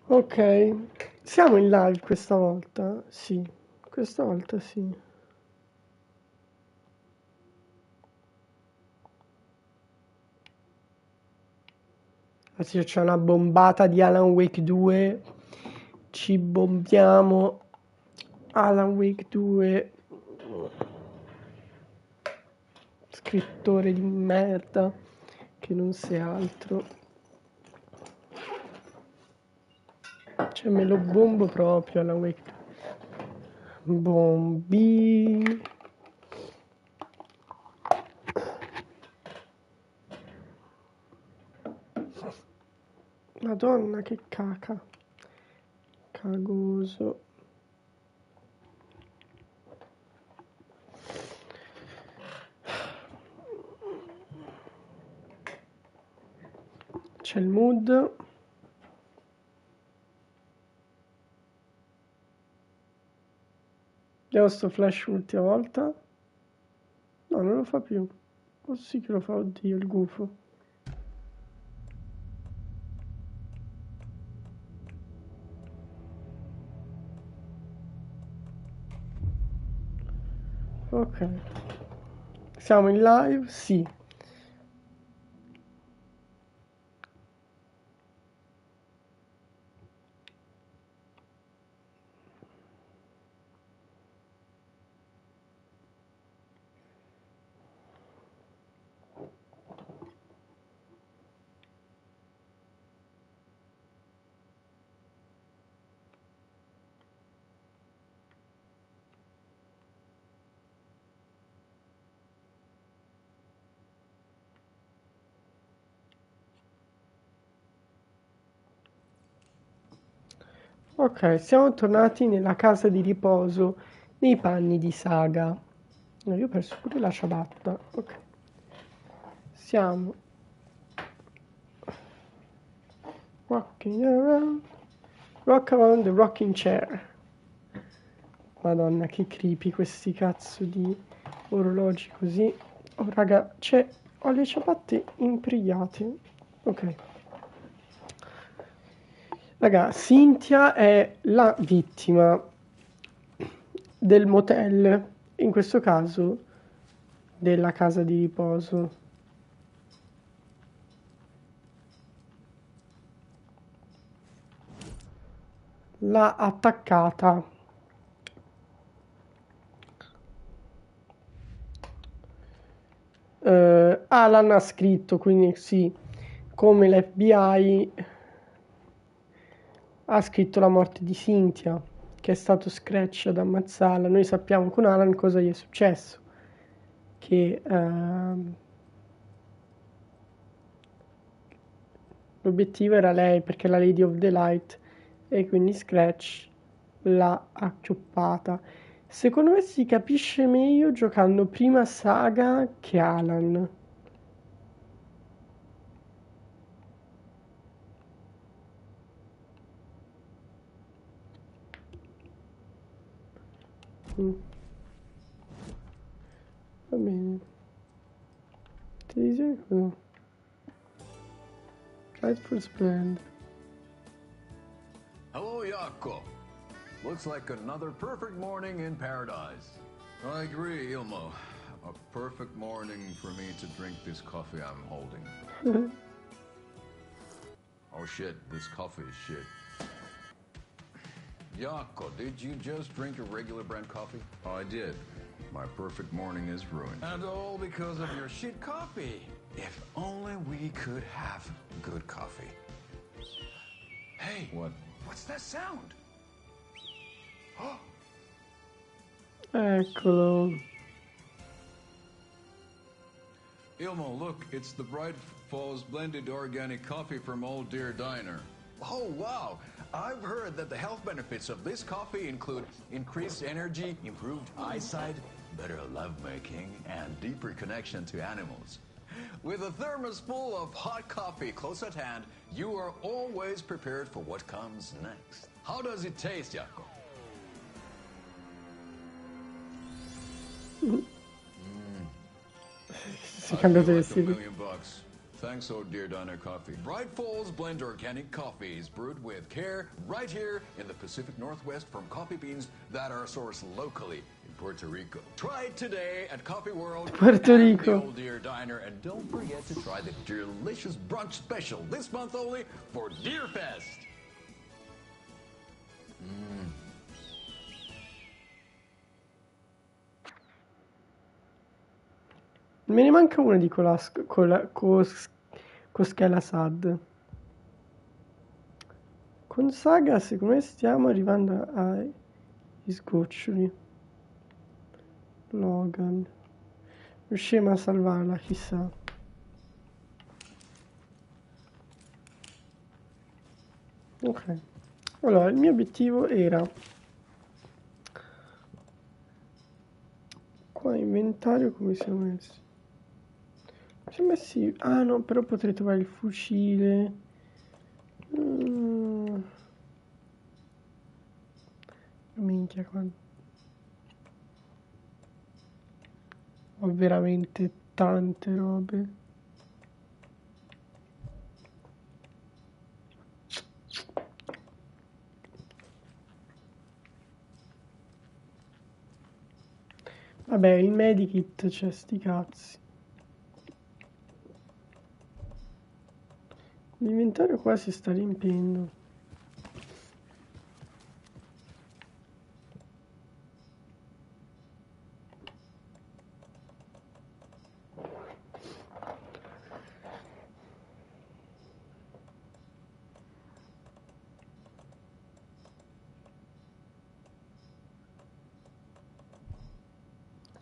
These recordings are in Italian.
Ok, siamo in live questa volta? Sì, questa volta sì. Adesso c'è una bombata di Alan Wake 2. Ci bombiamo. Alan Wake 2. Scrittore di merda. Che non sia altro. Cioè me lo bombo proprio Alan Wake 2. Bombi. Madonna che caca. Cagoso. C'è il mood. Vediamo sto flash l'ultima volta. No, non lo fa più. Oh sì che lo fa, oddio, il gufo. Ok. Siamo in live? Sì. Ok, siamo tornati nella casa di riposo nei panni di Saga. No, io ho perso pure la ciabatta. Ok. Siamo rocking around. Rock around the rocking chair. Madonna, che creepy questi cazzo di orologi così. Oh, raga, ho le ciabatte imbrigliate. Ok. Raga, Cynthia è la vittima del motel, in questo caso della casa di riposo. L'ha attaccata. Alan ha scritto, quindi sì, come l'FBI ha scritto la morte di Cynthia, che è stato Scratch ad ammazzarla. Noi sappiamo con Alan cosa gli è successo, che l'obiettivo era lei perché è la Lady of the Light e quindi Scratch l'ha acchioppata. Secondo me si capisce meglio giocando prima Saga che Alan. Mm, va bene. Televisione cosa? Rightful Splendor. Hello, Jaakko. Looks like another perfect morning in paradise. I agree, Ilmo. A perfect morning for me to drink this coffee I'm holding. Oh shit, this coffee is shit. Jaakko, did you just drink a regular brand coffee? Oh, I did. My perfect morning is ruined. And all because of your shit coffee. If only we could have good coffee. Hey, what? What's that sound? Eccolo. Ilmo, look, it's the Bright Falls blended organic coffee from Old Deer Diner. Oh, wow. I've heard that the health benefits of this coffee include increased energy, improved eyesight, better lovemaking, and deeper connection to animals. With a thermos full of hot coffee close at hand, you are always prepared for what comes next. How does it taste, Jaakko? Si I cambia feel like vestiti. $1,000,000. Thanks, Oh Dear Diner Coffee. Bright Falls Blend Organic Coffee is brewed with care right here in the Pacific Northwest from coffee beans that are sourced locally in Puerto Rico. Try it today at Coffee World Puerto and Rico. the Old Deer Diner. And don't forget to try the delicious brunch special this month only for Deer Fest. Me ne manca una di Koskela Sad. Con Saga secondo me stiamo arrivando ai sgoccioli. Logan. Riusciremo a salvarla, chissà. Ok. Allora, il mio obiettivo era... Qua inventario come siamo messi? Siamo messi... Ah no, però potrei trovare il fucile. Minchia, qua. Ho veramente tante robe. Vabbè, il medikit c'è, sti cazzi. L'inventario qua si sta riempiendo.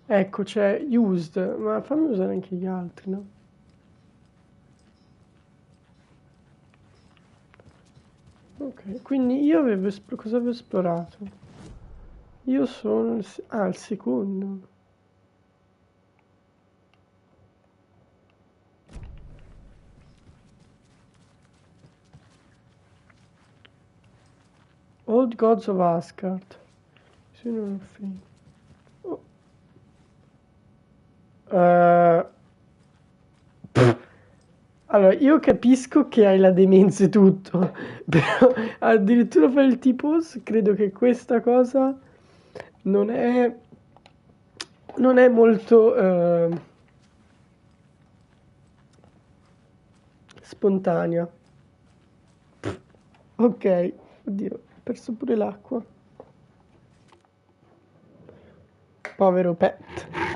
Ecco, c'è used, ma fammi usare anche gli altri, no? Ok, quindi io avevo cosa avevo esplorato? Io sono al secondo. Old Gods of Asgard. Sì, non ho finito. Oh. Allora, io capisco che hai la demenza e tutto, però addirittura fare il tipos, credo che questa cosa non è, non è molto spontanea. Ok, oddio, ho perso pure l'acqua. Povero pet.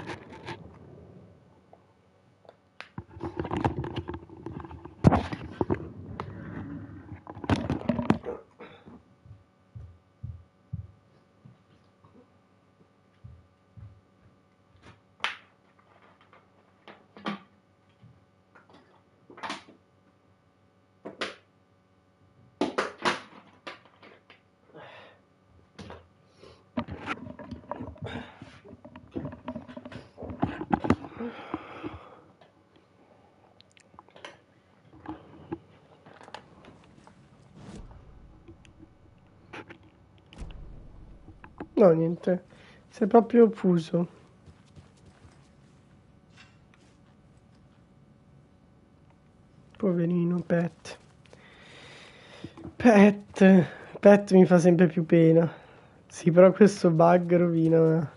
No, niente, sei proprio fuso. Poverino Pet. Pet mi fa sempre più pena. Sì, però questo bug rovina.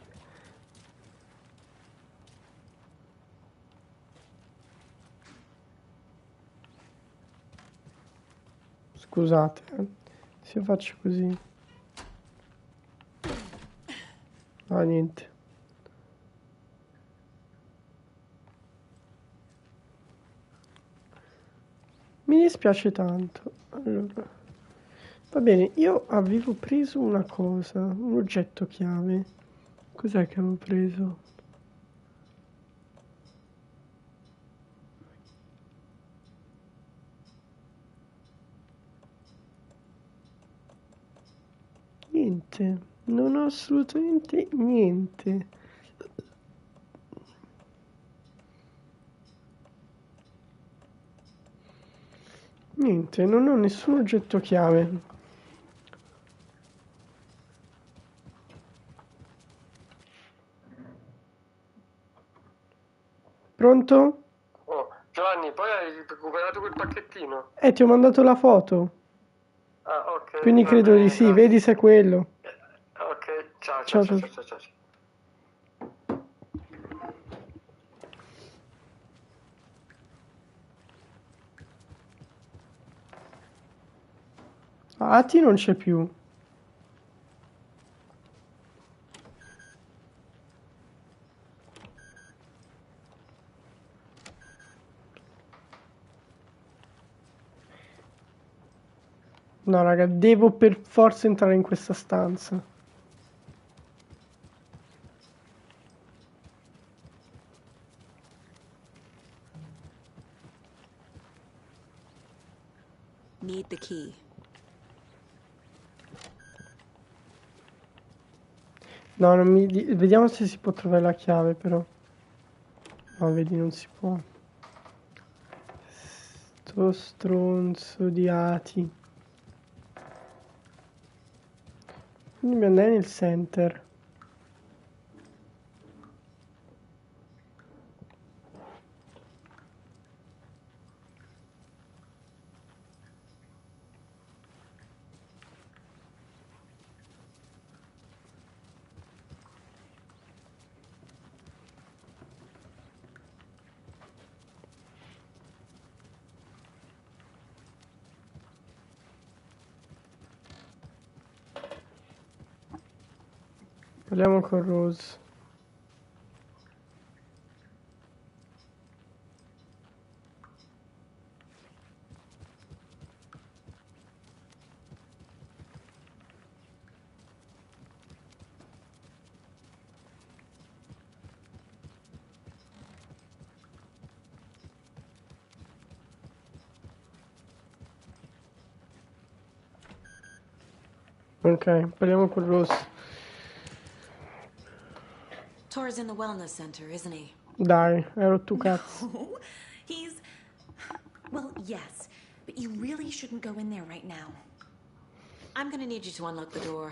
Scusate, se io faccio così. Ah, niente. Mi dispiace tanto. Allora, va bene, io avevo preso una cosa, un oggetto chiave. Cos'è che avevo preso? Niente, non ho assolutamente niente. Niente, non ho nessun oggetto chiave. Pronto? Oh, ce l'ho Giovanni, poi hai recuperato quel pacchettino? Ti ho mandato la foto, Ah, ok, quindi va credo di bene, sì, grazie. vedi se è quello. Ok, ciao, ciao, Ciao, ciao, ciao. ciao, ciao, ciao. Ati non c'è più. No, raga, devo per forza entrare in questa stanza. Need the key. No, non mi... Vediamo se si può trovare la chiave, però. No, vedi, non si può. Sto stronzo di Ati. Quindi mi andai nel center. Parliamo con Rose. Ok, parliamo con Rose. Tor's in the wellness center, isn't he? Dai, hai rotto cazzo. No, he's... Well, yes, but you really shouldn't go in there right now. I'm gonna need you to unlock the door.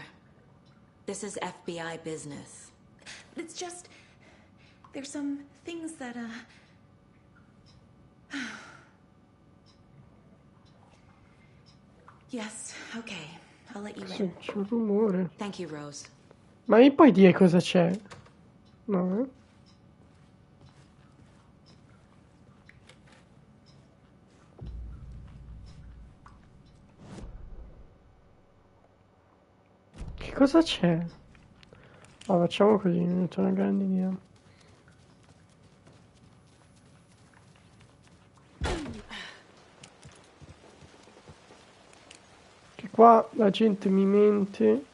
This is FBI business. It's just... There's some things that, Yes, okay. I'll let you Sì, in. c'è un rumore. Thank you, Rose. Ma mi puoi dire cosa c'è? No, eh? Che cosa c'è? Ah, facciamo così, non c'è una grande idea. Che qua la gente mi mente.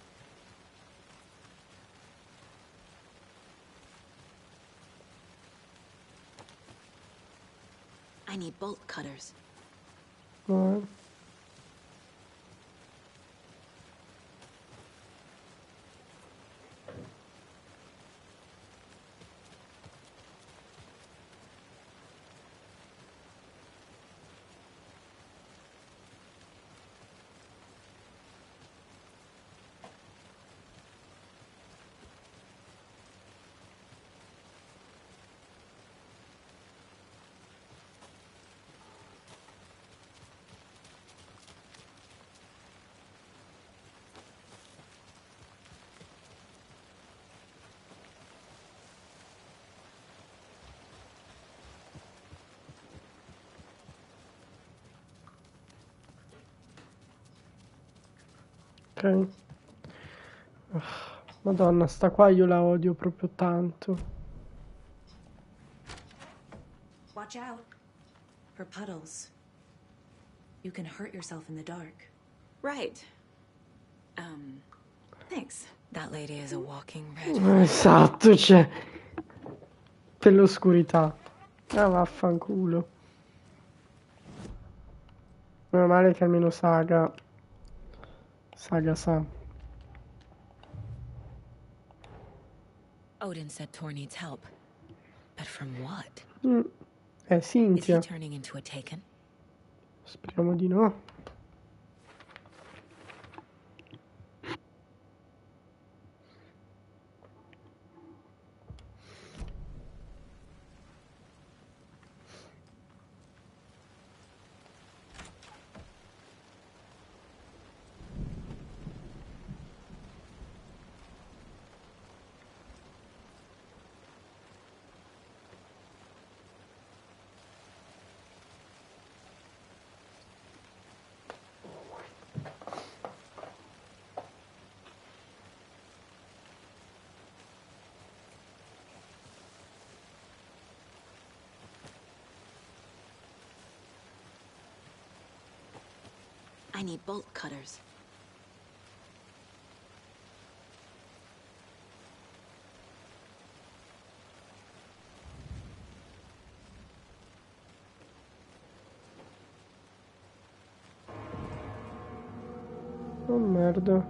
I need bolt cutters. No, eh. Ok. Madonna, sta qua io la odio proprio tanto. Watch out. For puddles. You can hurt yourself in the dark. Right. Thanks. That lady is a walking red. Esatto, c'è. Per l'oscurità. Ah, vaffanculo. Meno male che almeno Saga sa. Odin said Tor needs help. But from what? È Is he Cynthia. turning into a Taken? Speriamo di no. I need bolt cutters. Oh merda.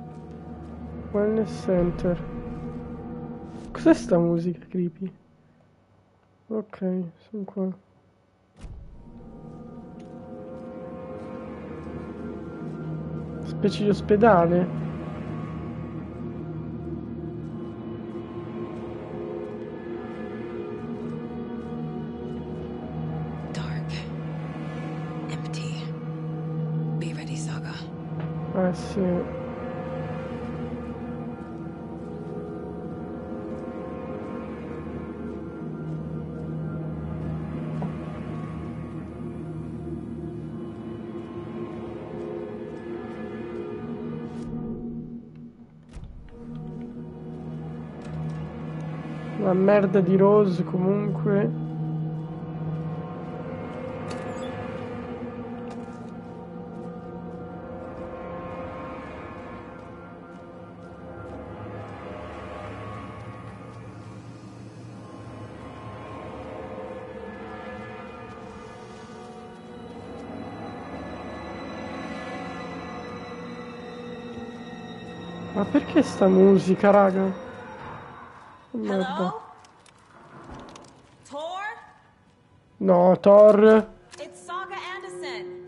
Wellness Center. Cos'è sta musica creepy? Ok, sono qua. Specie di ospedale? Dark. Empty. Be ready, Saga. Eh sì. Una merda di Rose comunque. Ma perché sta musica, raga? Oh, merda. Hello? Tor? No, Thor. It's Saga Anderson.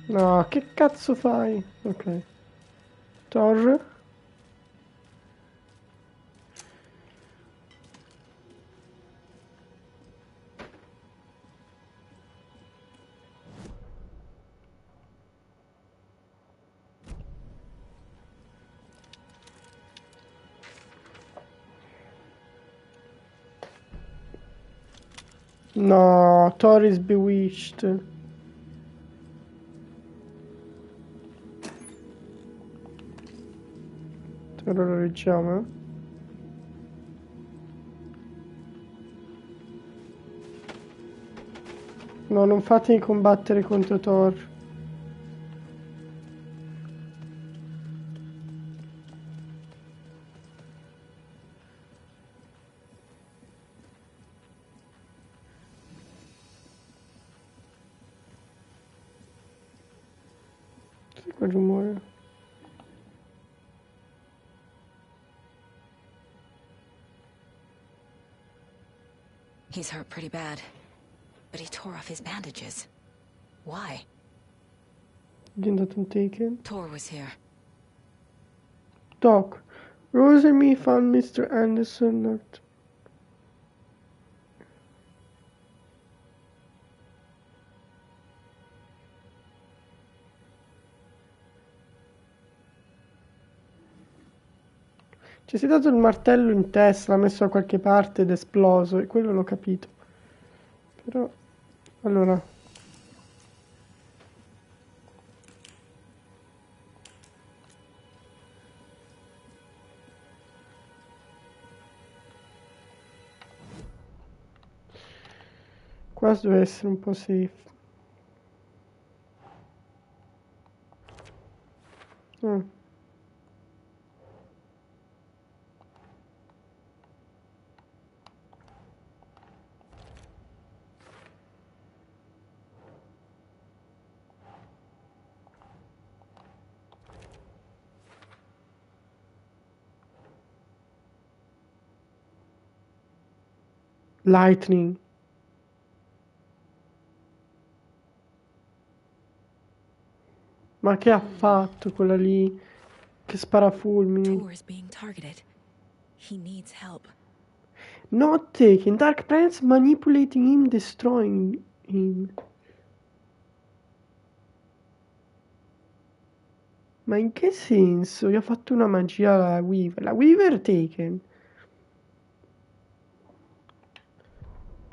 No, che cazzo fai? Ok. Thor. No, Thor is bewitched. Ora lo leggiamo. No, non fatemi combattere contro Thor. Cos'è quel rumore? He's hurt pretty bad. But he tore off his bandages. Why? È diventato un Taken. Tor was here. Doc, Rose and me found Mr. Anderson knocked. Ci si è dato il martello in testa, l'ha messo da qualche parte ed è esploso, e quello l'ho capito. Però, allora... Qua deve essere un po' safe. Ah. Lightning. Ma che ha fatto quella lì che spara fulmini? Tor is being targeted. He needs help. Not taken. Dark Prince manipulating him, destroying him. Ma in che senso? Gli ha fatto una magia alla Weaver. La Weaver taken.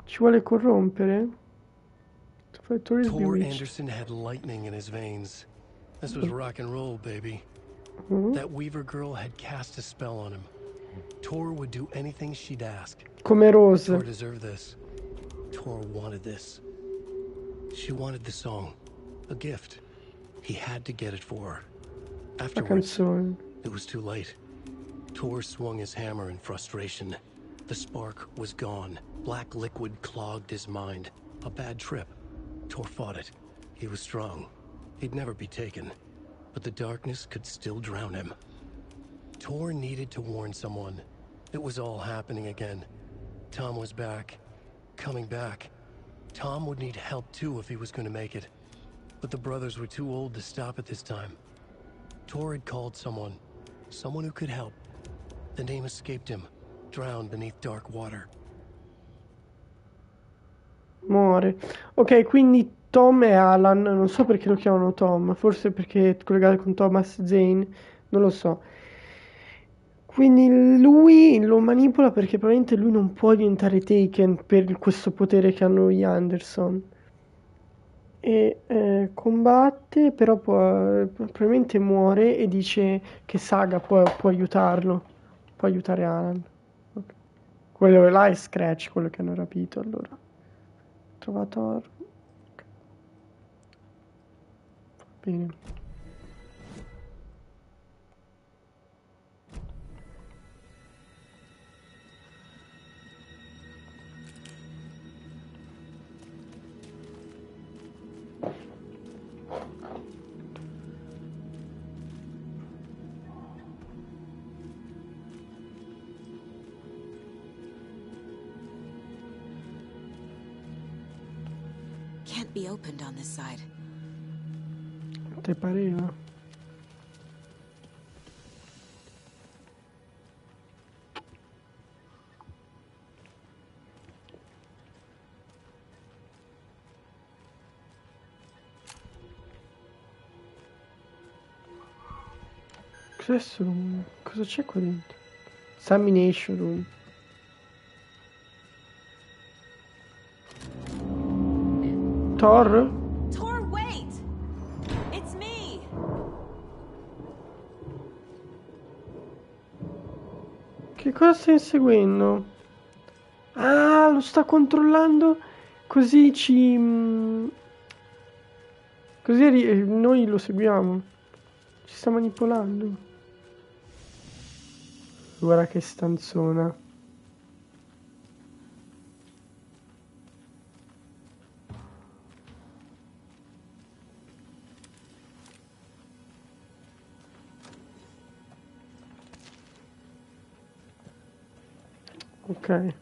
Ci vuole corrompere? Tour Anderson had lightning in his veins. This was rock and roll, baby. That Weaver girl had cast a spell on him. Tor would do anything she'd ask. Come Rose. Tor deserved this. Tor wanted this. She wanted the song. A gift. He had to get it for her. Afterwards, it was too late. Tor swung his hammer in frustration. The spark was gone. Black liquid clogged his mind. A bad trip. Tor fought it. He was strong. He'd never be taken. But the darkness could still drown him. Tor needed to warn someone. It was all happening again. Tom was back. Coming back. Tom would need help too if he was going to make it. But the brothers were too old to stop at this time. Tor had called someone. Someone who could help. The name escaped him. Drowned beneath dark water. Muore. Ok, quindi Tom e Alan, non so perché lo chiamano Tom, forse perché è collegato con Thomas Zane, non lo so. Quindi lui lo manipola perché probabilmente lui non può diventare Taken per questo potere che hanno gli Anderson. E combatte, però probabilmente muore e dice che Saga può aiutarlo, può aiutare Alan. Okay. Quello là è Scratch, quello che hanno rapito allora. Trovato okay. Bene. Can't be opened on this side. Te pareva? Cosa c'è qua dentro? Examination room. Thor? Tor, wait! It's me! Che cosa stai inseguendo? Ah, lo sta controllando così così noi lo seguiamo. Ci sta manipolando. Guarda che stanzona. Ok.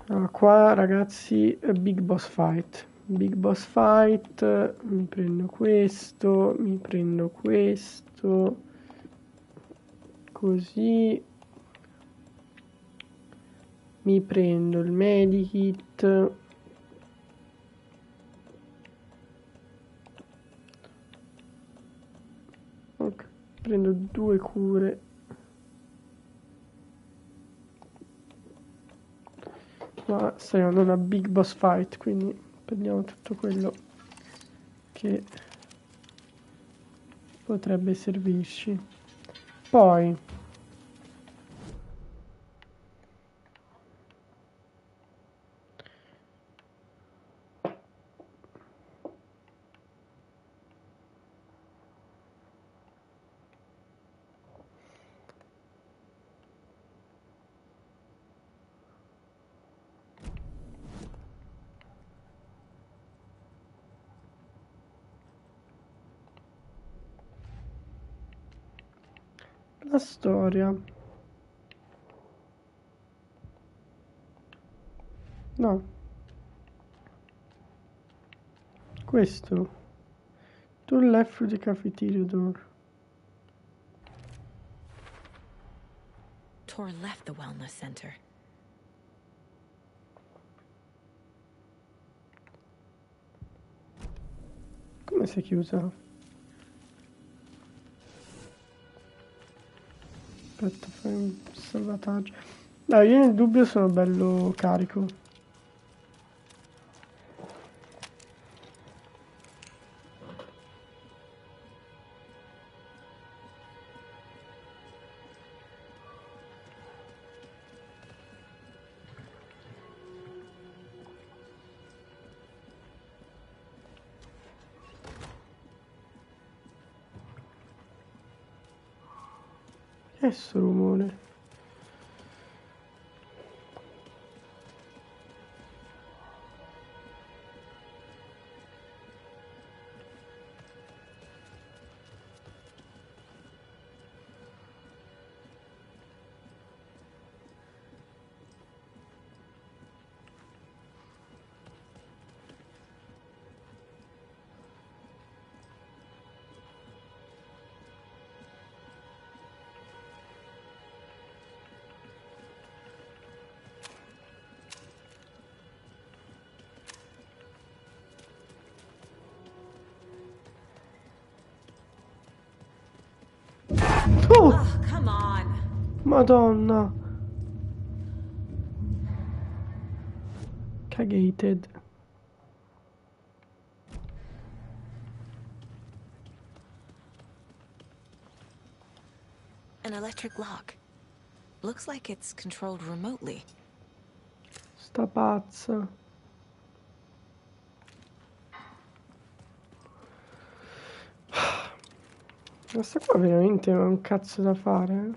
Allora, qua ragazzi, Big Boss Fight. Big Boss Fight. Mi prendo questo. Mi prendo questo. Così. Mi prendo il medikit. Ok. Prendo 2 cure. Ma stiamo andando a Big Boss Fight, quindi prendiamo tutto quello che potrebbe servirci. Poi la storia. No. Questo. To left the cafeteria door. Tor left the wellness center. Come si è chiusa? Aspetta, fai un salvataggio. Dai, io nel dubbio sono bello carico. Che è sto rumore? Oh, come on. Madonna. Cagated. An electric lock. Looks like it's controlled remotely. Sta pazza. Questa qua veramente è un cazzo da fare, eh?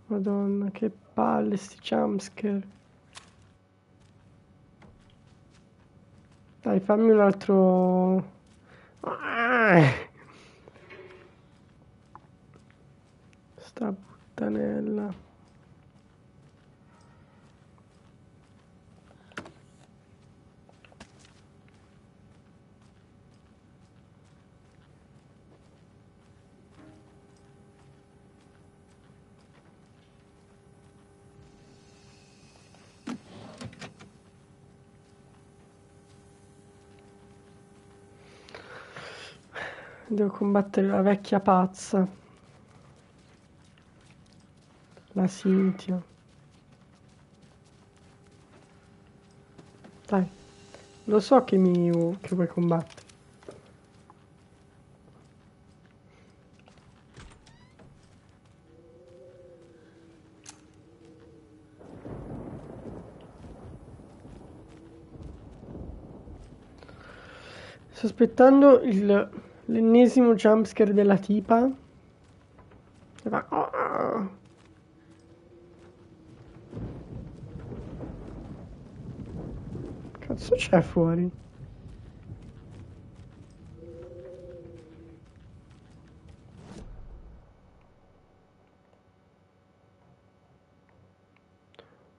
Madonna, che palle sti jumpscare. Dai, fammi un altro... Sta puttanella. Devo combattere la vecchia pazza. La Cynthia. Dai, lo so che che vuoi combattere. Sto aspettando l'ennesimo jumpscare della tipa. E va... Oh. Cazzo c'è fuori?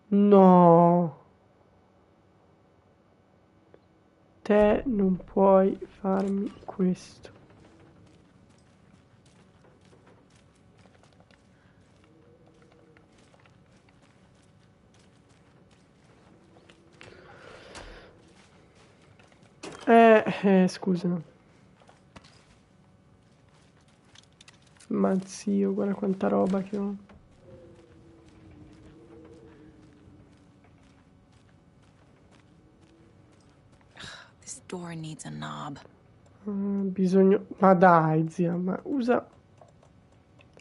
No. Te non puoi farmi questo. Scusa. Ma zio, guarda quanta roba che ho. This door needs a knob. Bisogno... Ma dai, zia, ma usa...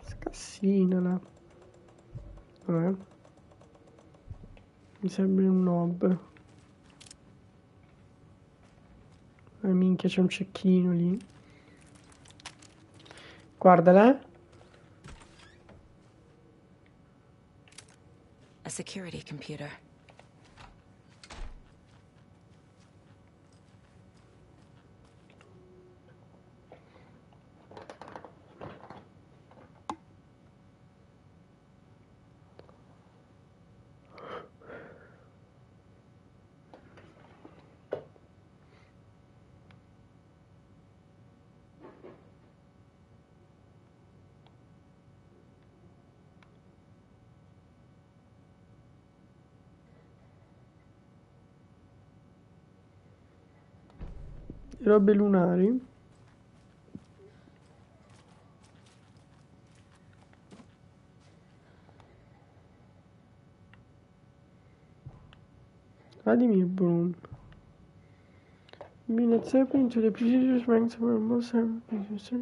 Scassinala. Vabbè. Mi serve un knob. Minchia, c'è un cecchino lì. Guardala. A security computer. robe lunari. Vladimir Brun. Being Zeppelin to the prestigious ranks were most producer.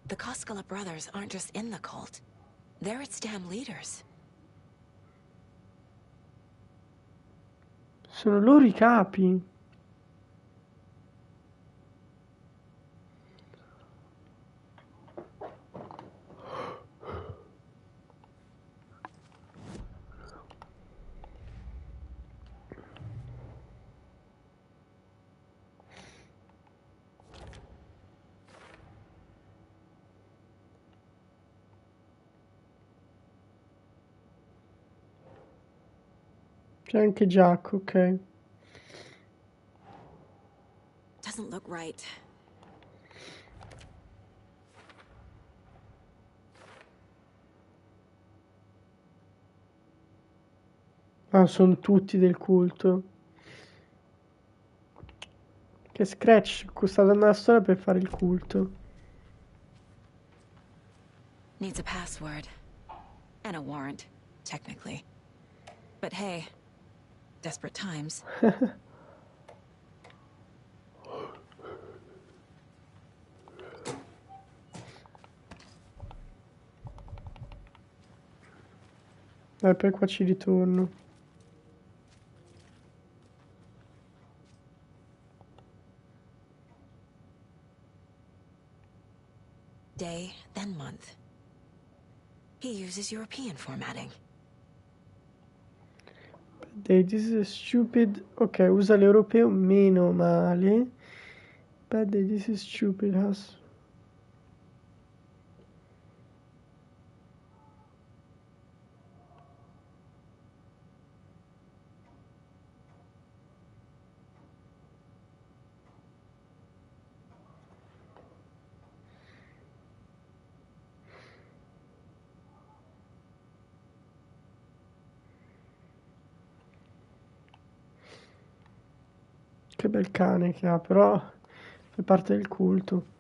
The Koskela brothers aren't just in the cult. They're its damn leaders. Sono loro I capi. C'è anche Jack, ok. Doesn't look right. Ah, sono tutti del culto. Che Scratch sta dando la storia per fare il culto. Needs a password. And a warrant, technically. But hey, desperate times. Poi qua ci ritorno. Day, then month. He uses European formatting. This is stupid. Ok, usa l'europeo meno male. Bad day, this is stupid. Has... Che bel cane che ha, però fa parte del culto.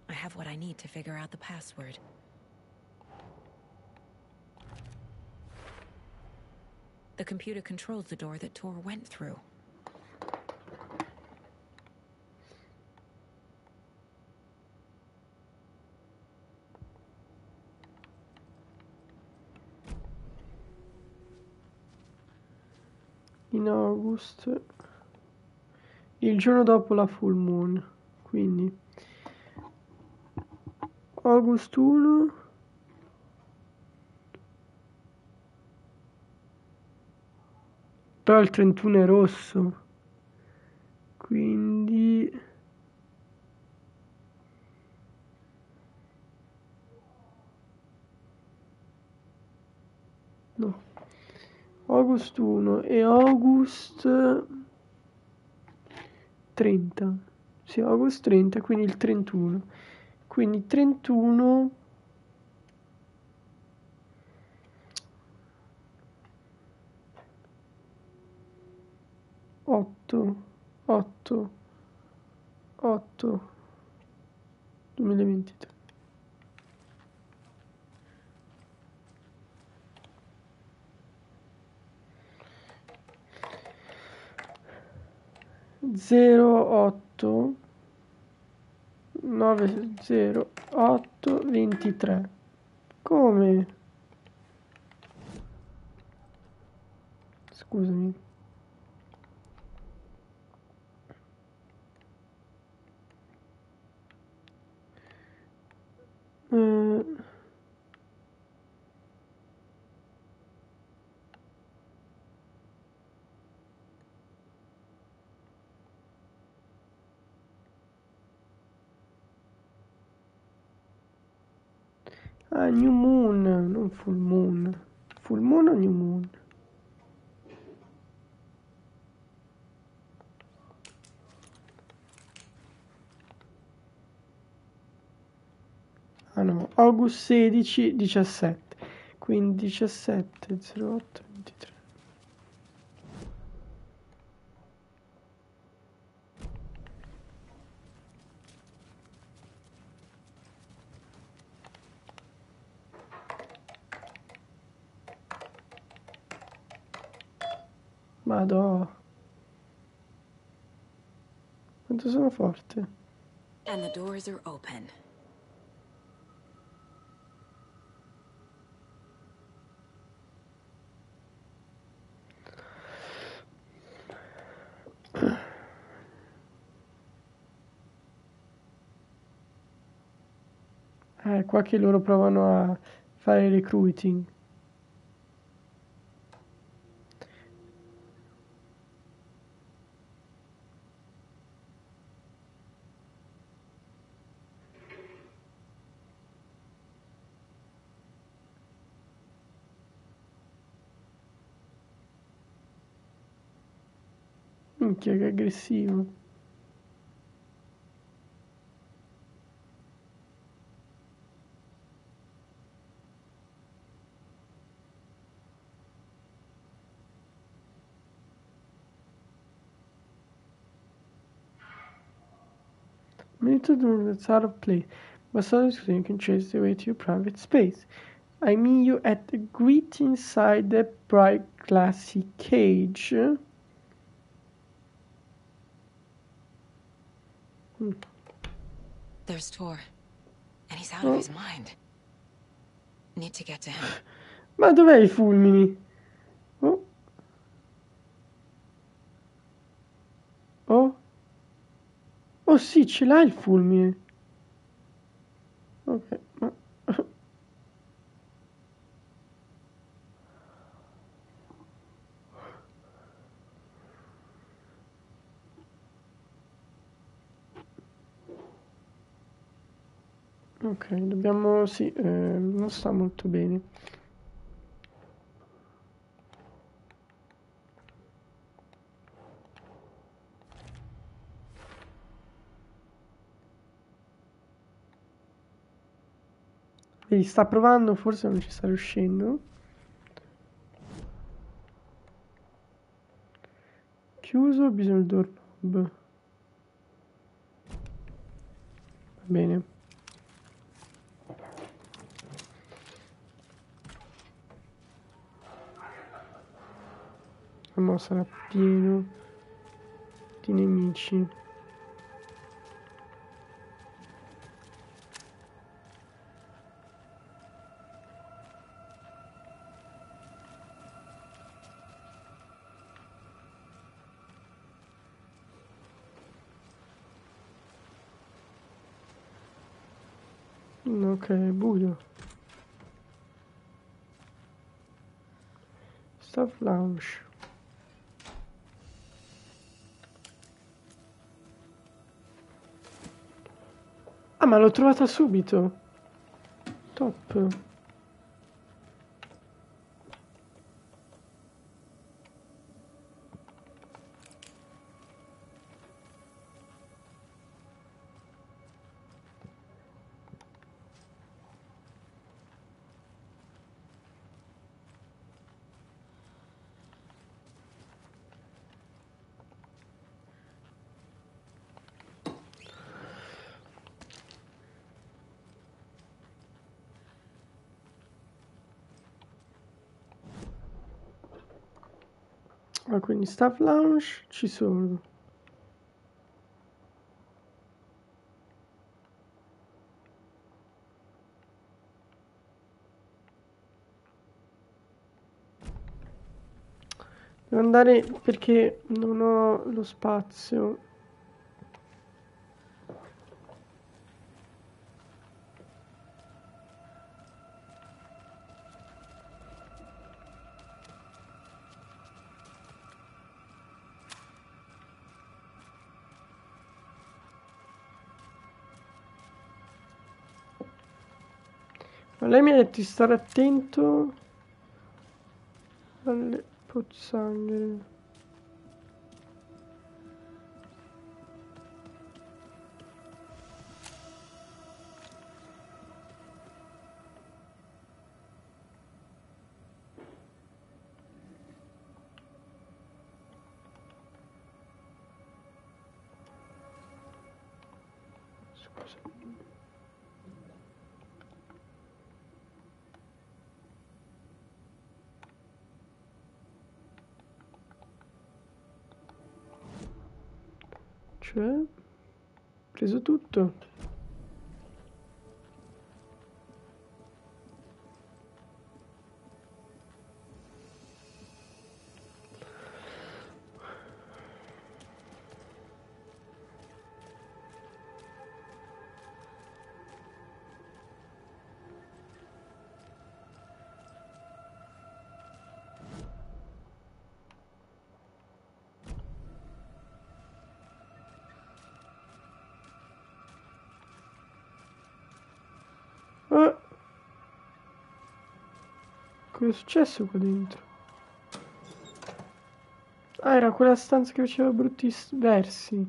I have what I need to figure out the password. The computer controls the door that Tor went through. In August, il giorno dopo la full moon, quindi August 1, però il 31 è rosso, quindi no, August 1 e August 30, sì, August 30, quindi il 31, quindi 31, 8, 8, 8, 2023. Zero 8 908 23. Come? Scusami. Ah, New Moon, non Full Moon. Full Moon o New Moon? Ah no, August 16, 17. Quindi 17, 08, 23. Madò. Quanto sono forte. And the doors are open. Qua che loro provano a fare recruiting. Minchia, che aggressivo. Minute that's out of place. But so you can chase the way to your private space. I mean you at the grit inside the bright glassy cage. There's Tor. And he's out of his mind. Need to get to him. Ma dov'è i fulmini? Oh. Oh. Oh sì, ce l'ha il fulmine. Ok, ma... Ok, dobbiamo... sì, non sta molto bene. Vedi, sta provando, forse non ci sta riuscendo. Chiuso, bisogna il doorknob. Va bene. Ma sarà pieno di nemici. Ok, buio. Staff lounge. Ah, ma l'ho trovata subito. Top. Ah, quindi staff lounge ci sono. Devo andare perché non ho lo spazio. Lei mi ha detto di stare attento alle pozzanghere. Cioè, preso tutto. Cosa è successo qua dentro? Ah, era quella stanza che faceva brutti versi.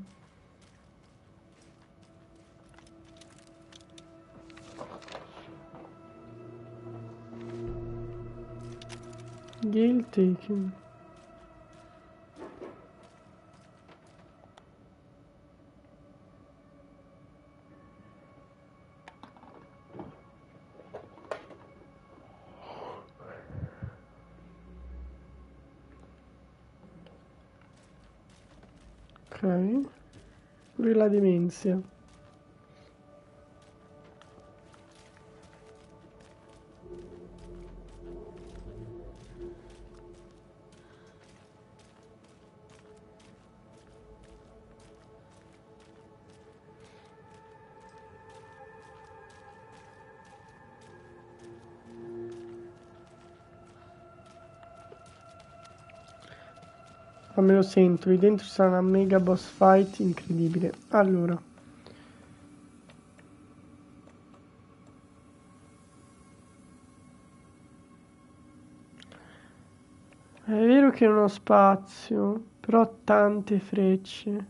Gale taken. Ok, pure la demenza. Ma me lo sento, lì dentro sarà una mega boss fight incredibile. Allora. È vero che non ho spazio, però ho tante frecce.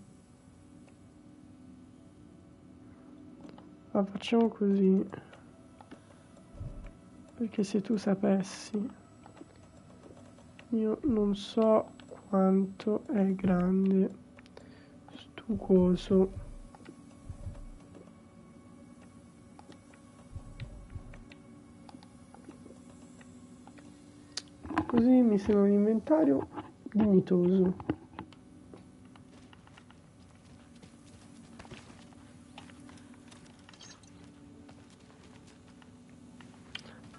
Ma facciamo così. Perché se tu sapessi, io non so quanto è grande sto coso. Così mi sembra un inventario dignitoso.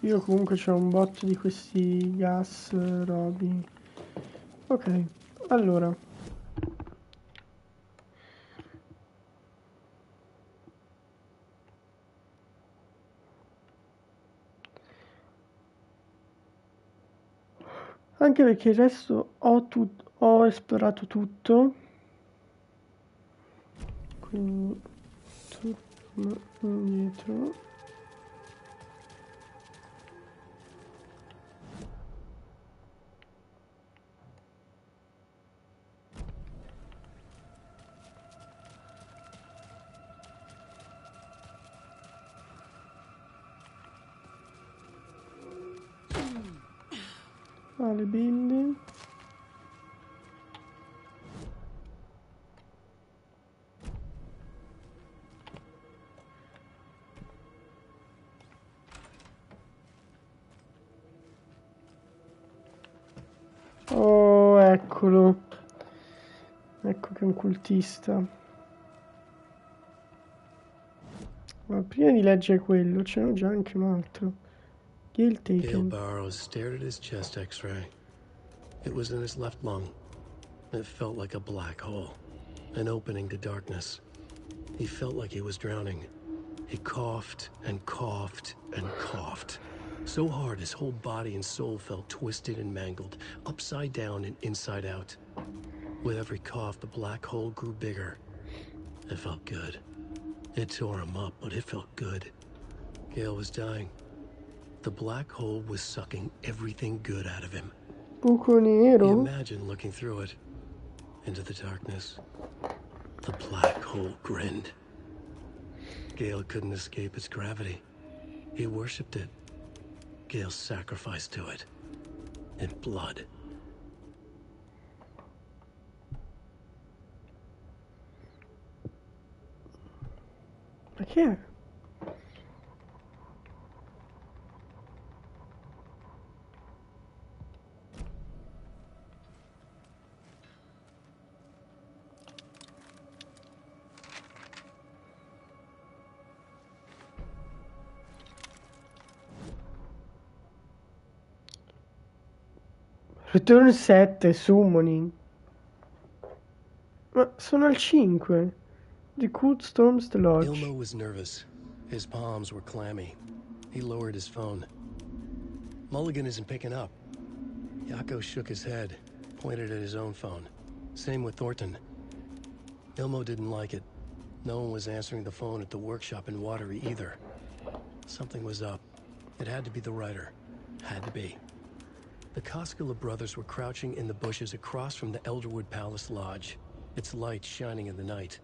Io comunque c'ho un botto di questi gas robi. Ok, allora. Anche perché il resto ho esplorato tutto. Quindi torno indietro. Le bende. Oh, eccolo. Ecco che è un cultista. Ma prima di leggere quello, c'era già anche un altro. Gale taken. Gale Barrows stared at his chest x-ray. It was in his left lung. It felt like a black hole, an opening to darkness. He felt like he was drowning. He coughed and coughed and coughed. So hard his whole body and soul felt twisted and mangled, upside down and inside out. With every cough, the black hole grew bigger. It felt good. It tore him up, but it felt good. Gale was dying. The black hole was sucking everything good out of him. Buco nero? Imagine looking through it, into the darkness. The black hole grinned. Gale couldn't escape its gravity. He worshipped it. Gale sacrificed to it. In blood. Ma che è? Return 7, Summoning. Ma sono al 5. The Cold Storms the Lodge. Ilmo was nervous. His palms were clammy. He lowered his phone. Mulligan isn't picking up. Yako shook his head, pointed at his own phone. Same with Thornton. Ilmo didn't like it. No one was answering the phone at the workshop in Watery either. Something was up. It had to be the writer. Had to be. The Koskela brothers were crouching in the bushes across from the Elderwood Palace Lodge, its light shining in the night.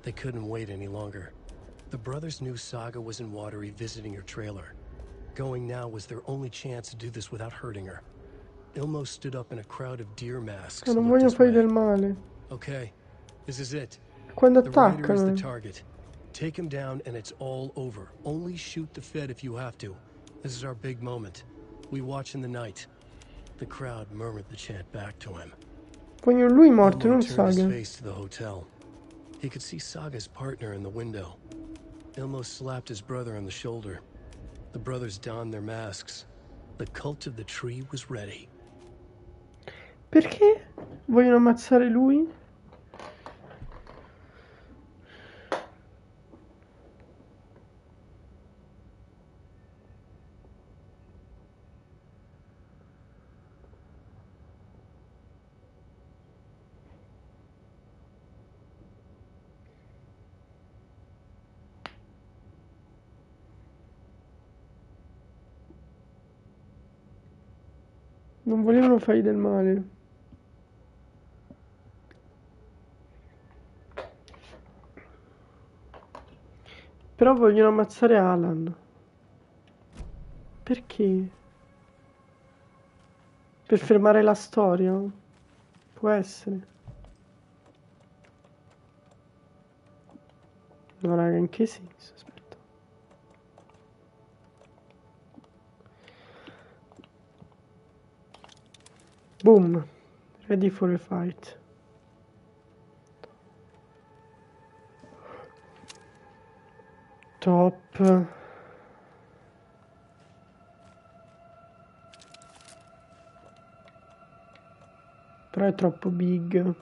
They couldn't wait any longer. The brothers knew Saga was in Watery visiting her trailer. Going now was their only chance to do this without hurting her. Ilmo stood up in a crowd of deer masks. Non voglio fare del male. Okay, this is it. Quando The writer is the attaccano. target. Take him down and it's all over. Only shoot the Fed if you have to. This is our big moment. We watch in the night. The crowd murmured the chant back to him. Voglio lui morto, Ilmo non turned his Saga. face to the hotel. He could see Saga's partner in the window. Ilmo slapped his brother on the shoulder. The brothers donned their masks. The cult of the tree was ready. Perché vogliono ammazzare lui? Non volevano fargli del male. Però vogliono ammazzare Alan. Perché? Per fermare la storia? Può essere. No, raga, in che senso? Aspetta. Boom. Ready for a fight. Top. Però è troppo big.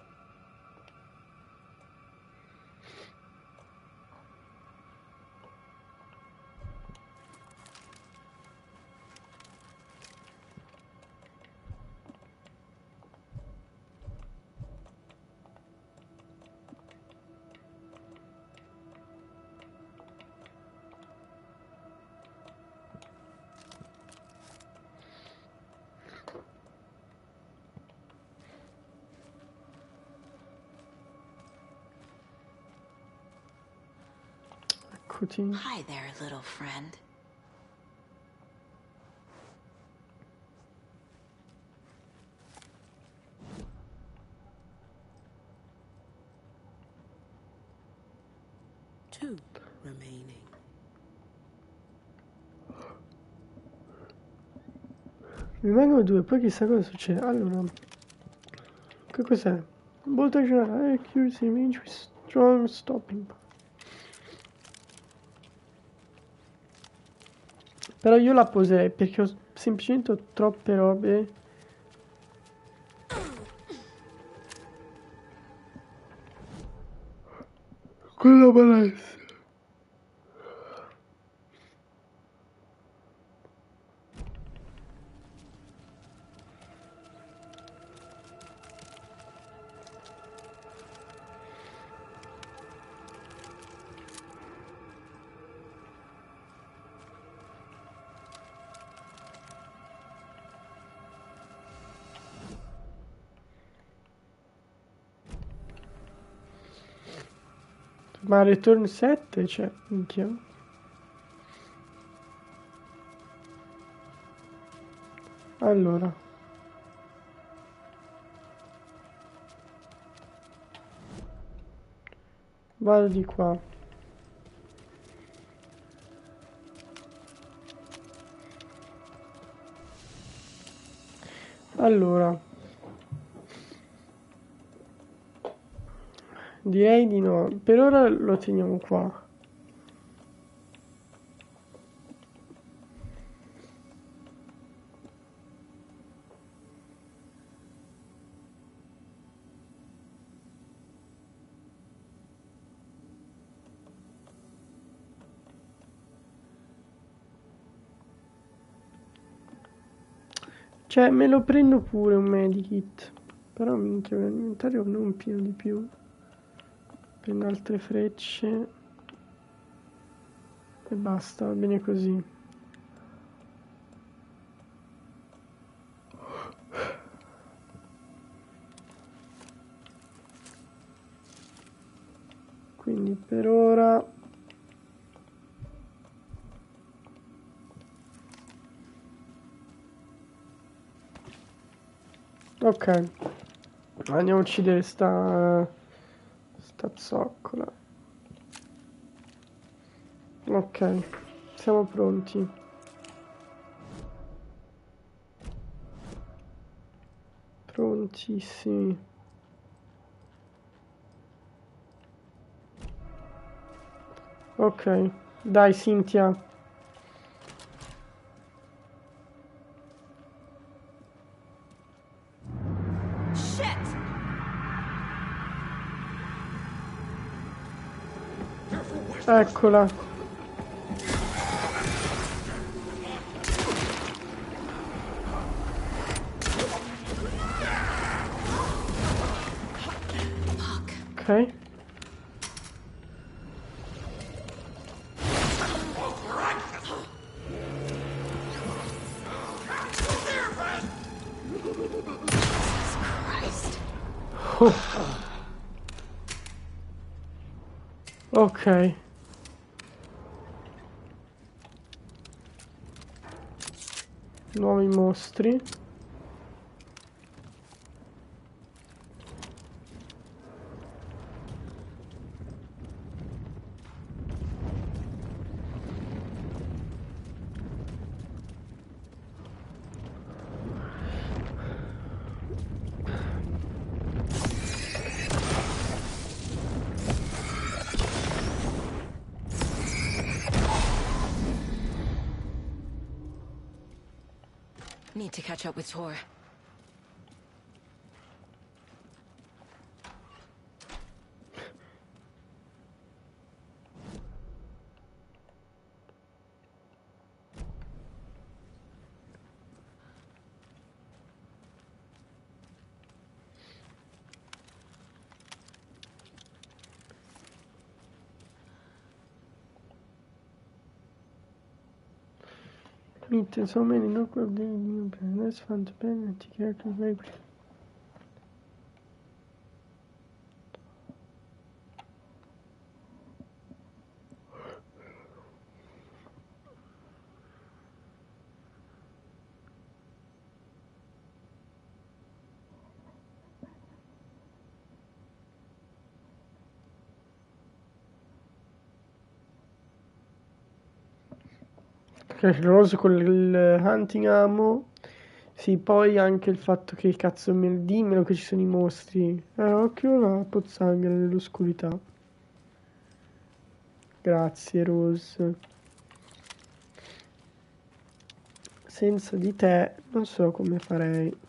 Eccoti. Hi there, little friend. Two remaining. Mi mancano due, poi chissà cosa succede. Allora, che cos'è? Voltage accuracy range with strong stopping. Però io la poserei perché ho semplicemente troppe robe. Quella palestra. Ma Return 7 c'è, minchia. Allora. Vado di qua. Allora. Direi di no. Per ora lo teniamo qua. Cioè, me lo prendo pure un medikit. Però minchia, l'inventario non pieno di più. Prendo altre frecce. E basta, va bene così. Quindi per ora... Ok. Andiamo a uccidere sta zoccola. Ok, siamo pronti. Prontissimi. Ok, dai Cynthia. Eccola. Ok. Ok. Nuovi mostri. Need to catch up with Tor. Meet so many local new planets, fun to pen and to care to very. Crash Rose con il hunting ammo. Sì, poi anche il fatto che cazzo dimmelo che ci sono i mostri. Occhio la pozzanghera nell'oscurità. Grazie Rose. Senza di te non so come farei.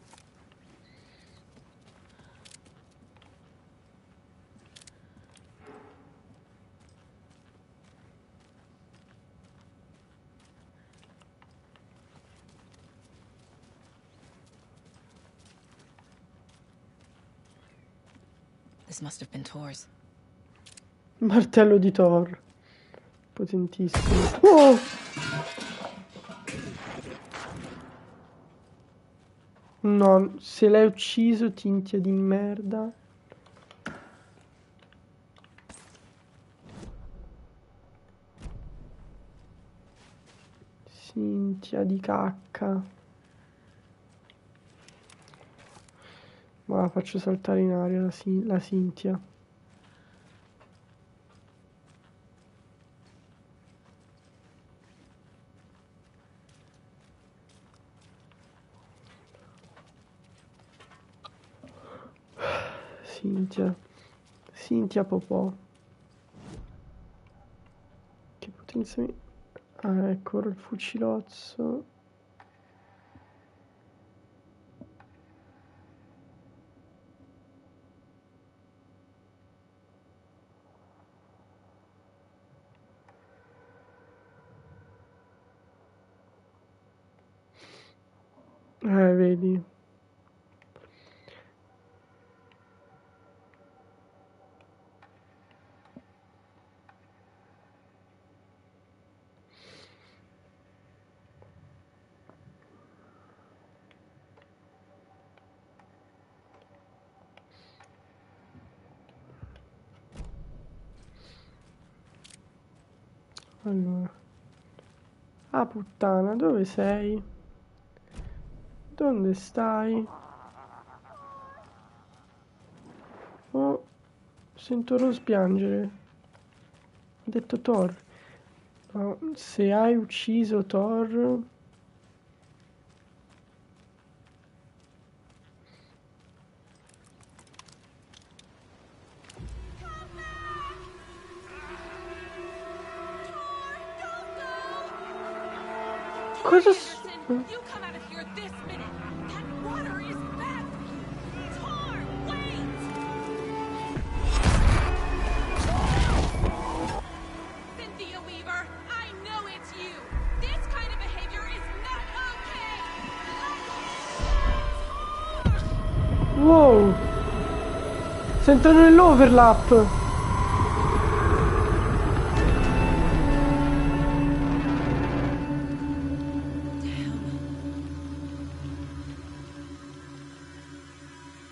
This must have been Tor's. Martello di Thor. Potentissimo. Oh! No, se l'hai ucciso, tintia di merda. Cynthia di cacca. Ma la faccio saltare in aria la Cynthia. Cynthia Popò. Che potenza mi... Ah, ecco il fucilozzo. Vedi. Allora. Ah, puttana, dove sei? Dove stai? Oh, sento Rose piangere. Ha detto Thor. No, se hai ucciso Thor... Cosa... You come out of here this minute. That water is bad for you. Tor, wait! Cynthia Weaver, I know it's you. This kind of behavior is not okay. Tor! Wow! Sentono nell'overlap!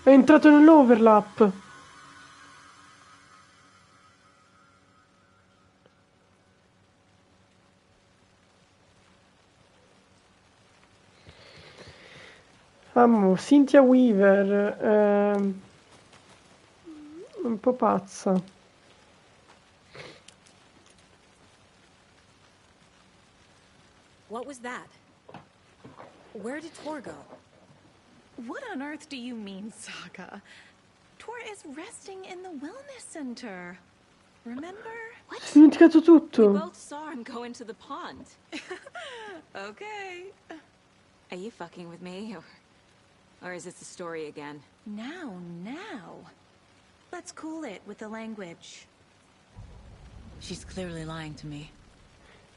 È entrato nell'overlap! Amo, Cynthia Weaver, un po' pazza. What was that? Where did Tor go? What on earth do you mean, Saga? Tor is resting in the wellness center. Remember? Ho dimenticato We tutto! both saw him go into the pond. Okay. Are you fucking with me, or is this the story again? Now. Let's cool it with the language. She's clearly lying to me.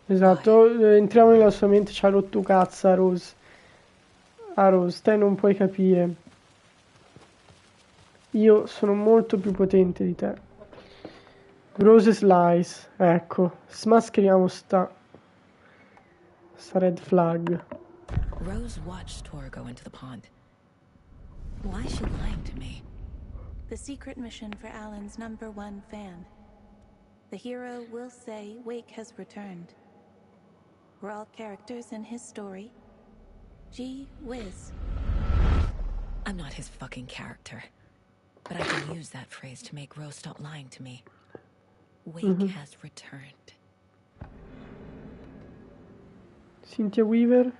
Esatto, entriamo nella sua mente, ci ha rotto cazzo a Rose. A Rose, te non puoi capire. Io sono molto più potente di te. Rose Slice, ecco, smascheriamo sta red flag. Rose watched Tor go into the pond. Why is she lying to me? The secret mission for Alan's #1 fan. The hero will say Wake has returned. We're all characters in his story. Gee whiz. I'm not his fucking character. But I can use that phrase to make Rose stop lying to me. Wake has returned. Cynthia Weaver?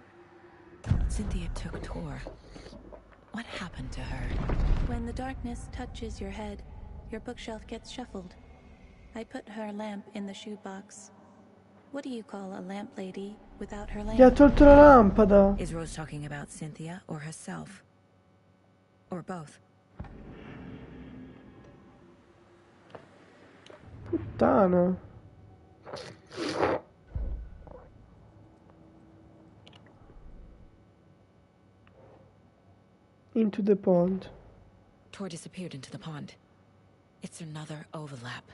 Cynthia took Tor. What happened to her? When the darkness touches your head, your bookshelf gets shuffled. I put her lamp in the shoebox. What do you call a lamp lady without her Gli ha lamp? tolto la lampada! Is Rose talking about Cynthia or herself? Or both? Puttana! Into the pond. Tor disappeared into the pond. It's another overlap.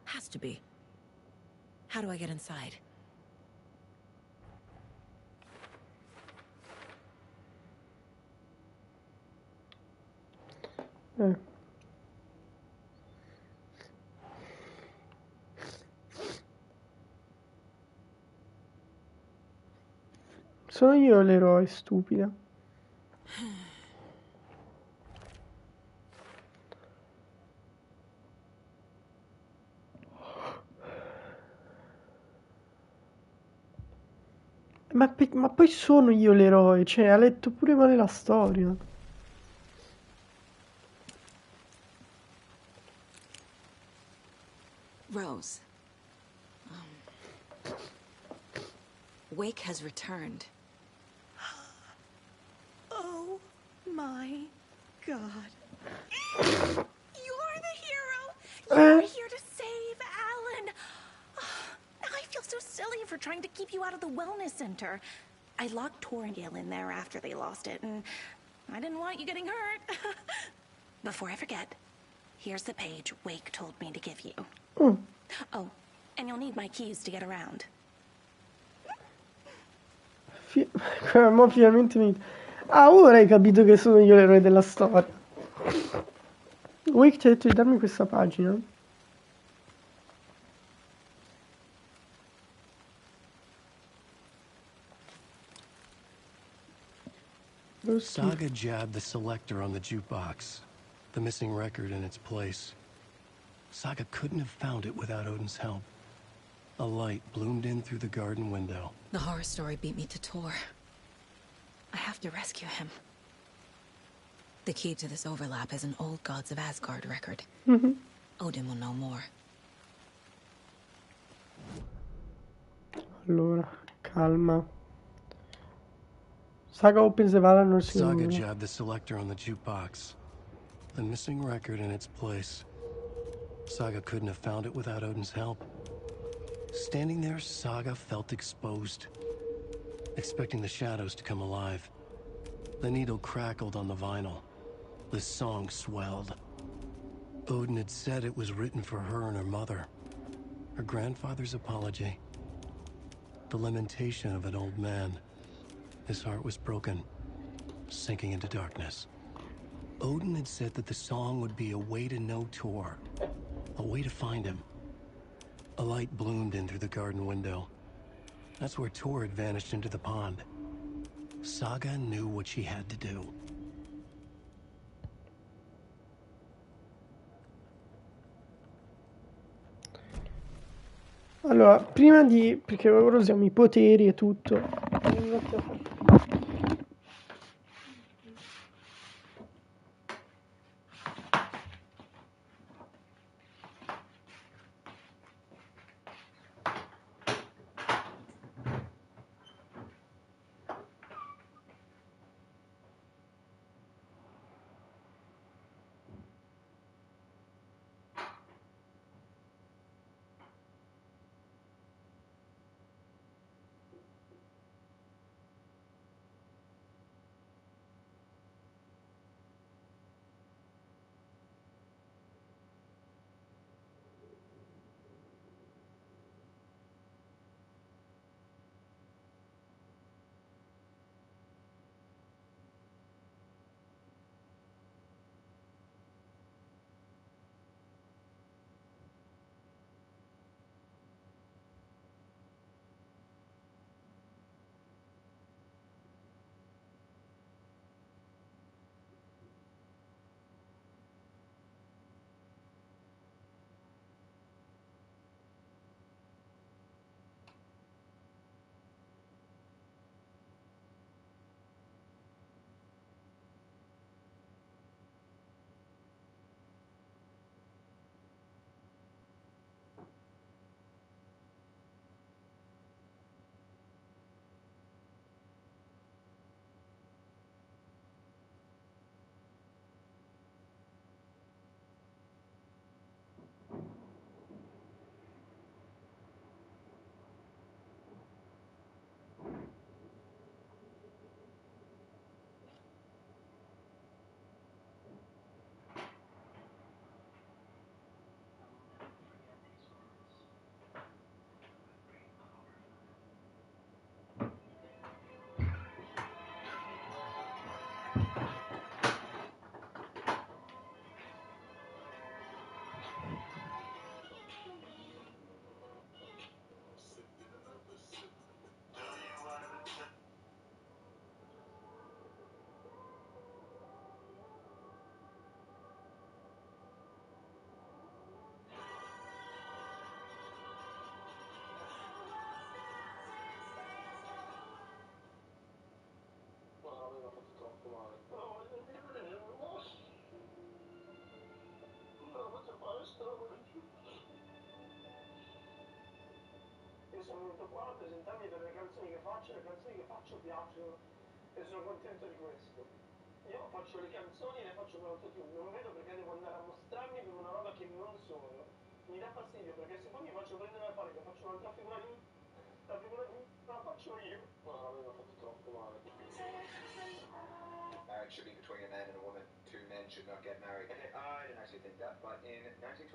Has to be. How do I get inside? Sono io l'eroe, stupida. Ma poi sono io l'eroe, cioè ha letto pure male la storia. Rose. Wake has returned. Oh my god. You're the hero! You're here to save Alan! I feel so silly for trying to keep you out of the wellness center. I locked Tor and Gale in there after they lost it, and I didn't want you getting hurt. Before I forget, here's the page Wake told me to give you. Oh, and you'll need my keys to get around. Mo finalmente mi... Ah, ora hai capito che sono io l'eroe della storia. Wake ti ha detto di darmi questa pagina? Saga jabbed the selector on the jukebox, the missing record in its place. Saga couldn't have found it without Odin's help. A light bloomed in through the garden window. The horror story beat me to Tor. I have to rescue him. The key to this overlap is an old Gods of Asgard record. Odin will know more. Allora, calma. Saga opens the Valar Saga jabbed the selector on the jukebox, the missing record in its place. Saga couldn't have found it without Odin's help. Standing there, Saga felt exposed, expecting the shadows to come alive. The needle crackled on the vinyl. The song swelled. Odin had said it was written for her and her mother. Her grandfather's apology. The lamentation of an old man. His heart was broken, sinking into darkness. Odin had said that the song would be a way to know Tor, a way to find him. A light bloomed in through the garden window. That's where Tor had vanished into the pond. Saga knew what she had to do. Allora, prima di... perché ora usiamo i poteri e tutto. troppo male. No, no, faccio male, sto. Io sono venuto qua a presentarmi per le canzoni che faccio piacciono e sono contento di questo. Io faccio le canzoni e le faccio con l'autotune, non vedo perché devo andare a mostrarmi per una roba che non sono. Mi dà fastidio perché se poi mi faccio prendere la palla che faccio un'altra figura di la figura di la faccio io. No, a me mi ha fatto troppo male. Marriage should be between a man and a woman. Two men should not get married. I didn't actually think that, but in 1921,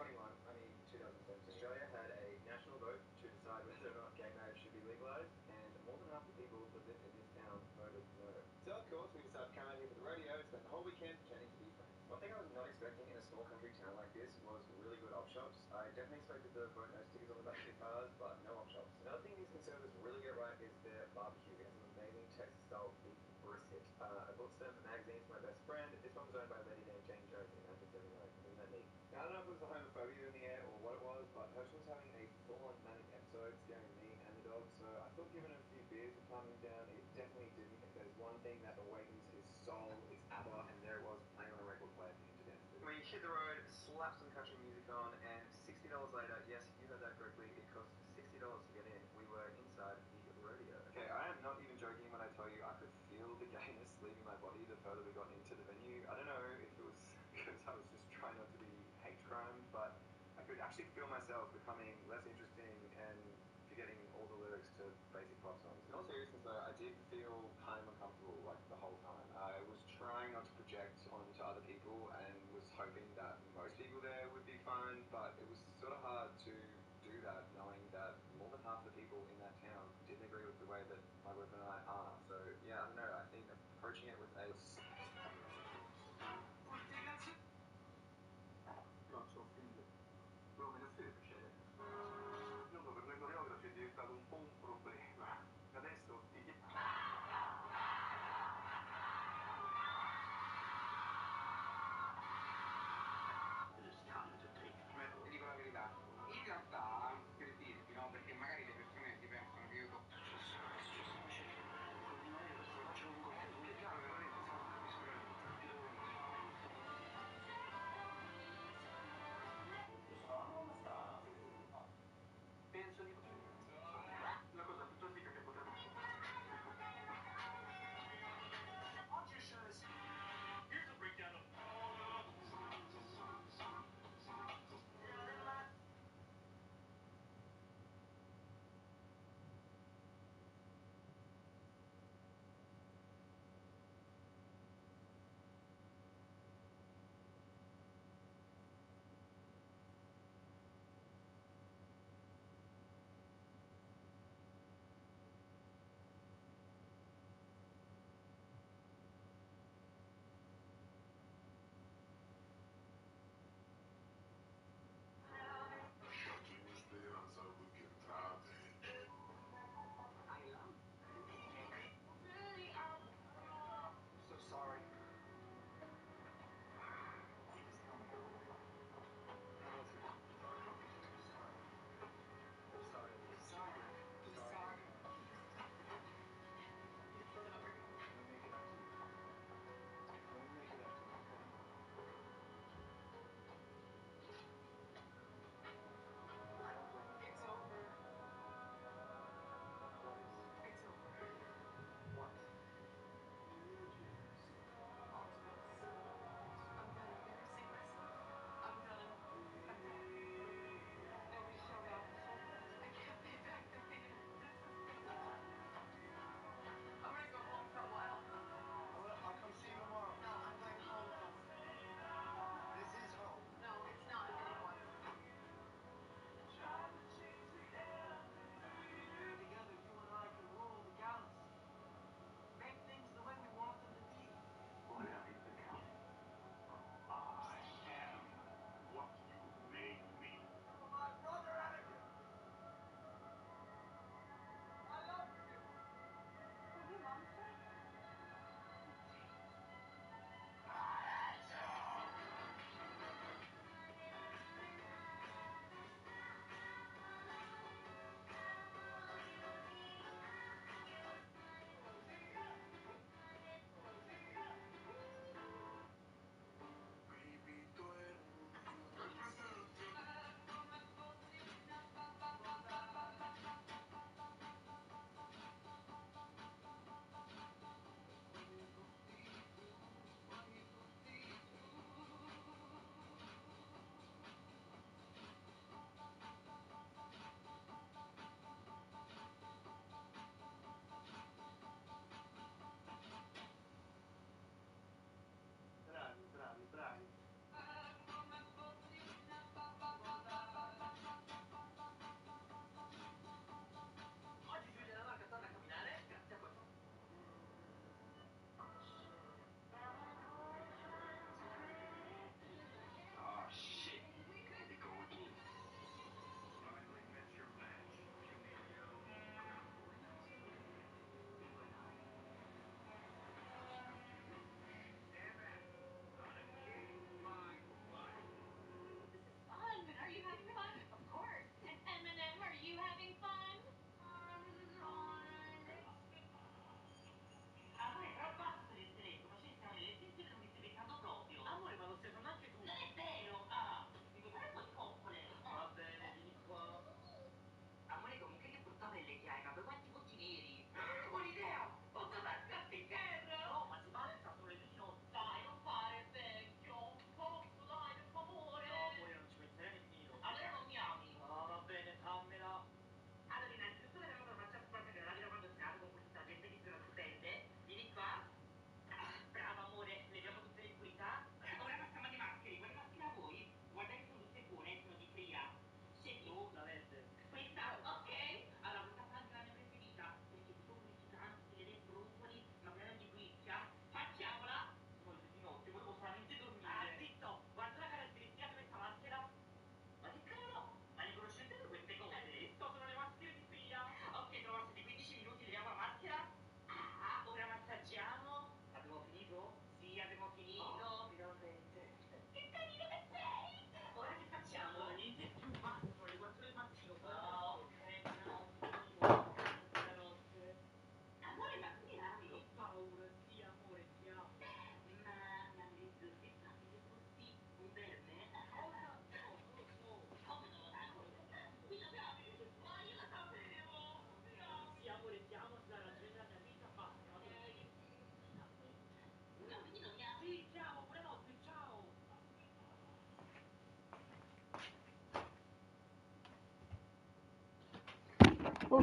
2007, Australia had a national vote to decide whether or not gay marriage should be legalized, and more than half the people who lived in this town voted no. So of course we decided to come out here for the radio, spend the whole weekend pretending to be friends. One thing I was not expecting in a small country town like this was really good op shops. I definitely expected the vote no stickers on the back of the cars, but no op shops. Another thing these conservatives really get right is their barbecue. It has some amazing Texas-style beef brisket. I bought some magazines for my best friend. This one was owned by a lady named Jane Jones in 1979. Isn't that neat? Now, I don't know if it was the homophobia in the air or what it was, but Herschel was having a full-on manic episode scaring me and the dog, so I thought given a few beers would calm him down. It definitely didn't. If there's one thing that awakens his soul, it's ABBA, and there it was playing on a record player for him to dance to. We hit the road, slapped some country music on, and $60 later, yes, you heard that correctly, it cost $60 to get in. We were inside the rodeo. Okay, I am not even joking when I tell you I could feel the gayness leaving my body the further we got into the venue. I don't know if it was because I was just trying not to be hate crime, but I could actually feel myself becoming less interesting and forgetting all the lyrics to basic pop songs. In all seriousness though, I did feel kind of uncomfortable like the whole time. I was trying not to project onto other people and was hoping that most people there would be fine, but it was sort of hard to do that knowing that more than half the people in that town didn't agree with the way that my boyfriend and I are. So yeah, I don't know, I think approaching it with a non c'ho figlio, però me ne frega c'è. Io per noi coreografi è diventato un po' un problema. Adesso ti chiedo. Ti dico la verità, in realtà per dirti no, perché magari le persone si pensano che io do. È successo, non è che questo faccio un contenuto, è chiaro che non è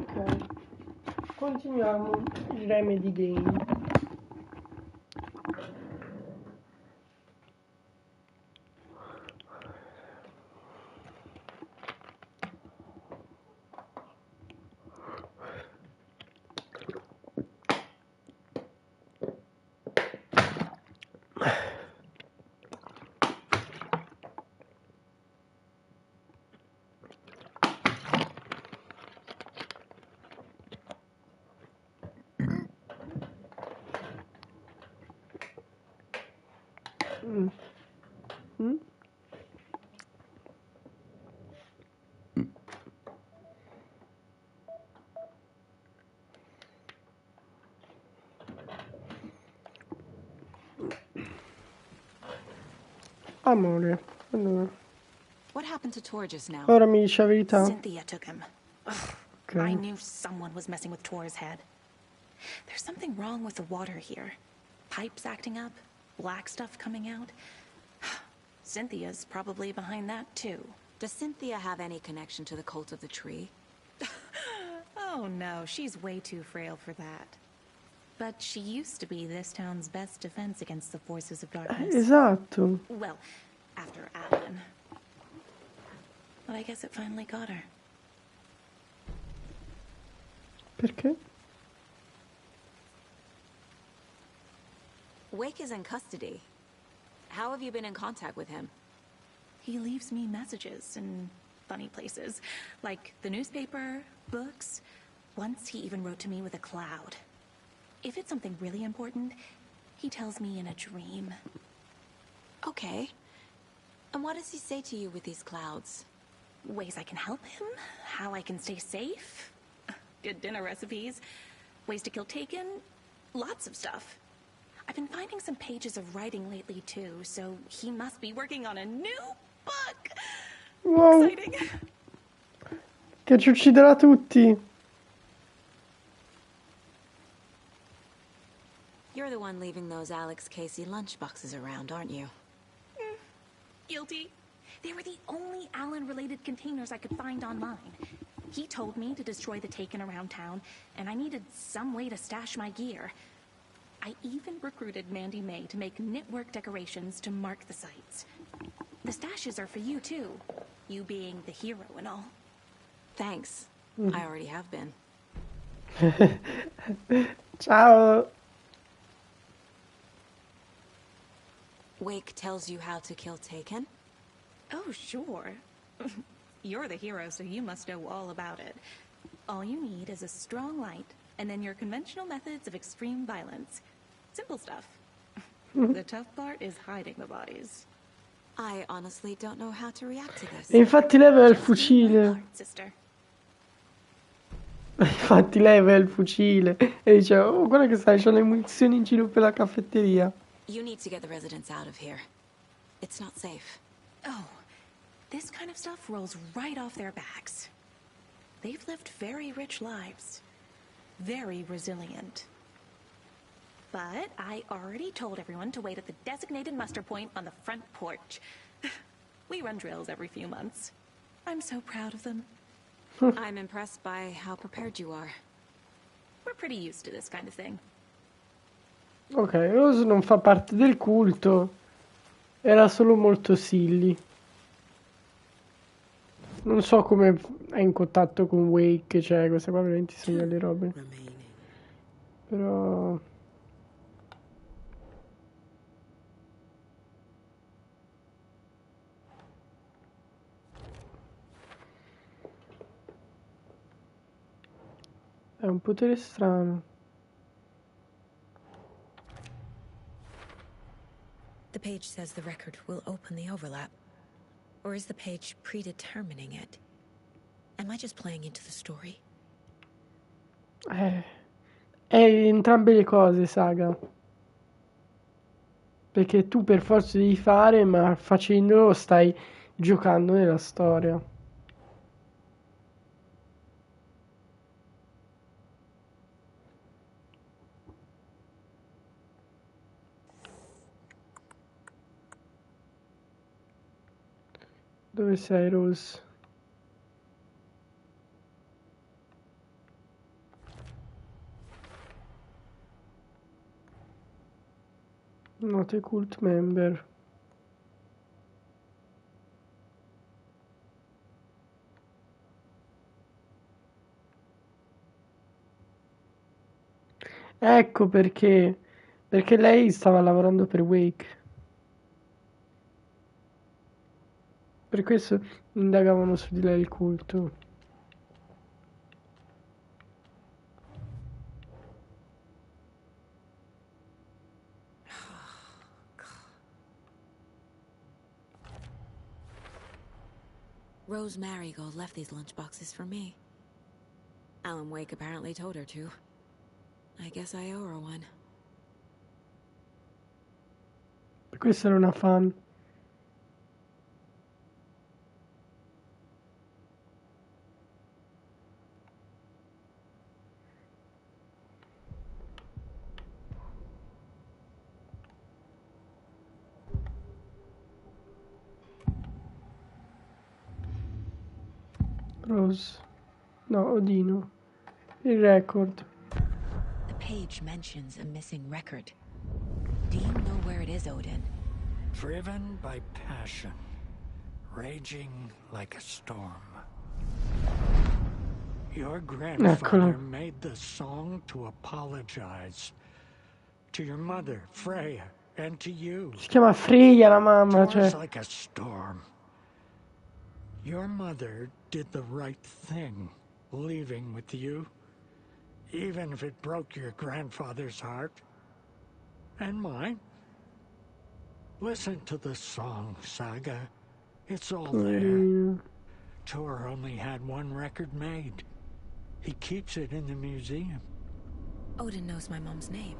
Ok. Continuiamo il Remedy Game. Amore, allora. What happened to Tor just now? Ora mi dice la verità. Cynthia took him. Okay. I knew someone was messing with Tor's head. There's something wrong with the water here. Pipes acting up, black stuff coming out. Cynthia's probably behind that too. Does Cynthia have any connection to the cult of the tree? Oh no, she's way too frail for that. But she used to be this town's best defense against the forces of darkness. Esatto. Well, after Alan. But I guess it finally got her. Perché? Wake is in custody. How have you been in contact with him? He leaves me messages in funny places, like the newspaper, books. Once he even wrote to me with a cloud. If it's something really important, he tells me in a dream. Okay. And what does he say to you with these clouds? Ways I can help him, how I can stay safe, good dinner recipes, ways to kill Taken, lots of stuff. I've been finding some pages of writing lately too, so he must be working on a new book. Wow. Exciting. Che ci ucciderà tutti. You're the one leaving those Alex Casey lunchboxes around, aren't you? Guilty. They were the only Alan-related containers I could find online. He told me to destroy the Taken around town, and I needed some way to stash my gear. I even recruited Mandy May to make knitwork decorations to mark the sites. The stashes are for you, too. You being the hero and all. Thanks. I already have been. Ciao. Wake tells you how to kill Taken? Oh, sure. You're the hero, so you must know all about it. All you need is a strong light, and then your conventional methods of extreme violence. Simple stuff. The tough part is hiding the bodies. I honestly don't know how to react to this. E infatti lei aveva il fucile. Infatti lei aveva il fucile. E dice, oh, guarda che sai, c'ho le munizioni in giro per la caffetteria. You need to get the residents out of here. It's not safe. Oh, this kind of stuff rolls right off their backs. They've lived very rich lives. Very resilient. But I already told everyone to wait at the designated muster point on the front porch. We run drills every few months. I'm so proud of them. I'm impressed by how prepared you are. We're pretty used to this kind of thing. Ok, Rose non fa parte del culto. Era solo molto silly. Non so come è in contatto con Wake, cioè questa qua veramente sono delle robe. Però... È un potere strano. The page says the record will open the overlap. Or is the page predetermining it? Am I just playing into the story? È entrambe le cose, Saga. Perché tu per forza devi fare, ma facendolo stai giocando nella storia. Dove sei, Rose? Note cult member. Ecco perché. Perché lei stava lavorando per Wake. Per questo indagavano su di lei il culto. Rose Marigold left these lunchboxes for me. Alan Wake apparently told her to. I guess I owe her one. Questa era una fan. Rose. No, Odino. Il record. The page mentions a missing record. Do you know where it is, Odin? Driven by passion, raging like a storm. Your grandfather made the song to apologize to your mother, Freya, and to you. Si chiama Freya la mamma, cioè. Like a storm. Your mother did the right thing, leaving with you, even if it broke your grandfather's heart and mine. Listen to the song, Saga. It's all there. Tor only had one record made. He keeps it in the museum. Odin knows my mom's name.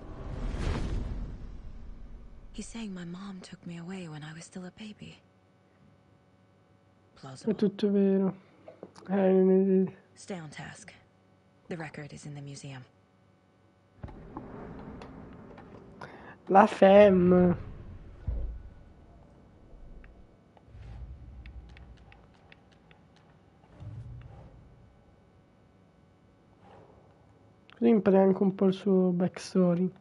He's saying my mom took me away when I was still a baby. Plausible. È tutto vero. Stay on task. The record is in the museum. La femme. Così impari anche un po' il suo backstory.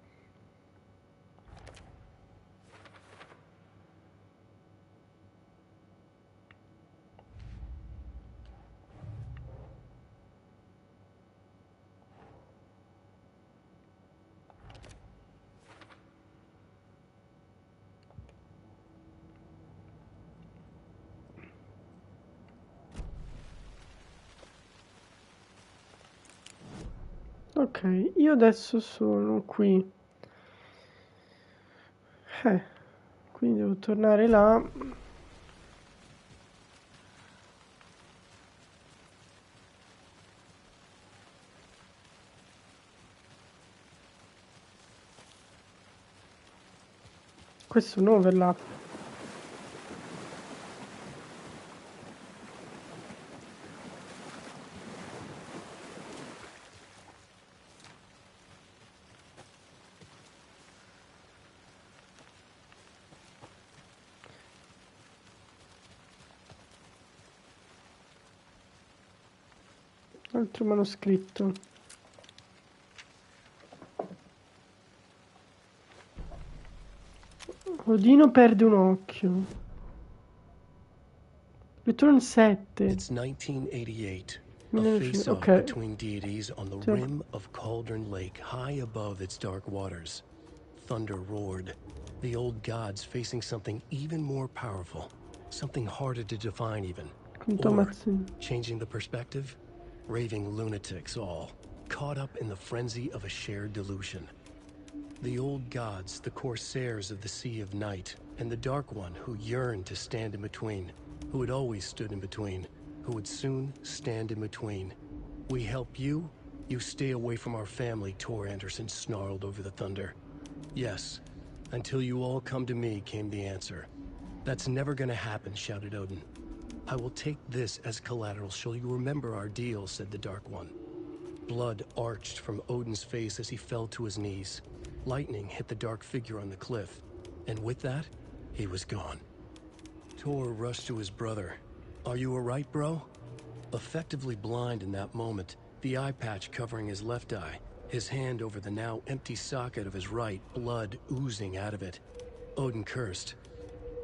Ok, io adesso sono qui. Quindi devo tornare là. Questo è un overlap. Altro manoscritto. Odino perde un occhio. Return 7. It's 1988. A face-off between deities on the rim of Cauldron Lake, high above its dark waters. Thunder roared. The old gods facing something even more powerful. Something harder to define even. Or, changing the perspective, raving lunatics all, caught up in the frenzy of a shared delusion. The old gods, the corsairs of the Sea of Night, and the Dark One who yearned to stand in between, who had always stood in between, who would soon stand in between. We help you, you stay away from our family, Tor Anderson snarled over the thunder. Yes, until you all come to me, came the answer. That's never gonna happen, shouted Odin. I will take this as collateral. Shall you remember our deal, said the Dark One. Blood arched from Odin's face as he fell to his knees. Lightning hit the dark figure on the cliff, and with that, he was gone. Tor rushed to his brother. Are you alright, bro? Effectively blind in that moment, the eye patch covering his left eye, his hand over the now empty socket of his right, blood oozing out of it. Odin cursed.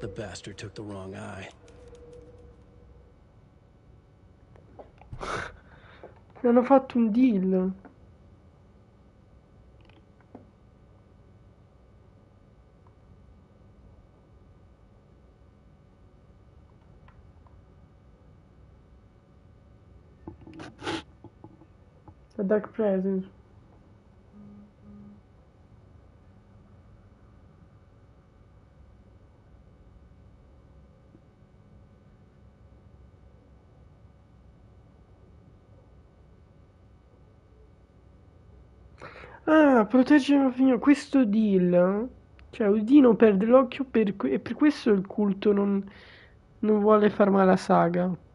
The bastard took the wrong eye. Hanno fatto un deal. A Dark Presence. Ah, proteggere il figlio. Questo deal. Cioè, Odino perde l'occhio e per questo il culto non vuole far male alla saga.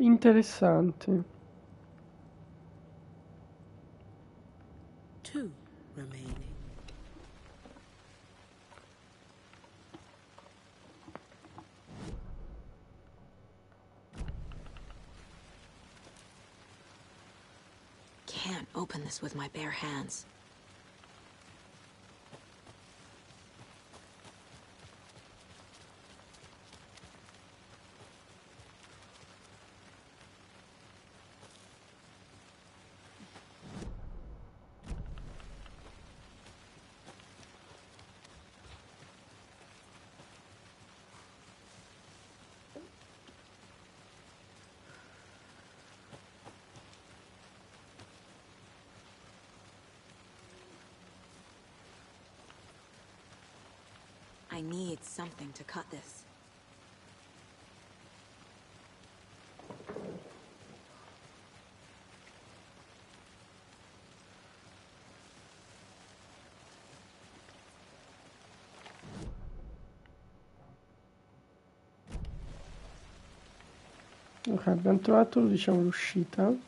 Interessante. 2 remaining. Can't open this with my bare hands. I need something to cut this. Ok, abbiamo trovato, diciamo, l'uscita.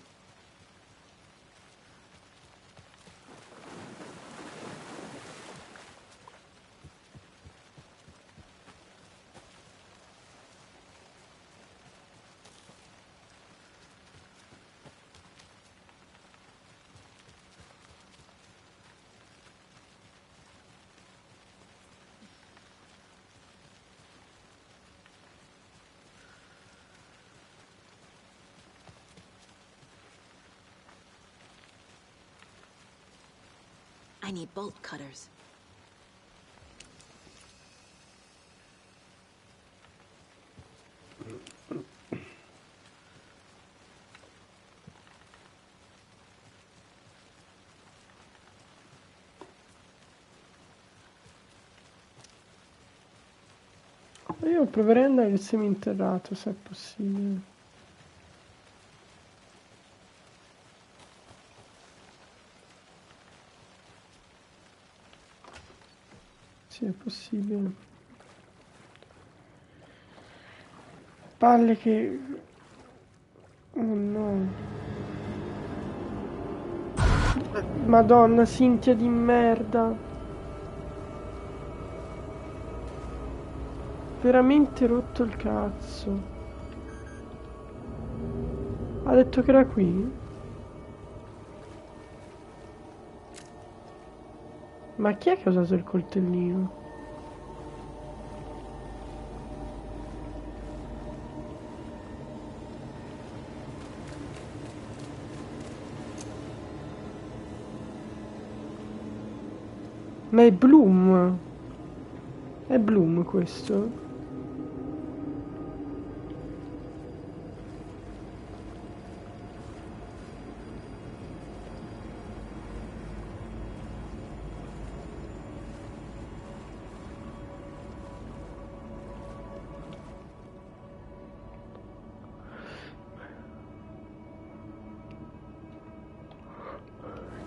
I need bolt cutters. Io proverei ad andare nel seminterrato se è possibile. Sì, è possibile. Palle che... Oh no. Madonna, Cintia di merda. Veramente rotto il cazzo. Ha detto che era qui? Ma chi è che ha usato il coltellino? Ma è Bloom. È Bloom questo?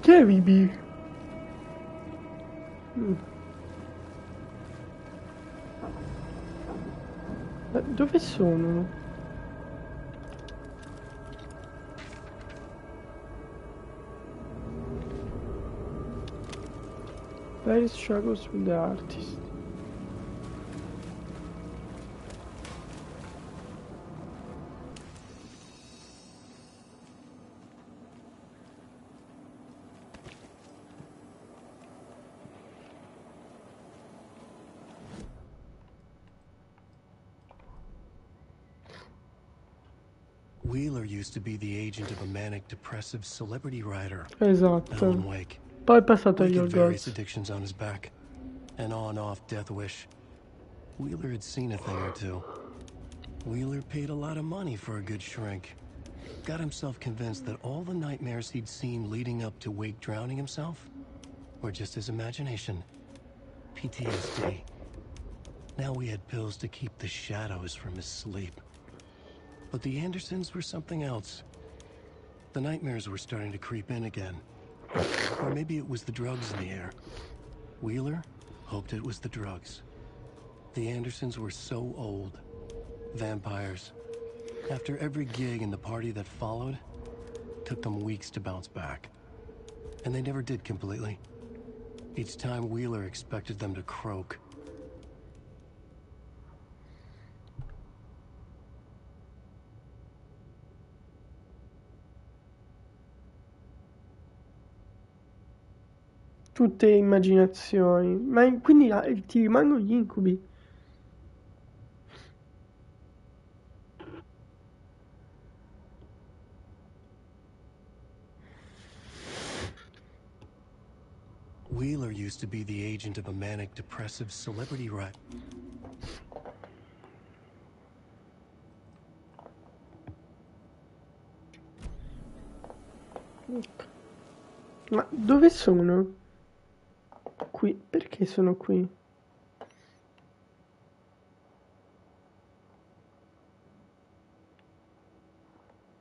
Chi è Bibi? Dove sono? Various struggles with the artist. Wheeler used to be the agent of a manic depressive celebrity writer. Esatto. Alan Wake. Poi è passato agli Wake had various Orgoz. addictions on his back. An on-off death wish. Wheeler had seen a thing or two. Wheeler paid a lot of money for a good shrink. Got himself convinced that all the nightmares he'd seen leading up to Wake drowning himself were just his imagination. PTSD. Now we had pills to keep the shadows from his sleep. But the Andersons were something else. The nightmares were starting to creep in again. Or maybe it was the drugs in the air. Wheeler hoped it was the drugs. The Andersons were so old. Vampires. After every gig and the party that followed, took them weeks to bounce back. And they never did completely. Each time Wheeler expected them to croak. Tutte immaginazioni. Ma quindi ti rimangono gli incubi? Wheeler used to be the agent of a manic depressive celebrity writer. Ma dove sono? Qui. Perché sono qui?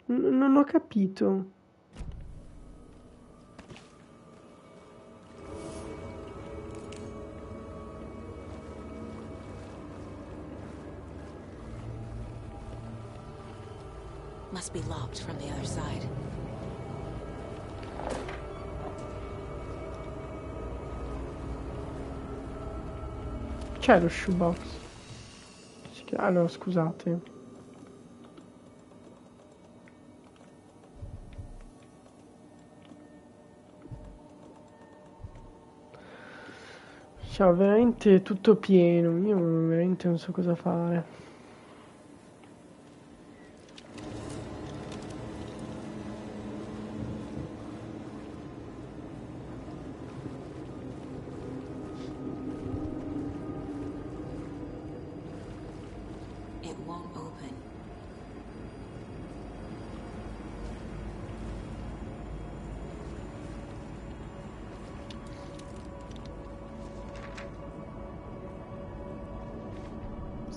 Non ho capito. Must be locked from the other side. C'è lo shoebox. Ah no, scusate. C'ho veramente tutto pieno. Io veramente non so cosa fare.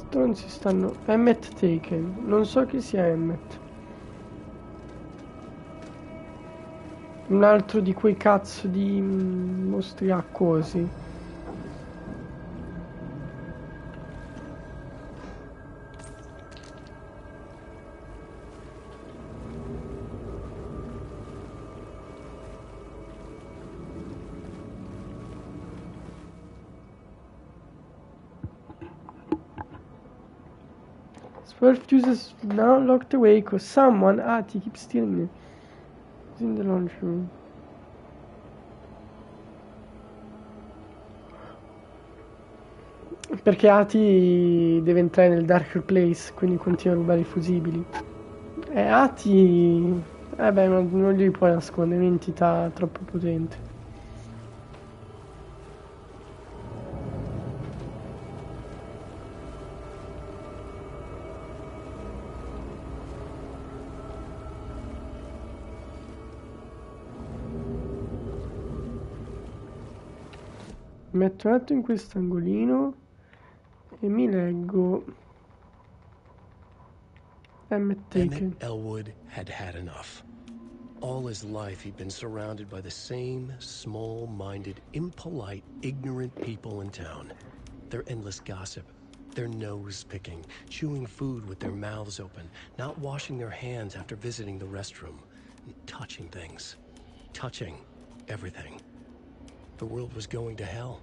Stronzi stanno. Emmet Taken. Non so chi sia Emmet. Un altro di quei cazzo di mostri acquosi. Spell fuses now locked away because someone Ati keeps stealing it. It's in the laundry room. Perché Ati deve entrare nel Darker Place, quindi continua a rubare i fusibili. E Ati... beh, non gli puoi nascondere, è un'entità troppo potente. Metto un attimo in quest'angolino e mi leggo Emmet Taken. Emmett Elwood had had enough. All his life he'd been surrounded by the same small-minded, impolite, ignorant people in town. Their endless gossip, their nose-picking, chewing food with their mouths open, not washing their hands after visiting the restroom, and touching things. Touching everything. The world was going to hell.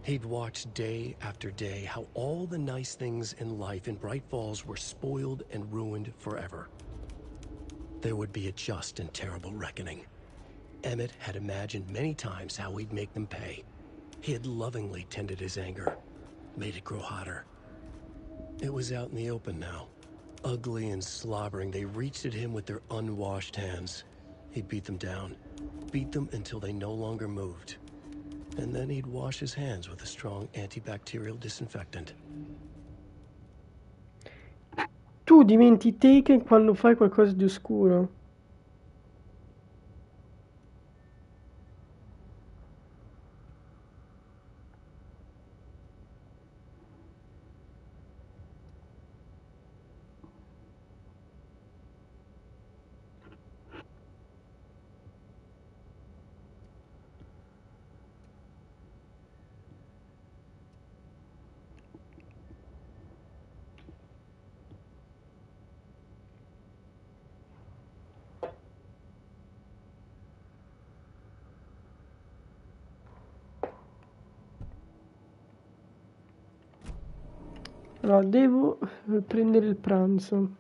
He'd watched day after day how all the nice things in life in Bright Falls were spoiled and ruined forever. There would be a just and terrible reckoning. Emmett had imagined many times how he'd make them pay. He had lovingly tended his anger, made it grow hotter. It was out in the open now. Ugly and slobbering, they reached at him with their unwashed hands. He'd beat them down, beat them until they no longer moved. And then he'd wash his hands with a strong antibacterial disinfectant. Tu diventi Taken quando fai qualcosa di oscuro. Allora, devo prendere il pranzo.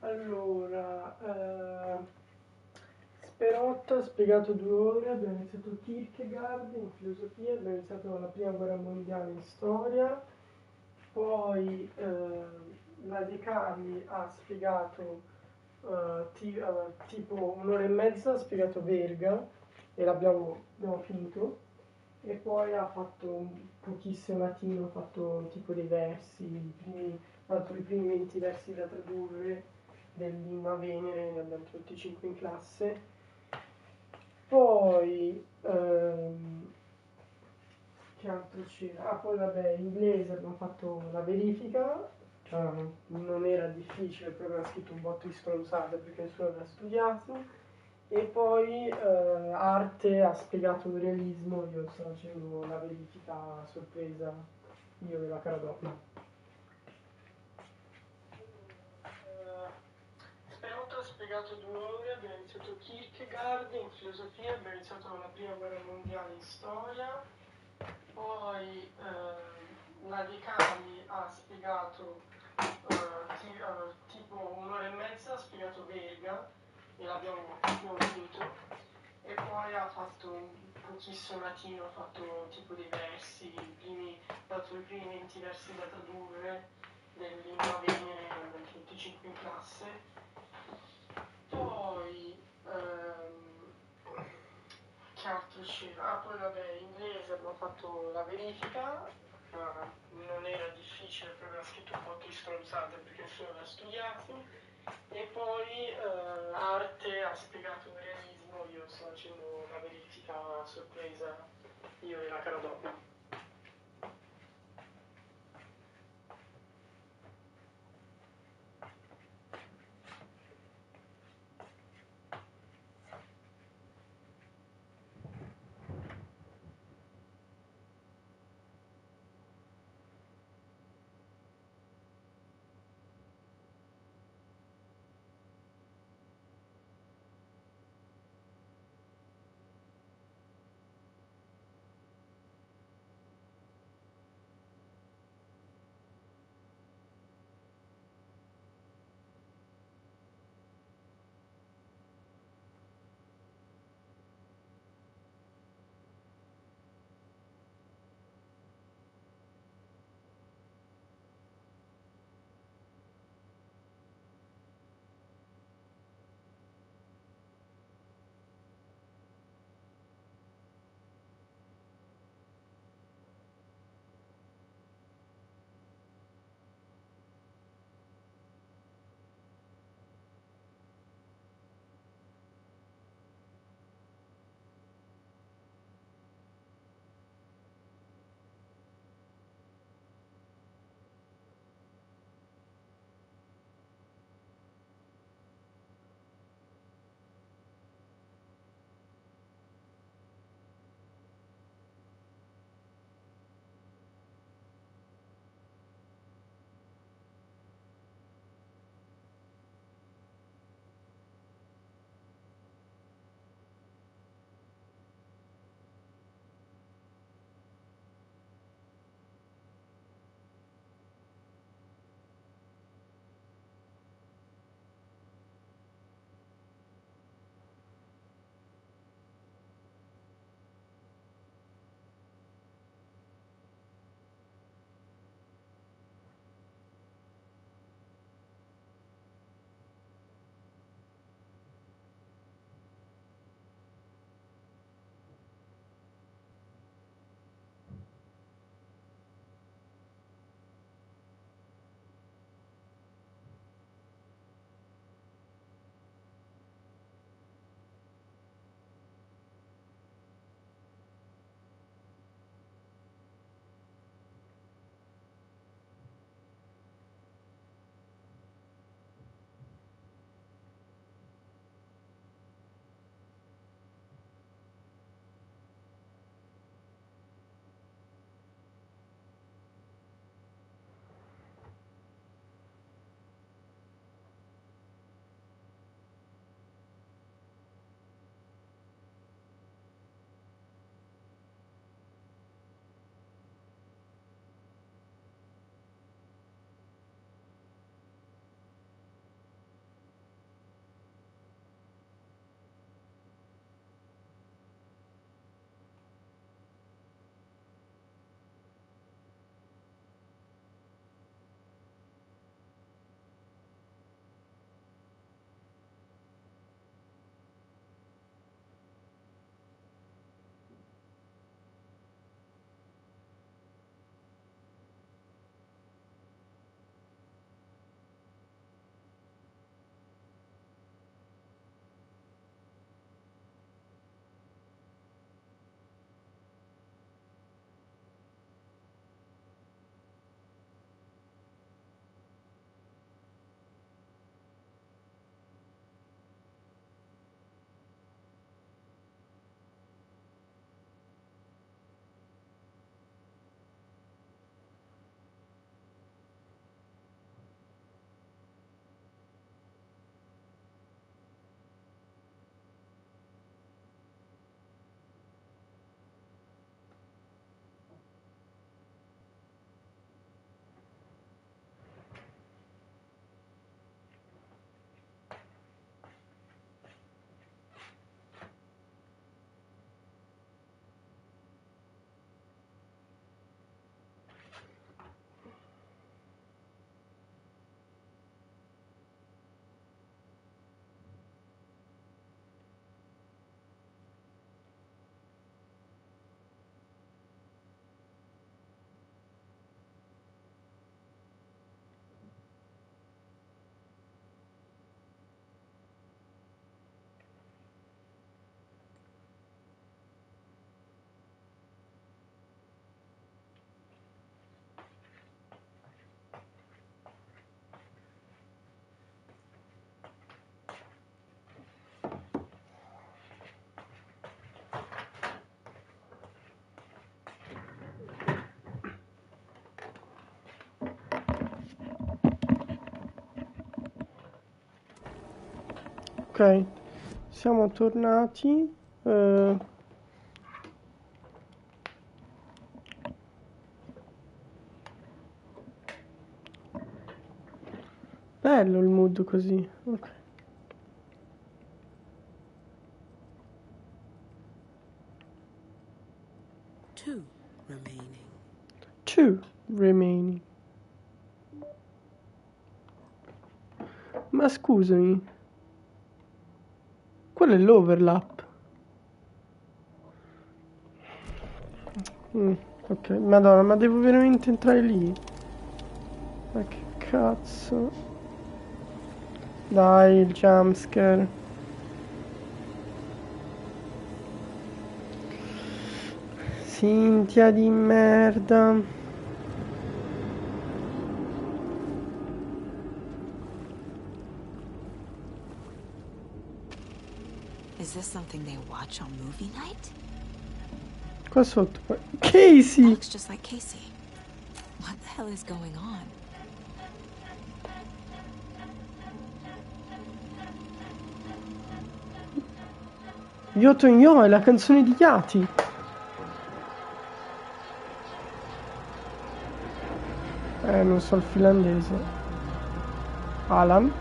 Allora, Sperotta ha spiegato 2 ore, abbiamo iniziato Kierkegaard in filosofia, abbiamo iniziato la prima guerra mondiale in storia, poi la De Carli ha spiegato tipo 1 ora e mezza, ha spiegato Verga e abbiamo finito, e poi ha fatto un pochissimo latino, ha fatto tipo dei versi, ha dato i primi 20 versi da tradurre dell'Inno a Venere, ne abbiamo tutti 5 in classe. Poi che altro c'era? Ah, poi vabbè, inglese abbiamo fatto la verifica, cioè non era difficile, però aveva scritto un botto di stronzate perché nessuno aveva studiato. E poi arte ha spiegato il realismo, io sto facendo la verifica a sorpresa, io e la Caradonna. Sperotta ha spiegato 2 ore, abbiamo iniziato Kierkegaard in filosofia, abbiamo iniziato la prima guerra mondiale in storia, poi la De Carli ha spiegato tipo 1 ora e mezza, ha spiegato Verga e l'abbiamo finito, e poi ha fatto un pochissimo latino, ha fatto tipo dei versi, ha dato i primi 20 versi da tradurre dell'Inno a Venere, abbiamo tutti 5 in classe. Poi che altro c'era? Ah, poi vabbè, inglese abbiamo fatto la verifica, non era difficile, però aveva scritto un po' di stronzate perché nessuno aveva studiato. E poi arte ha spiegato il realismo, io sto facendo la verifica a sorpresa, io e la Caradonna. Ok, siamo tornati. Bello il mood così. Ok. Two remaining. Ma scusami, quello è l'overlap. Ok, madonna, ma devo veramente entrare lì? Ma che cazzo? Dai, il jumpscare. Cintia di merda. Is this something they watch on movie night? Qua sotto poi. Casey! That looks just like Casey. What the hell is going on? Yoto Yo è la canzone di Yati. Non so il finlandese. Alan?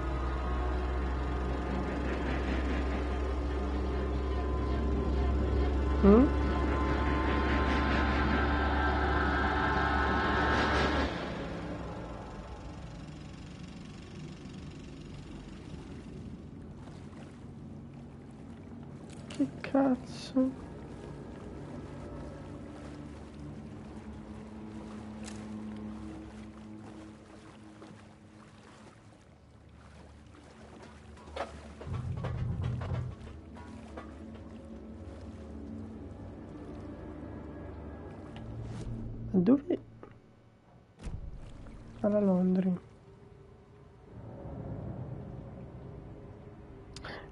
Che cazzo? Dove? Alla Londra.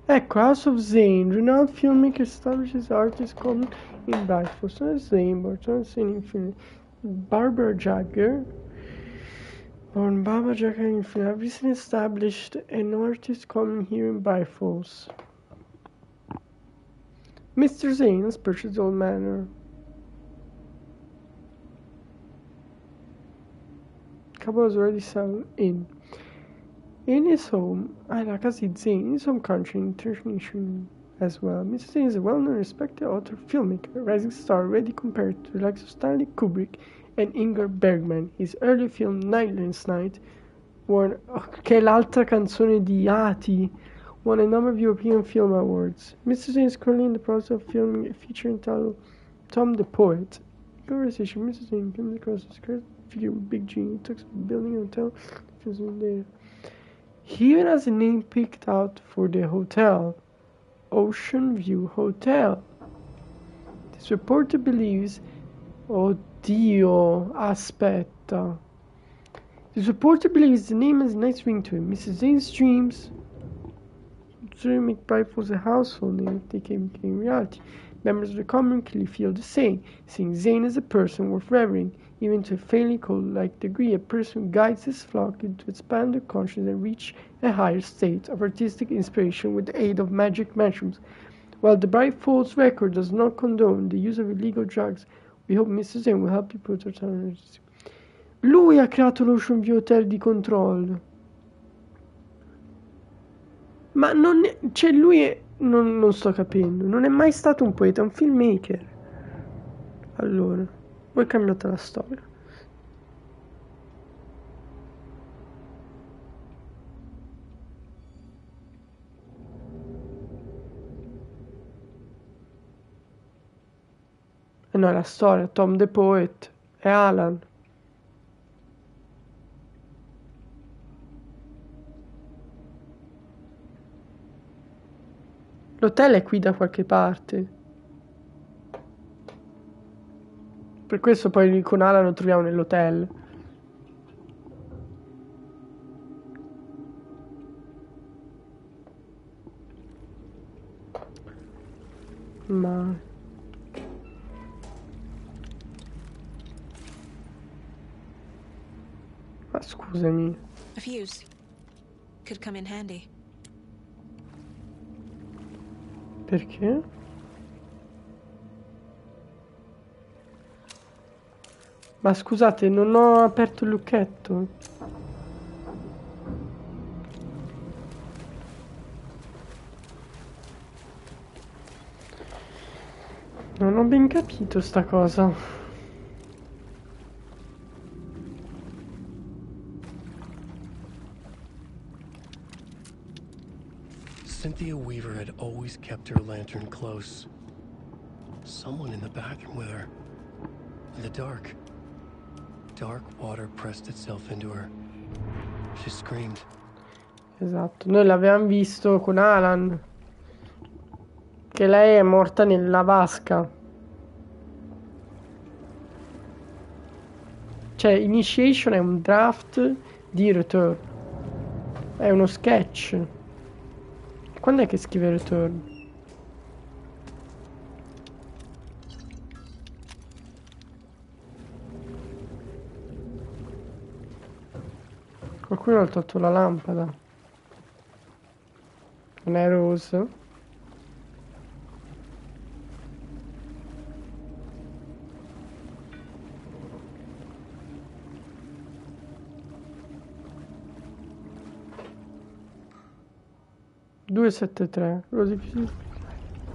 Ecco, House of Zane, renowned filmmaker establishes artists common in Blackfoot. Zane, Barton Zane in film. Barbara Jagger, born Barbara Jagger in film, have recently established an artist common here in Bifos. Mr. Zane has purchased Old Manor. Couple has already settled in. In his home, Alakazi Zane, in his home country, international as well. Mr. Zane is a well-known, respected author, filmmaker, a rising star, already compared to the likes of Stanley Kubrick and Ingmar Bergman. His early film Nightlands Night won, che è l'altra canzone di Yati, won a number of European Film Awards. Mr. Zane is currently in the process of filming a feature entitled Tom the Poet. In conversation, Mr. Zane comes across a scarce figure with Big G. He talks about building a hotel. He even has a name picked out for the hotel, Ocean View Hotel. This reporter believes, oddio, aspetta. This reporter believes the name has a nice ring to him. Mrs. Zane's dreams to make Bifos a household name if they became reality. Members of the community feel the same, seeing Zane as a person worth revering, even to a faintly cult-like degree, a person who guides his flock to expand their consciousness and reach a higher state of artistic inspiration with the aid of magic mushrooms. While the Bifos record does not condone the use of illegal drugs, we hope Mr. Zane will help you put our town. Lui ha creato l'Ocean View Hotel di controllo. Ma non è, cioè lui è, non sto capendo, non è mai stato un poeta, è un filmmaker. Allora, poi è cambiata la storia. E no, è la storia, Tom the Poet, è Alan. L'hotel è qui da qualche parte. Per questo poi con Alan lo troviamo nell'hotel. Ma scusami. A fuse could come in handy. Perché? Ma scusate, non ho aperto il lucchetto. Non ho ben capito sta cosa. Cynthia Weaver had always kept her lantern close. Someone in the bathroom with her. In the dark. Dark water pressed itself into her. She screamed. Esatto, noi l'avevamo visto con Alan. Che lei è morta nella vasca. Cioè, Initiation è un draft di Return. È uno sketch. Quando è che scrive Return? Qualcuno ha tolto la lampada. Non è Rose? Due sette tre. Rose più.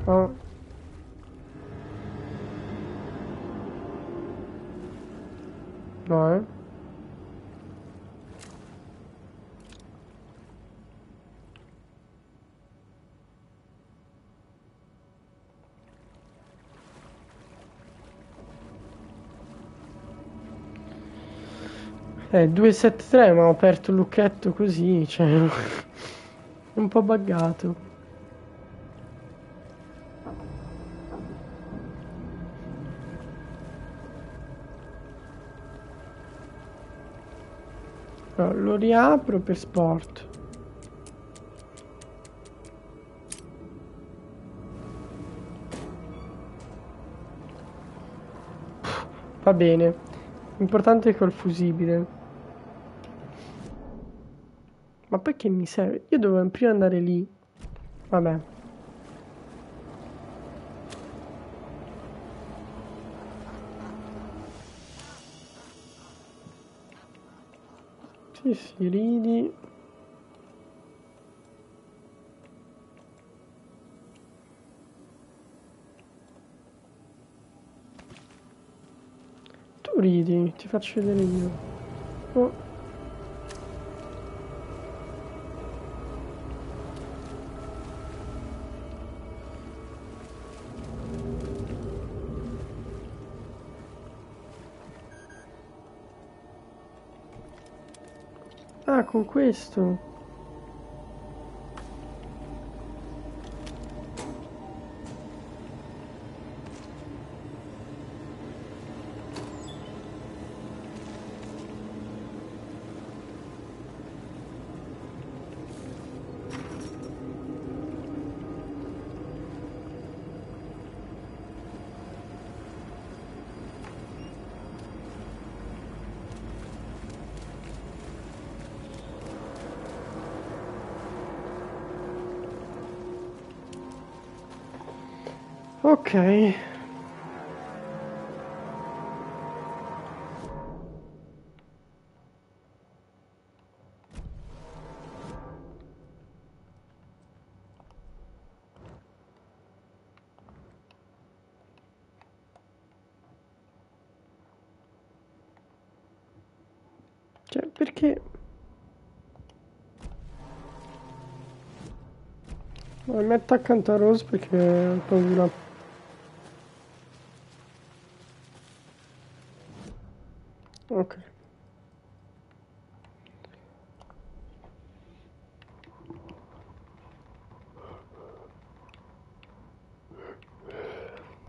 Oh. No, 273, ma ho aperto il lucchetto così, cioè è un po' buggato. Allora, lo riapro per sport. Va bene. L'importante è col fusibile. Ma poi che mi serve? Io dovevo prima andare lì. Vabbè. Sì, ridi. Tu ridi, ti faccio vedere io. Oh. Ah, con questo. Ok. Cioè, perché... Mi metto accanto a Rose perché ho paura. Ok.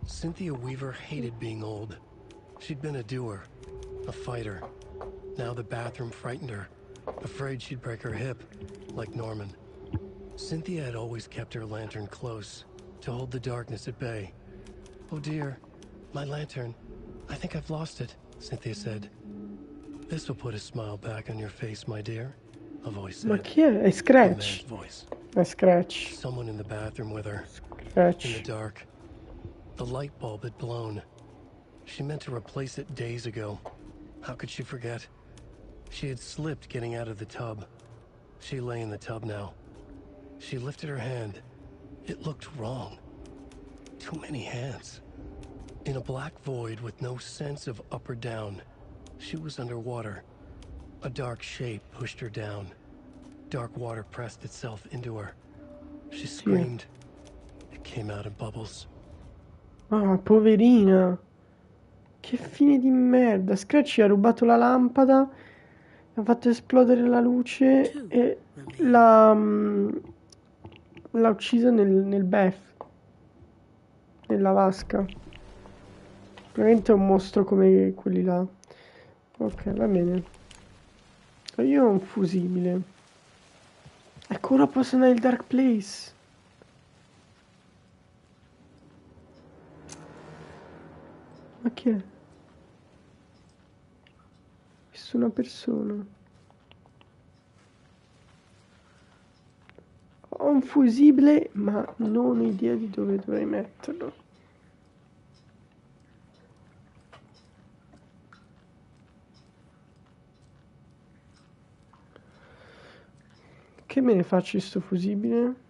Cynthia Weaver hated being old. She'd been a doer, a fighter. Now the bathroom frightened her, afraid she'd break her hip, like Norman. Cynthia had always kept her lantern close, to hold the darkness at bay. Oh dear, my lantern. I think I've lost it, Cynthia said. This will put a smile back on your face, my dear, a voice said. Ma chi è? È Scratch. A man's voice. È Scratch. Someone in the bathroom with her. Scratch. In the dark, the light bulb had blown. She meant to replace it days ago. How could she forget? She had slipped getting out of the tub. She lay in the tub now. She lifted her hand. It looked wrong. Too many hands. In a black void with no sense of up or down, she was underwater. A dark shape pushed her down. Dark water pressed itself into her. She screamed. It came out in bubbles. Ah, poverina. Che fine di merda. Scratch ha rubato la lampada, ha fatto esplodere la luce e l'ha uccisa nel bath, nella vasca. Veramente è un mostro come quelli là. Ok, va bene. Io ho un fusibile. Ecco, ora posso andare nel Dark Place. Ma chi è? Nessuna persona. Ho un fusibile, ma non ho idea di dove dovrei metterlo. Che me ne faccio di sto fusibile?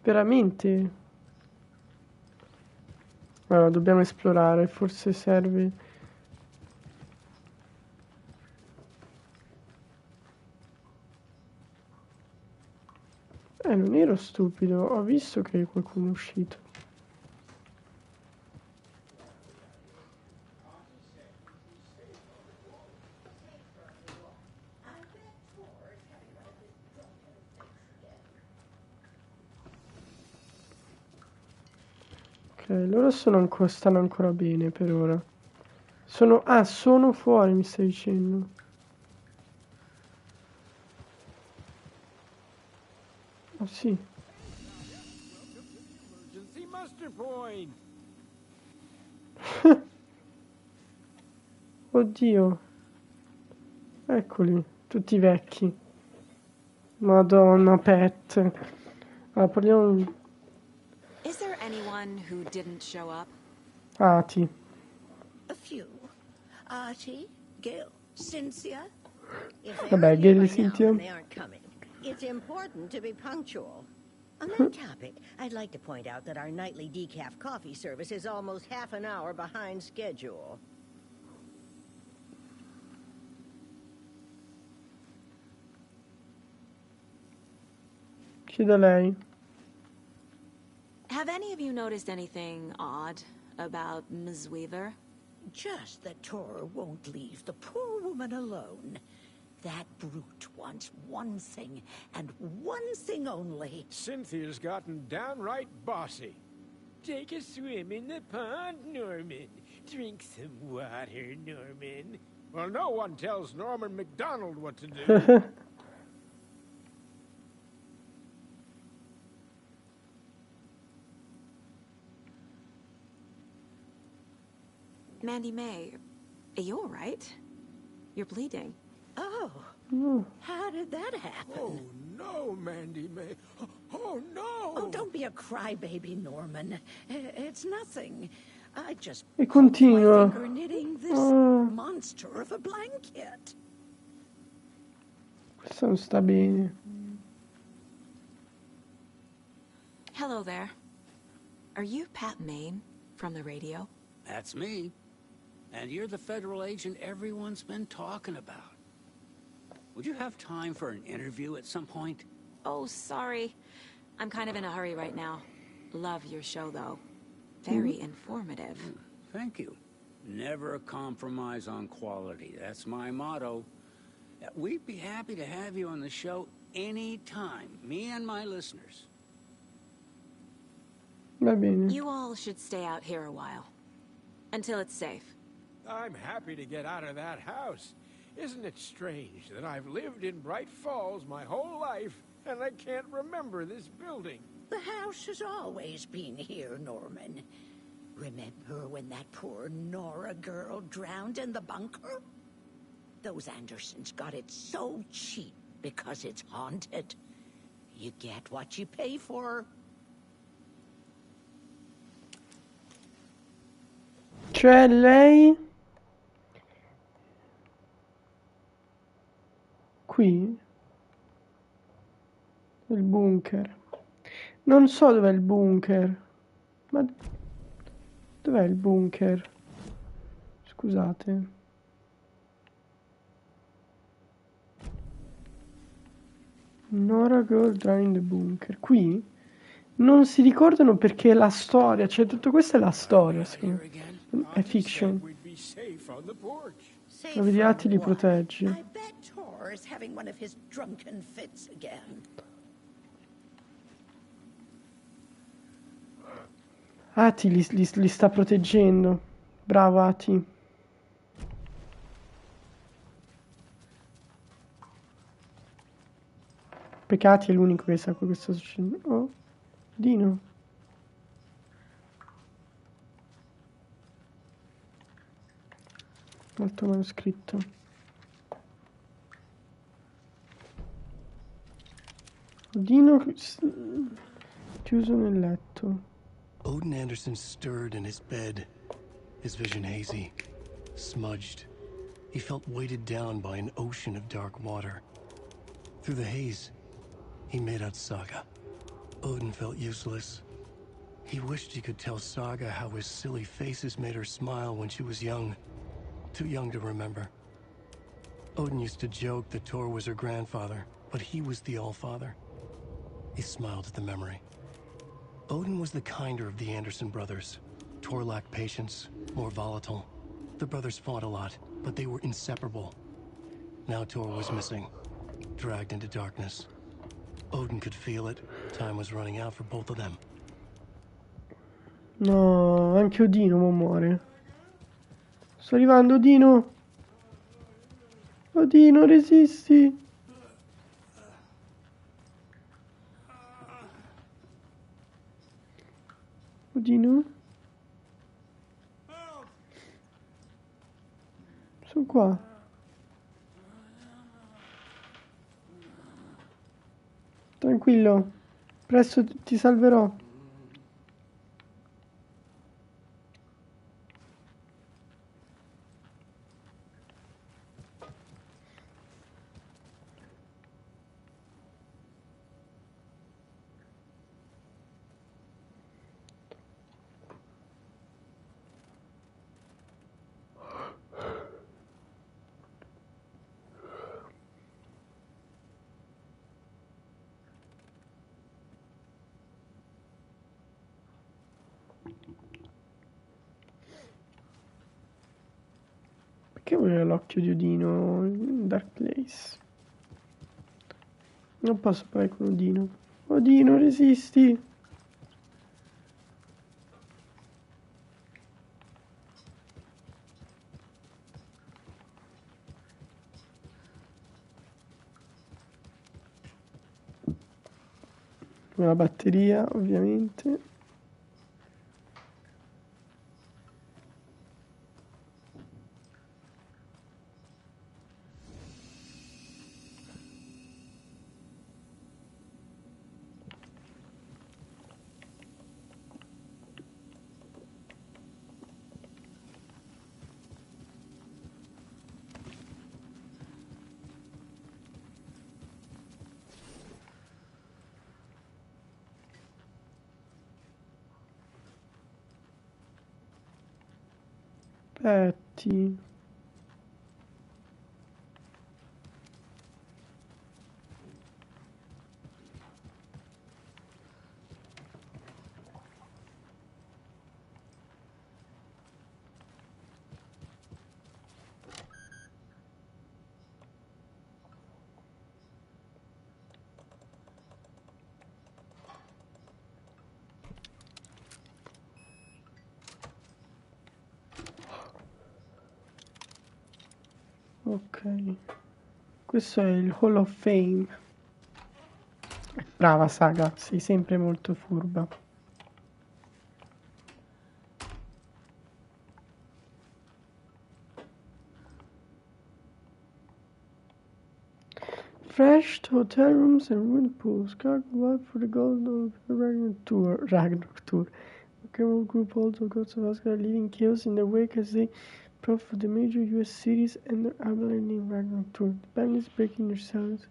Veramente? Allora, dobbiamo esplorare, forse serve... non ero stupido, ho visto che qualcuno è uscito. Ok, loro stanno ancora bene per ora. Sono fuori, mi stai dicendo. Oh sì. Oddio. Eccoli, tutti vecchi. Madonna, pet. Allora, parliamo... Is there anyone who didn't show up? Ati. A few. Artie, Gil, Cynthia. Vabbè, Gil e Cynthia. It's important to be punctual. On that topic, I'd like to point out that our nightly decaf coffee service is almost half an hour behind schedule. Chiede lei. Have any of you noticed anything odd about Ms. Weaver? Just that Tor won't leave the poor woman alone. That brute wants one thing, and one thing only. Cynthia's gotten downright bossy. Take a swim in the pond, Norman. Drink some water, Norman. Well, no one tells Norman McDonald what to do. Mandy May, are you all right? You're bleeding. Oh, how did that happen? Oh, no, Mandy May. Oh, no! Oh, don't be a crybaby, Norman. It's nothing. I just E continua. my finger knitting this monster of a blanket. Questo non sta bene. Hello there. Are you Pat Maine from the radio? That's me. And you're the federal agent everyone's been talking about. Would you have time for an interview at some point? Oh, sorry. I'm kind of in a hurry right now. Love your show, though. Very informative. Thank you. Never compromise on quality. That's my motto. We'd be happy to have you on the show anytime. Me and my listeners. Va bene. You all should stay out here a while. Until it's safe. I'm happy to get out of that house. Isn't it strange that I've lived in Bright Falls my whole life, and I can't remember this building. The house has always been here, Norman. Remember when that poor Nora girl drowned in the bunker? Those Andersons got it so cheap because it's haunted. You get what you pay for. Cioè lei... Qui? Il bunker. Non so dov'è il bunker. Ma... Dov'è il bunker? Scusate. Nora Girl Drowned in the Bunker. Qui non si ricordano perché la storia, cioè tutto questo è la storia, secondo me. È fiction. La Viriati li protegge. I bet Tor is having one of his drunken fits again. Ati li sta proteggendo. Bravo Ati. Perché Ati è l'unico che sa quello che sta succedendo. Oh, Dino. Altro manoscritto. Dino chiuso nel letto. Odin Anderson stirred in his bed, his vision hazy, smudged. He felt weighted down by an ocean of dark water. Through the haze, he made out Saga. Odin felt useless. He wished he could tell Saga how his silly faces made her smile when she was young. Too young to remember. Odin used to joke that Tor was her grandfather, but he was the Allfather. He smiled at the memory. Odin was the kinder of the Anderson brothers. Tor lacked patience, more volatile. The brothers fought a lot, but they were inseparable. Now Tor was missing, dragged into darkness. Odin could feel it. Time was running out for both of them. No, anche Odino mo muore. Sto arrivando, Odino. Odino, resisti. Odino? Sono qua. Tranquillo, presto ti salverò. Perché voleva l'occhio di Odino in Dark Place? Non posso parlare con Odino. Odino, resisti! Una batteria, ovviamente. Petti. Ok, questo è il Hall of Fame. Brava Saga, sei sempre molto furba. Fresh hotel rooms and ruined pools. Cargo wild for the gold of the Ragnarok tour. The criminal group also gods of Asgard leaving chaos in their wake as they probe for the major US cities and their Aberdeen Ragnarok tour. The band is breaking their silence.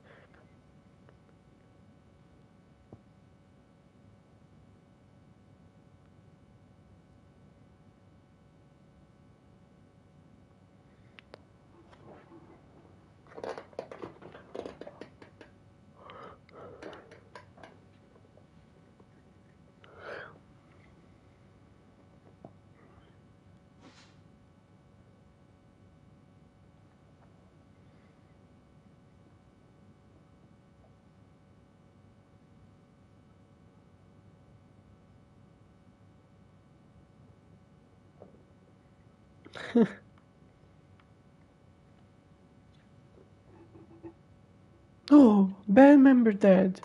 Oh, band member dead.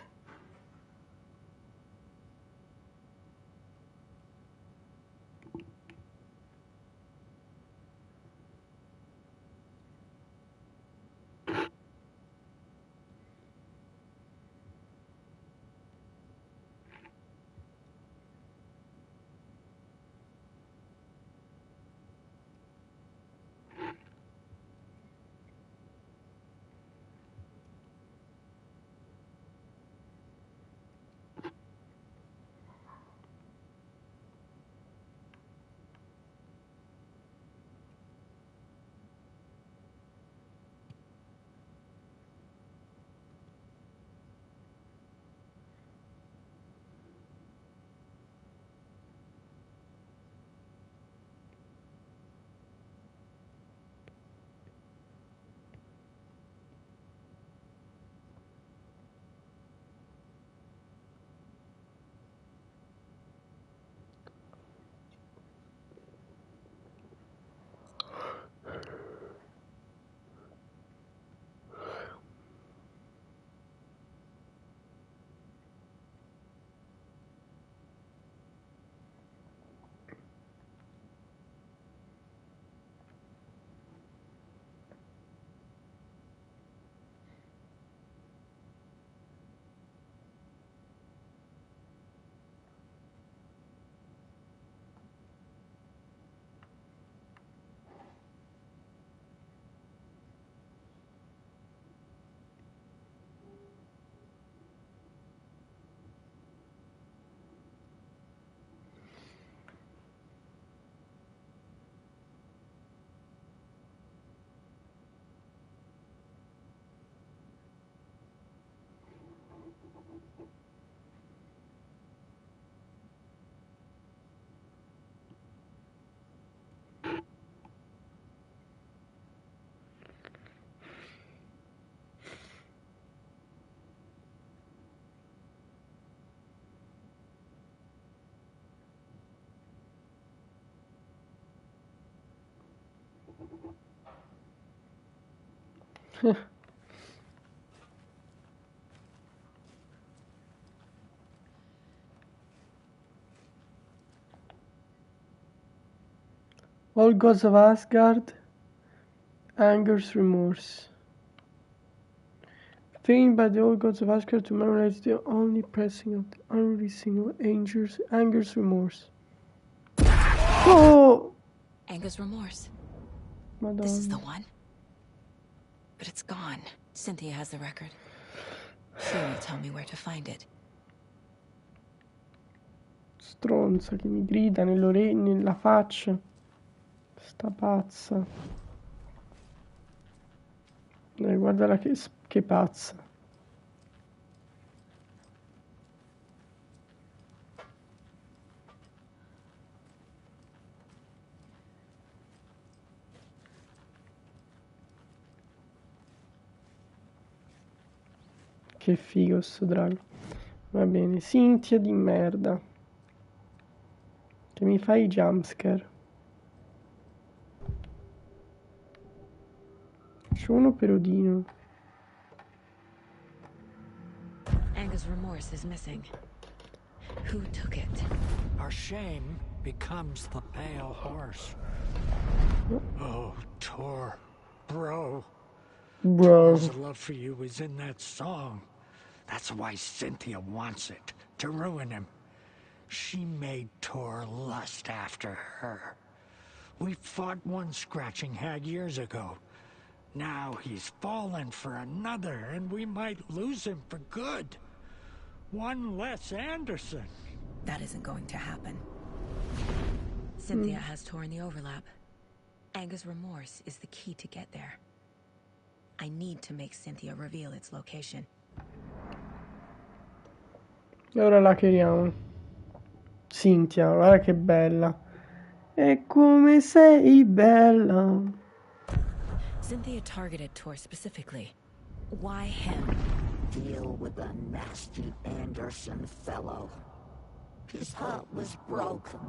All gods of Asgard, anger's remorse. Feigned by the old gods of Asgard to memorialize the only pressing of the unreleasing of anger's remorse. Oh! Anger's remorse. Madonna. This is the one. But it's gone. Cynthia has the record. She will tell me where to find it. Stronza che mi grida nella faccia. Sta pazza. Guardala che pazza. Che figo sto drago. Va bene, Cynthia di merda. Che mi fai i jumpscare. C'è uno per Odino. Anger's remorse is missing. Who took it? Our shame becomes the pale horse. Oh, Tor. Bro. Tor's love for you is in that song. That's why Cynthia wants it, to ruin him. She made Tor lust after her. We fought one scratching hag years ago. Now he's fallen for another, and we might lose him for good. One less Anderson. That isn't going to happen. Cynthia has Tor in the overlap. Anger's remorse is the key to get there. I need to make Cynthia reveal its location. E ora la chiediamo. Cynthia, guarda che bella. E come sei bella. Cynthia targeted Tor specifically. Why him? Deal with the nasty Anderson fellow. His heart was broken.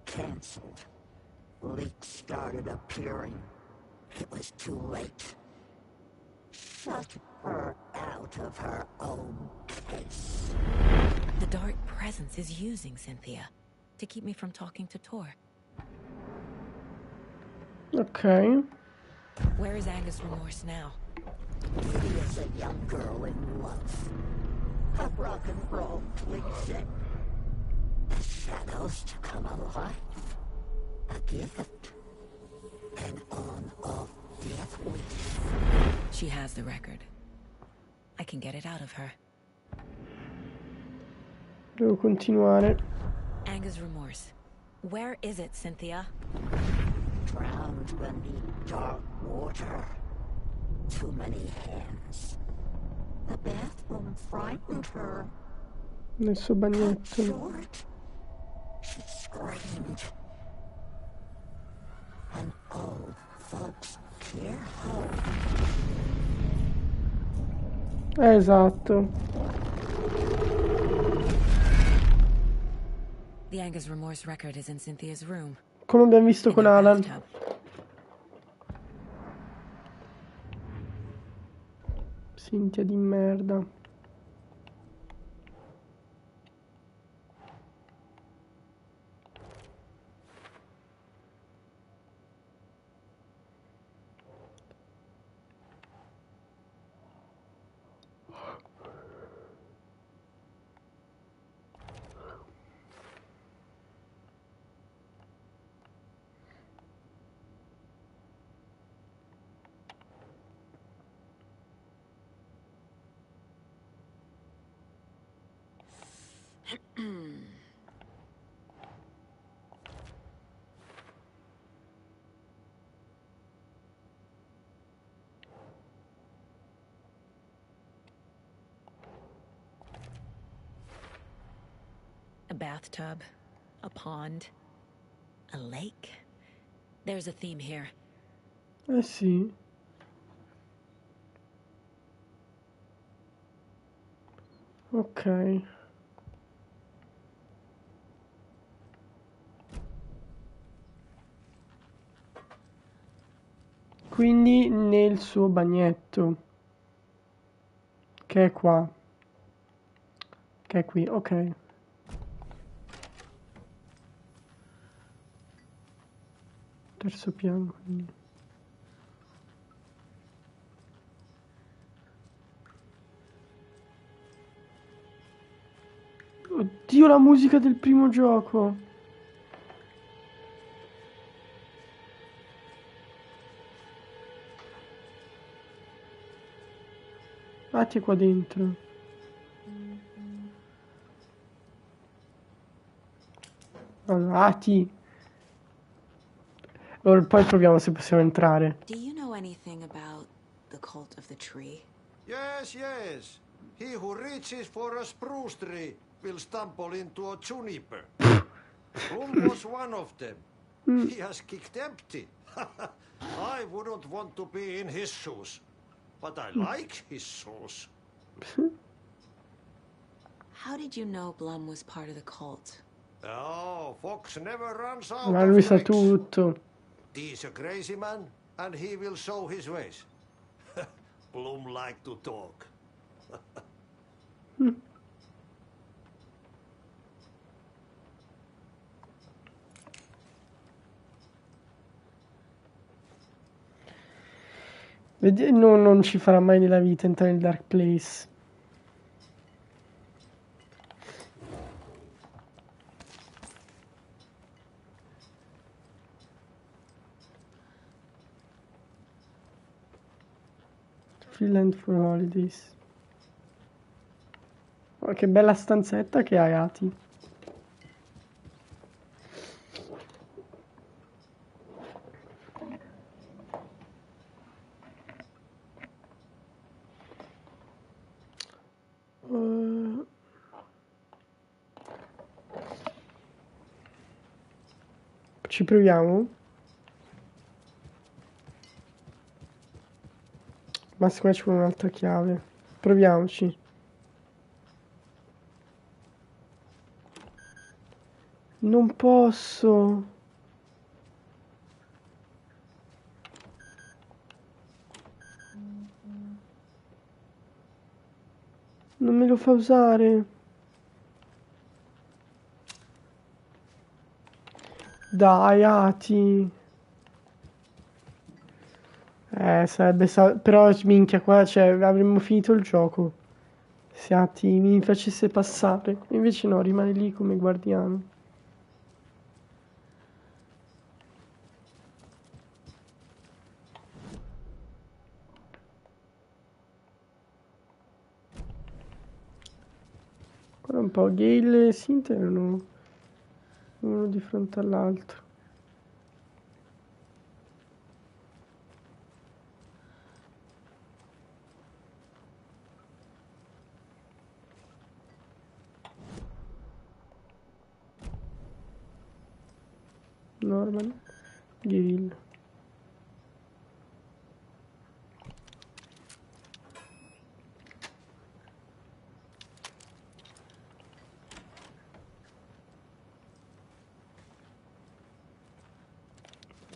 Cancelled. Leaks started appearing. It was too late. Shut her out of her own case. The dark presence is using Cynthia to keep me from talking to Tor. Okay. Where is Anger's remorse now? He is a young girl in love. A rock and roll cliche. The shadows to come alive. A gift. An on-off death wish. She has the record. I can get it out of her. Devo continuare. Anger's remorse. Where is it, Cynthia? Drowned beneath dark water. Too many hands. The bathroom frightened her. Nel suo bagnetto. Short. She screamed. An old folks care home. Esatto. The Anger's remorse record is in Cynthia's room. Come abbiamo visto con Alan. Cynthia di merda. A bathtub, a pond, a lake. There's a theme here. Eh sì. Ok. Quindi nel suo bagnetto. Che è qua. Che è qui, ok. Terzo piano, quindi. Oddio, la musica del primo gioco. Ati è qua dentro. Allora, Ati. Allora, poi proviamo se possiamo entrare. Do you know anything about the cult of the tree? Yes, yes. He who reaches for a spruce tree will stumble into a juniper. Bloom was one of them. He has kicked empty. I wouldn't want to be in his shoes. But I like his shoes. How did you know Blum was part of the cult? Oh, Fox never runs out Ma lui of sa tricks. tutto. He's a crazy man, and he will show his ways. Bloom like to talk. No, non ci farà mai nella vita entrare nel Dark Place. Finland for Holidays. Oh, che bella stanzetta che hai, Ati. Ci proviamo? Ma secondo me ci vuole un'altra chiave. Proviamoci. Non posso. Non me lo fa usare. Dai, Ati. Sarebbe però minchia qua, cioè, avremmo finito il gioco. Se Ati mi facesse passare. Invece no, rimane lì come guardiano. Guarda un po', Gale e Sint erano uno di fronte all'altro. Norman, Gale.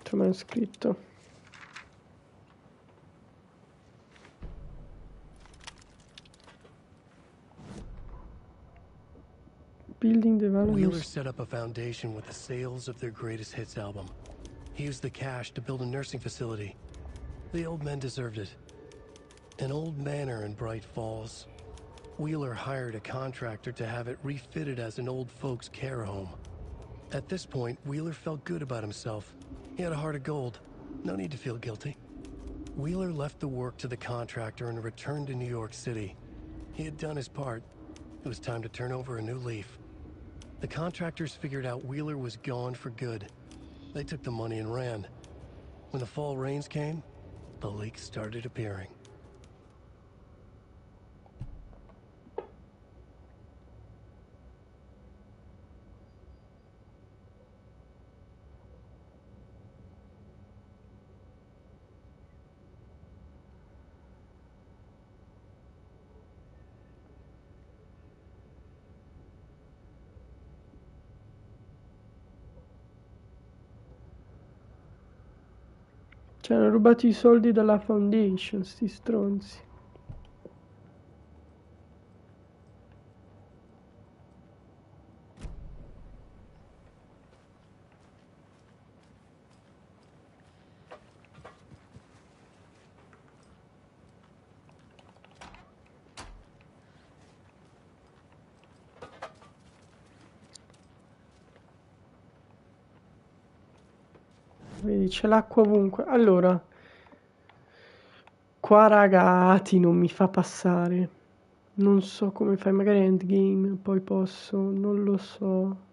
C'è manoscritto. Building development. Wheeler set up a foundation with the sales of their greatest hits album. He used the cash to build a nursing facility. The old men deserved it. An old manor in Bright Falls. Wheeler hired a contractor to have it refitted as an old folks' care home. At this point, Wheeler felt good about himself. He had a heart of gold. No need to feel guilty. Wheeler left the work to the contractor and returned to New York City. He had done his part. It was time to turn over a new leaf. The contractors figured out Wheeler was gone for good. They took the money and ran. When the fall rains came, the leaks started appearing. Ci hanno rubato i soldi dalla Foundation, sti stronzi. Vedi, c'è l'acqua ovunque. Allora, qua ragazzi non mi fa passare. Non so come fai, magari endgame, poi posso, non lo so.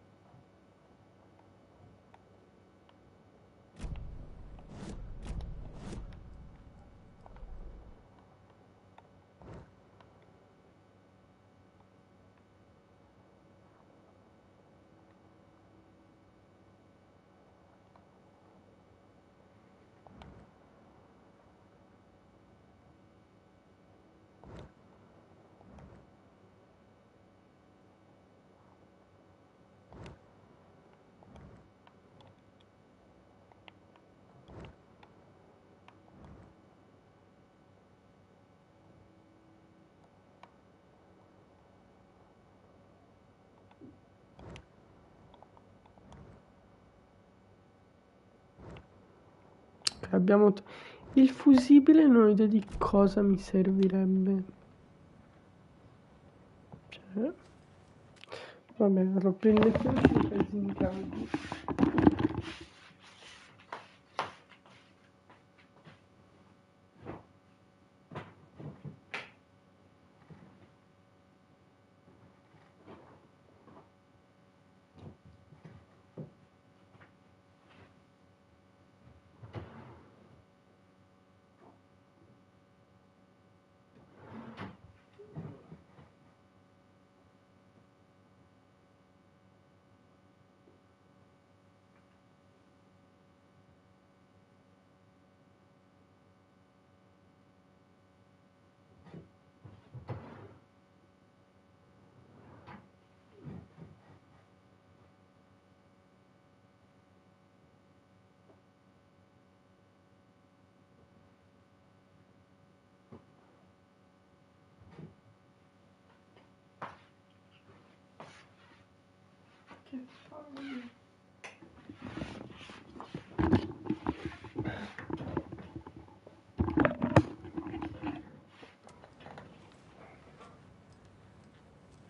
Ok, abbiamo il fusibile, non ho idea di cosa mi servirebbe. Cioè, vabbè, lo prendo più in campo.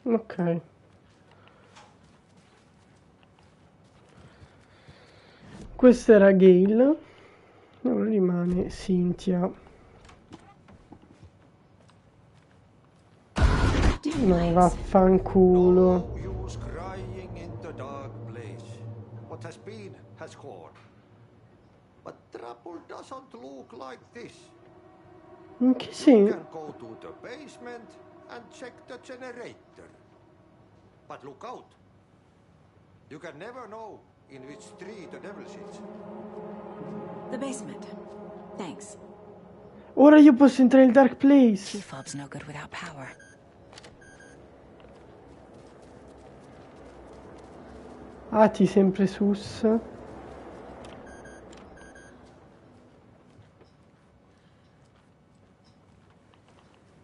Ok. Questa era Gale. Ora rimane Cynthia. No, vaffanculo. What has been has gone. But trouble doesn't look like this. In che senso? You can go to the basement and check the generator. But look out. You can never know in which tree the devil sits. The basement. Thanks. Ora io posso entrare nel Dark Place. Key fob's no good without power. Ah, ti sempre sus.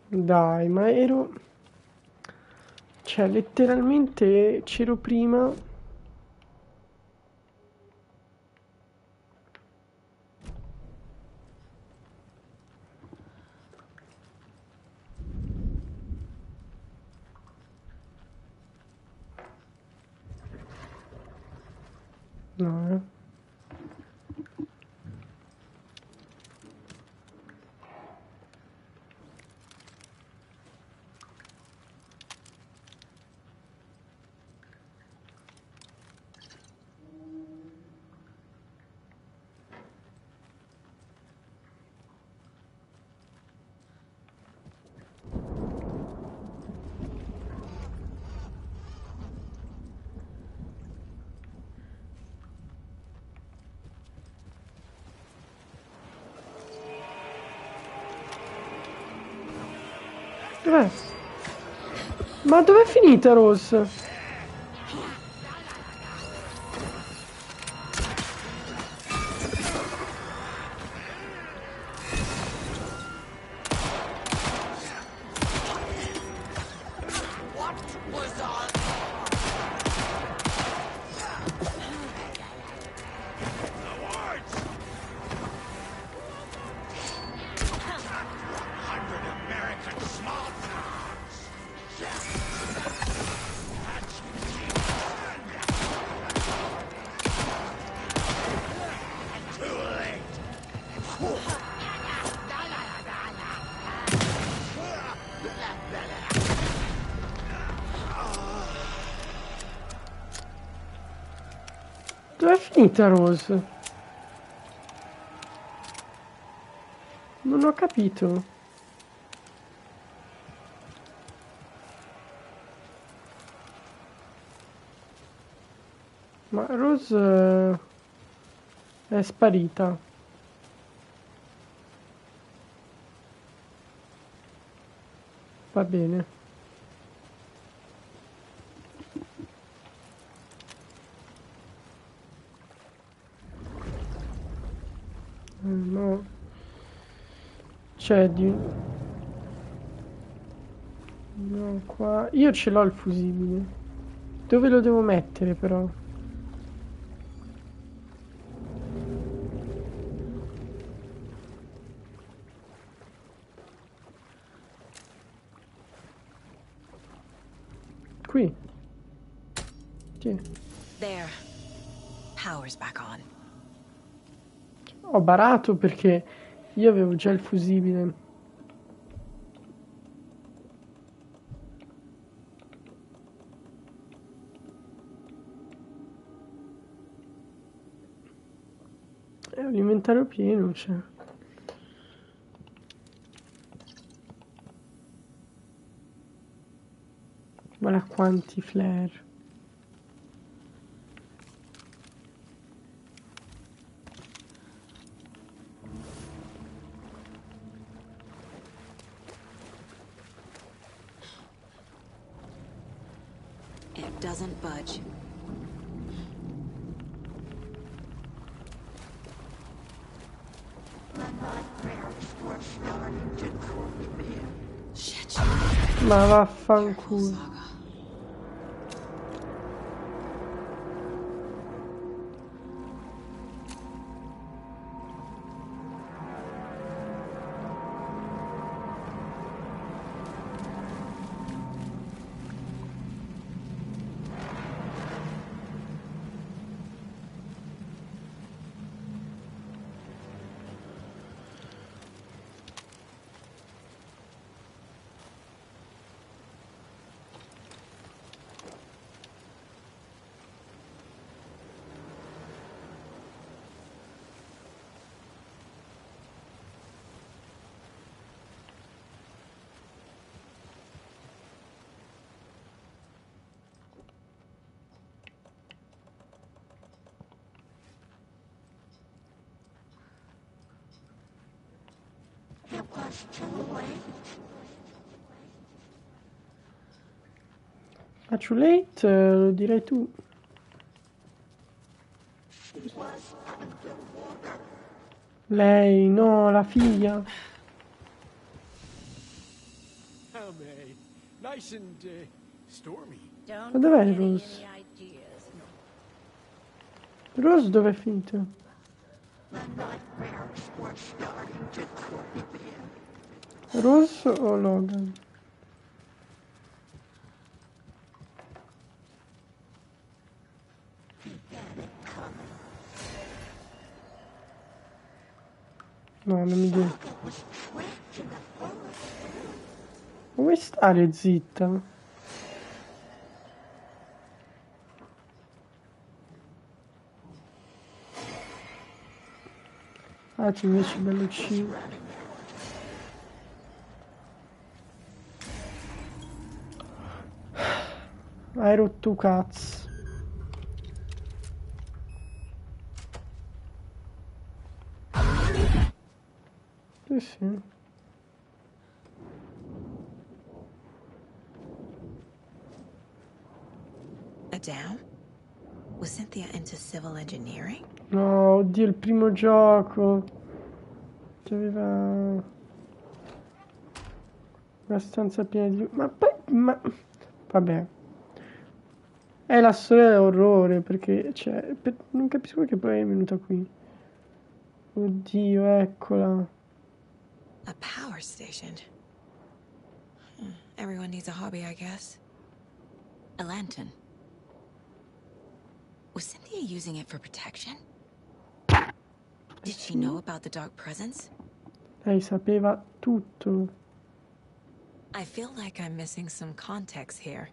Dai, ma ero... Cioè, letteralmente c'ero prima... No, Dov'è? Ma dov'è finita Rose? Dov'è finita Rose? Non ho capito. Ma Rose è sparita. Va bene. No. C'è di... No, qua... Io ce l'ho il fusibile. Dove lo devo mettere però? qui. Sì. There. Power's back on. Ho barato perché io avevo già il fusibile. È un inventario pieno, cioè. Guarda quanti flare. It doesn't budge. Ma vaffanculo. A too late, lo direi tu. Lei, no, la figlia. How may? Nice and stormy. Ma dov'è Rose? Rose dove è finita? Rose o Logan? No, non mi dico. Vuoi stare zitta? Ah, tu invece bello ucciso. Hai rotto cazzo. Sì, sì. Adam? Was Cynthia into civil engineering? No, oddio, il primo gioco. Che aveva una stanza piena di... Ma poi... Vabbè. È la storia dell'orrore, perché... Cioè, non capisco perché poi è venuta qui. Oddio, eccola. A power station. Everyone needs a hobby, I guess. A lantern. Was Cynthia using it for protection? Did she know about the dark presence? Lei sapeva tutto. I feel like I'm missing some context here.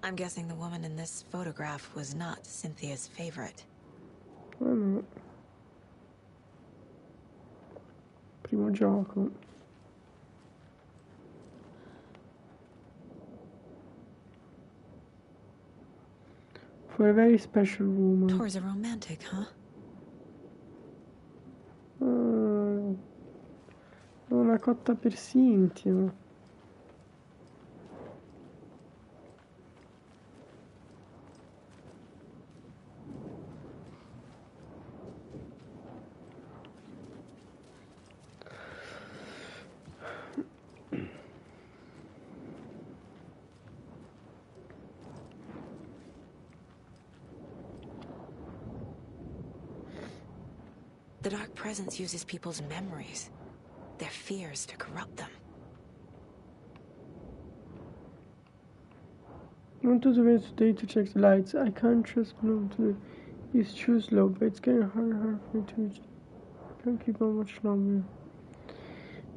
I'm guessing the woman in this photograph was not Cynthia's favorite. Oh no. Primo gioco. For a very special woman. Tor's a romantic, huh? Una cotta per Cynthia. The dark presence uses people's memories, their fears to corrupt them. Want to do it today to check the lights. I can't trust Bloom today. He's too slow, but it's getting harder and harder for me to reach. I can't keep on much longer.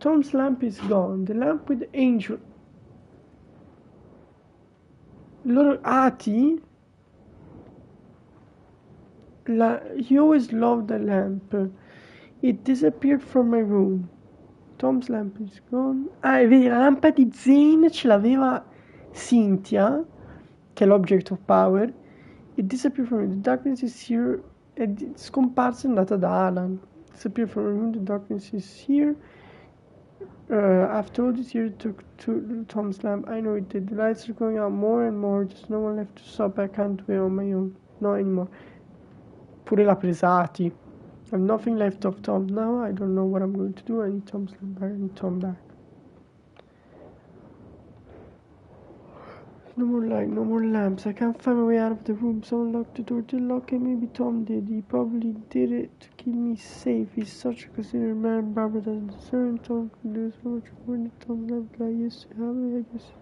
Tom's lamp is gone. The lamp with the angel. Loro Ati. He always loved the lamp. It disappeared from my room. Tom's lamp is gone. Ah, è vero, la lampada di Zane ce l'aveva Cynthia, che è l'object of power. It disappeared from me. The darkness is here. È scomparsa e è andata da Alan. Disappeared from my room. The darkness is here. After all this year, it took to Tom's lamp. I know it did. The lights are going out more and more. There's no one left to stop. I can't wait on my own. Not anymore. Pure la Pesati. I have nothing left of Tom now. I don't know what I'm going to do. I need Tom's lamp. I need Tom back. No more light, no more lamps. I can't find my way out of the room. Someone locked the door. Did lock it? Maybe Tom did. He probably did it to keep me safe. He's such a considerate man. Barbara doesn't deserve Tom can do so much more than Tom's lamp I used to have it. I guess.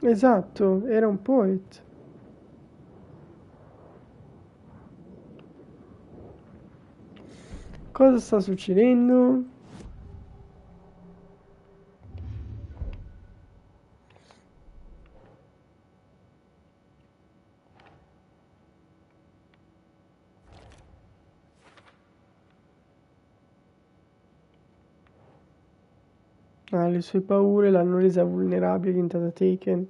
Esatto, era un poet. Cosa sta succedendo? Ah, le sue paure l'hanno resa vulnerabile, è diventata Taken.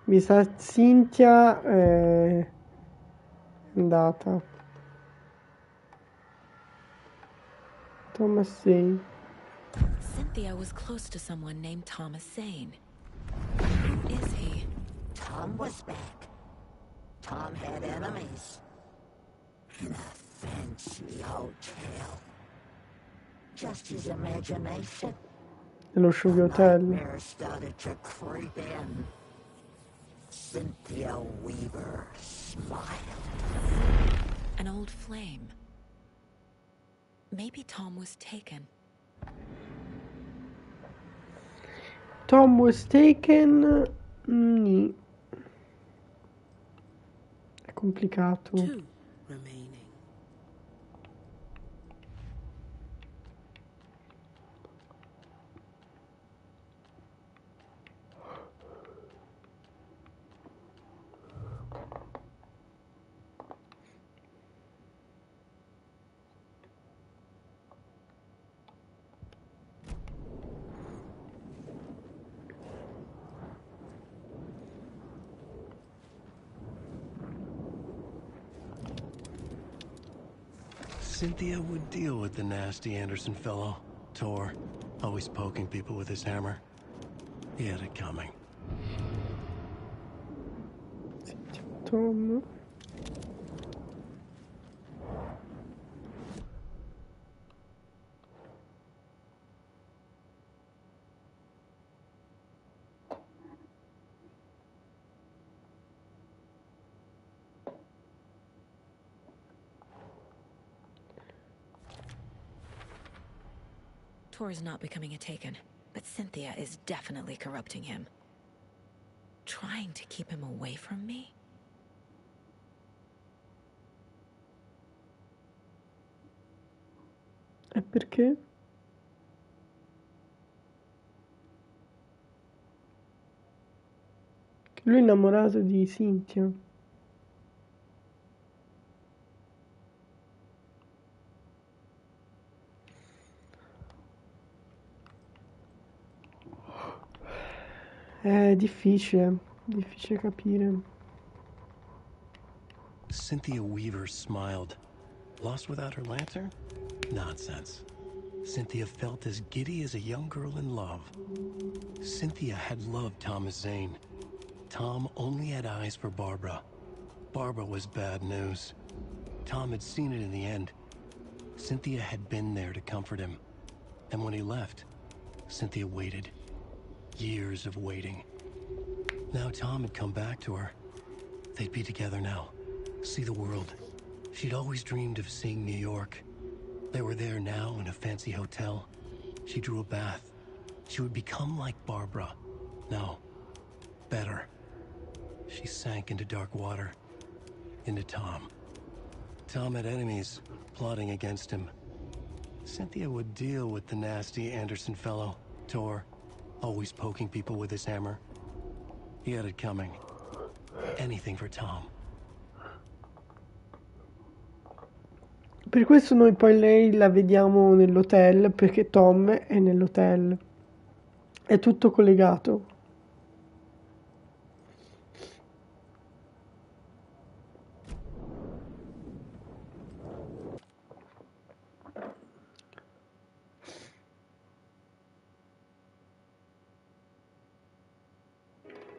Mi sa Cynthia è andata. Thomas Zane. Cynthia was close to someone named Thomas Zane. Who is he? Tom was back. Tom had enemies. In a fancy hotel. Just his imagination. Nello Sugar Hotel. Nightmares started to creep in. Cynthia Weaver smiled. An old flame. Maybe Tom was taken. Tom was taken. È complicato. Two remaining. Cynthia would deal with the nasty Anderson fellow. Tor, always poking people with his hammer. He had it coming. Tom. Tor is not becoming a Taken, but Cynthia is definitely corrupting him. Trying to keep him away from me? E perché? Lui è innamorato di Cynthia. È difficile capire. Cynthia Weaver smiled. Lost without her lantern? Nonsense. Cynthia felt as giddy as a young girl in love. Cynthia had loved Thomas Zane. Tom only had eyes for Barbara. Barbara was bad news. Tom had seen it in the end. Cynthia had been there to comfort him. And when he left, Cynthia waited. Years of waiting. Now Tom had come back to her. They'd be together now. See the world. She'd always dreamed of seeing New York. They were there now in a fancy hotel. She drew a bath. She would become like Barbara. No. Better. She sank into dark water. Into Tom. Tom had enemies plotting against him. Cynthia would deal with the nasty Anderson fellow, Tor, always poking people with his hammer. He had it coming. Anything for Tom. Per questo noi poi lei la vediamo nell'hotel, perché Tom è nell'hotel. È tutto collegato.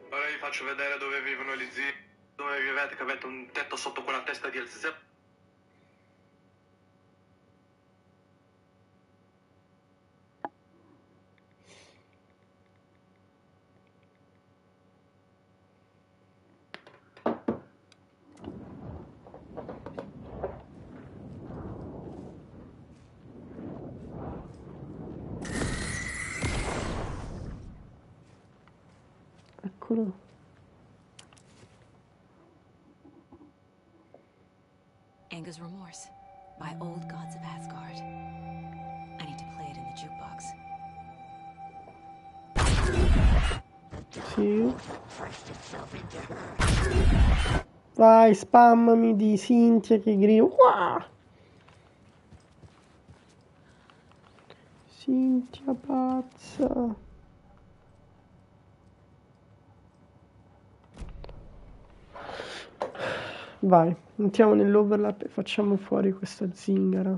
Ora vi faccio vedere dove vivono gli zii. Dove vivete che avete un tetto sotto quella testa di Elzeb. Eccolo. Anger's Remorse by Old Gods of Asgard. I need to play it in the jukebox. Sì. Vai, spammami di Cynthia che grida. Wow! Cynthia pazza. Vai, entriamo nell'overlap e facciamo fuori questa zingara.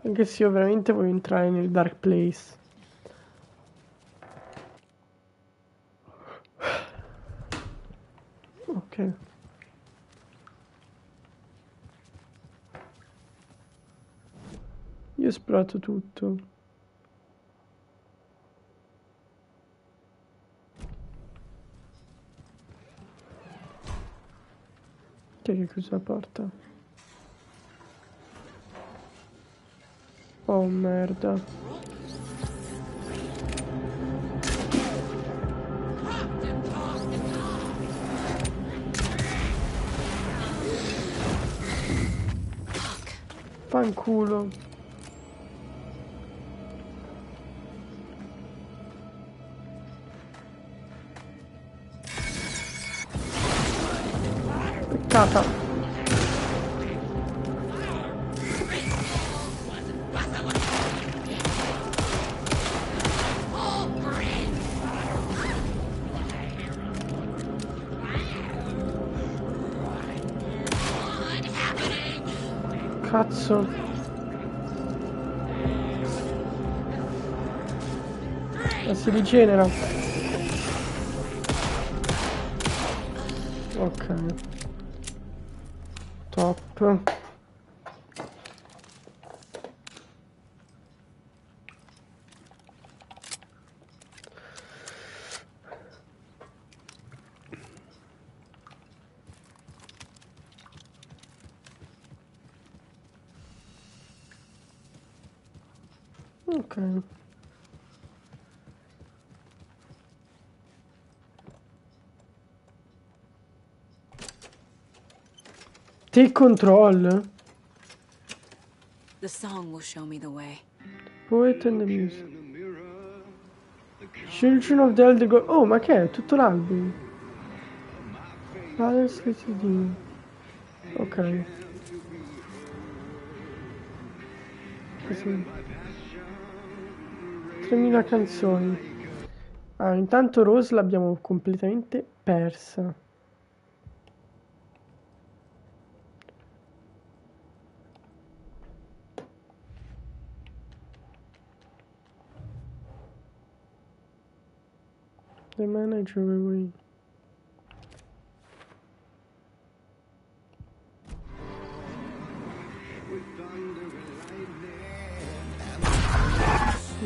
Anche se io veramente voglio entrare nel Dark Place. Ok. Io ho esplorato tutto. Chi è che ha chiuso la porta? Oh merda. Fanculo. Peccata. Cazzo. Ma si rigenera. Ok. Top. Ok. Take control. The song will show me the way. Poet and the music. Children of the Elder God. Oh, ma che è? Tutto l'album? Father's CD. Ok. Così. 3000 canzoni. Ah, intanto Rose l'abbiamo completamente persa. The manager away.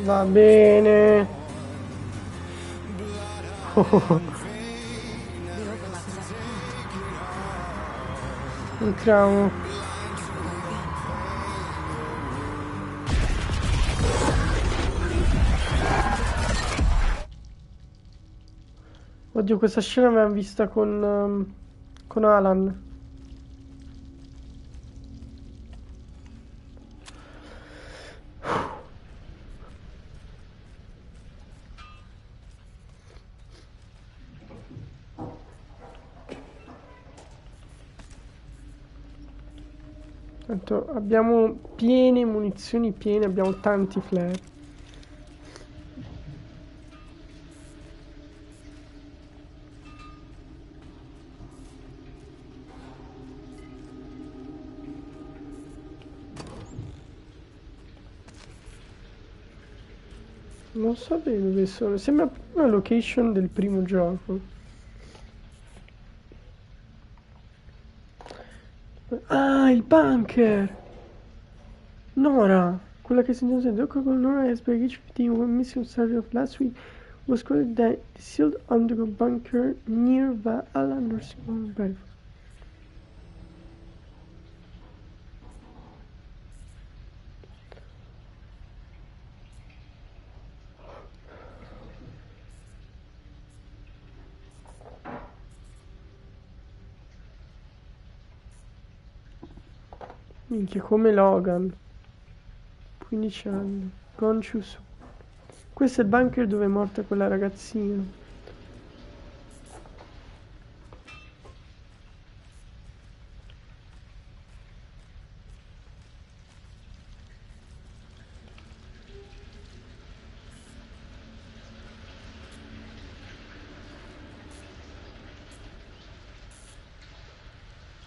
Va bene. Entriamo. Oddio, questa scena l'abbiamo vista con Alan. Tanto abbiamo piene munizioni piene, abbiamo tanti flare. Non so bene dove sono, sembra una location del primo gioco. Ah, il bunker! Nora! Quella che sentiamo sempre. Con Nora has baggage 15 one missing Saturday of last week was quoted that the sealed underground bunker near Valhalla nursing home Belfast. Minchia, come Logan. 15 anni. Conscious. Questo è il bunker dove è morta quella ragazzina.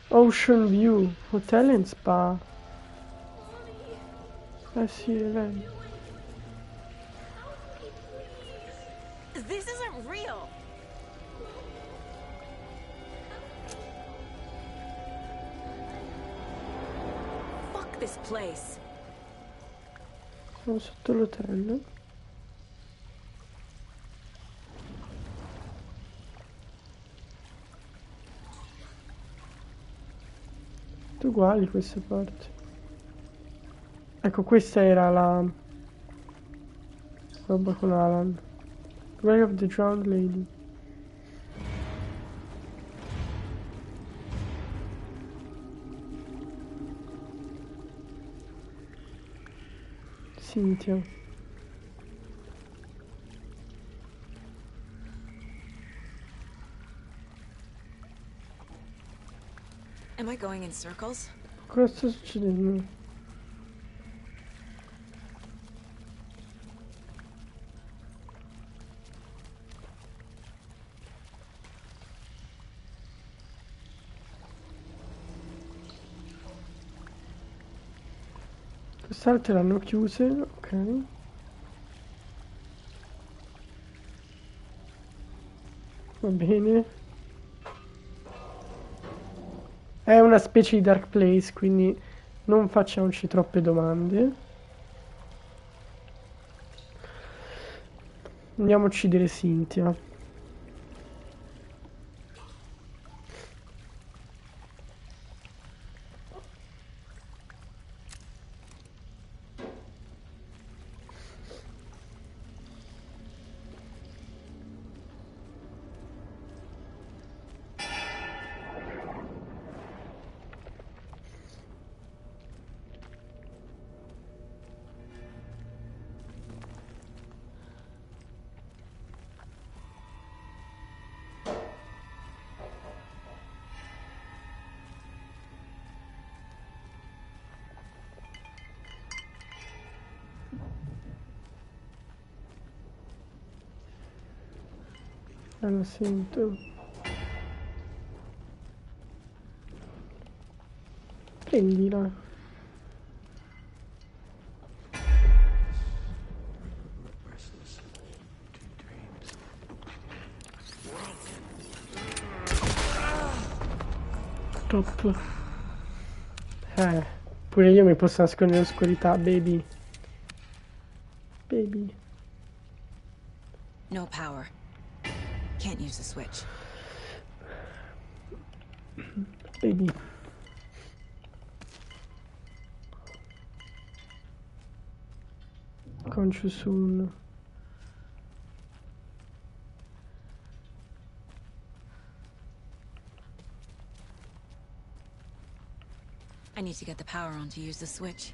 Ocean View, Hotel and Spa. Eh sì, lei. This isn't real. Fuck this place. Siamo sotto l'hotel. Tutte uguali queste porte. Ecco, questa era la roba con Alan. Grave of the Drowned Lady. Cynthia. Am I going in circles? Cosa sta succedendo? Quest'altre l'hanno chiuse, ok. Va bene. È una specie di dark place, quindi non facciamoci troppe domande. Andiamo a uccidere Cynthia. La sento. Prendila. Stop. Pure io mi posso nascondere nell'oscurità, baby. Baby. No power. Can't use the switch. Baby. Conscious soon. I need to get the power on to use the switch.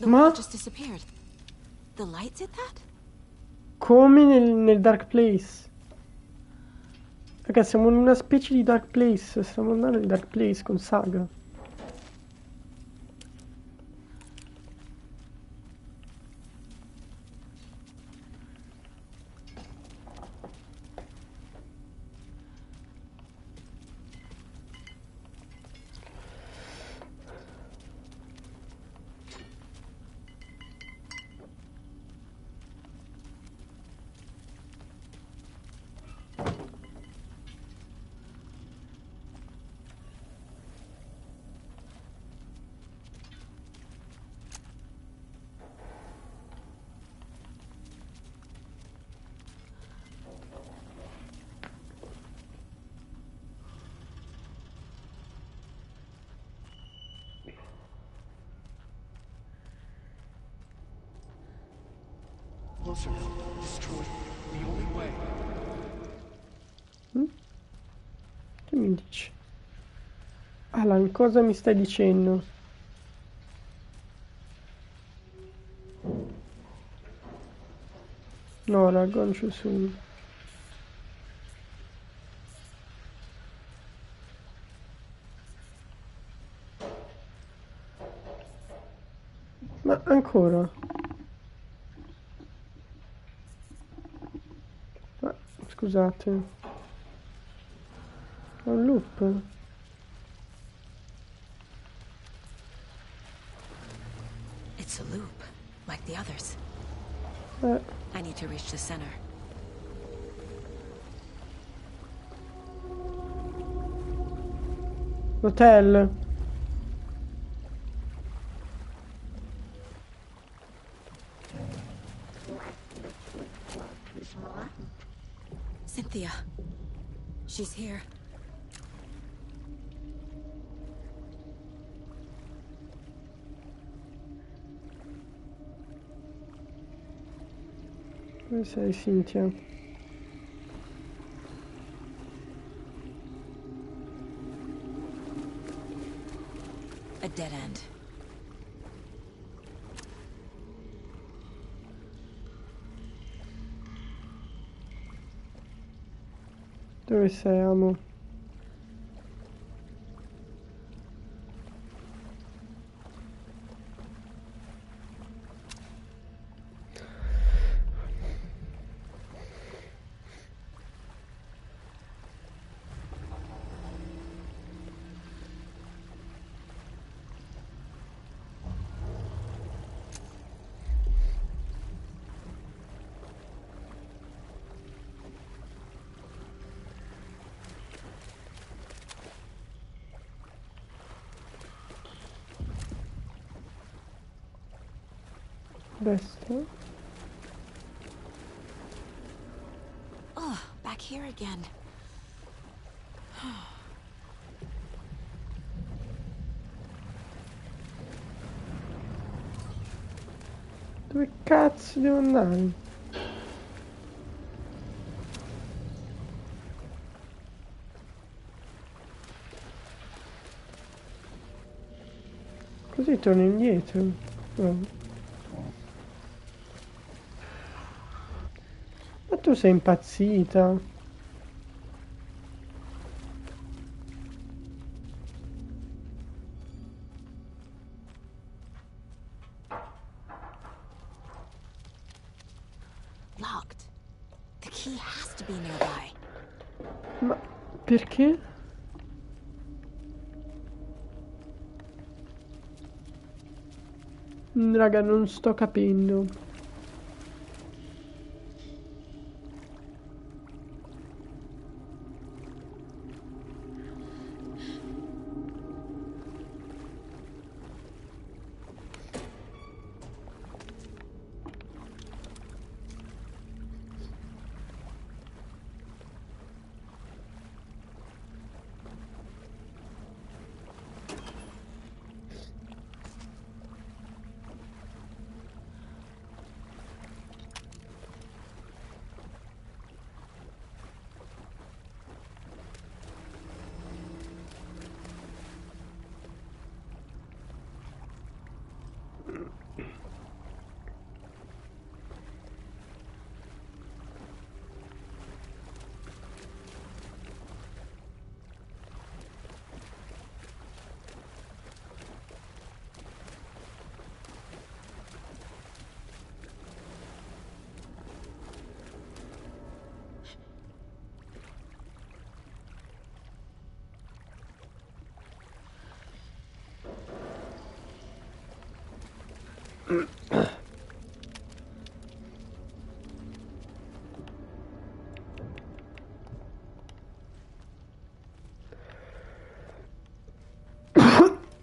Ma? Just disappeared. The light did that? Come nel Dark Place. Raga, siamo in una specie di Dark Place. Stiamo andando nel Dark Place con Saga. Closer. Destroy. The only way. Che mi dici? Alan, cosa mi stai dicendo? No, raggoncio su. Ma ancora? Ma scusate. È un loop? It's a loop, like the others. I need to reach the center. L'hotel. Cynthia. She's here. Dove sei, Cynthia? A dead end. Dove sei, amo? Destra. Oh, back here again. Dove cazzo devo andare? Così torno indietro. No. Ma tu sei impazzita? key has to be nearby. Ma perché? Raga, non sto capendo.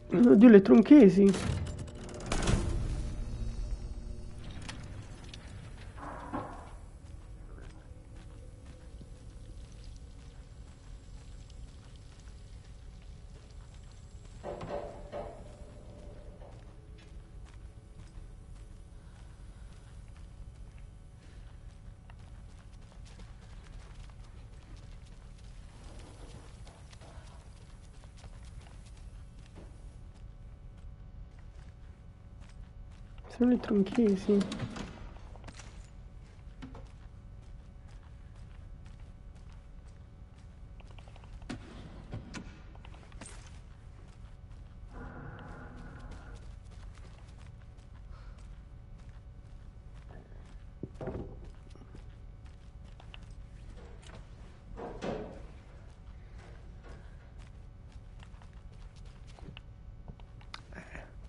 Oddio, le tronchesi. Sono le tronchesi.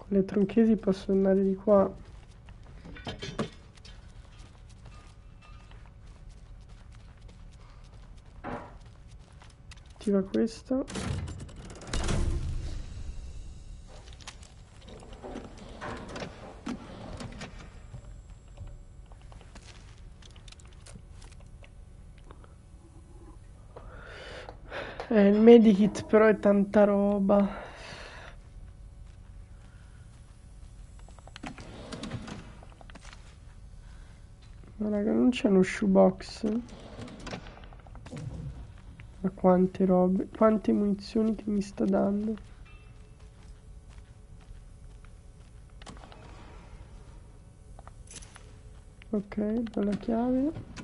Con le tronchesi posso andare di qua. Attiva questo. Il medikit però è tanta roba. Ma raga, non c'è uno shoebox? Ma quante robe, quante munizioni che mi sta dando. Ok, bella chiave.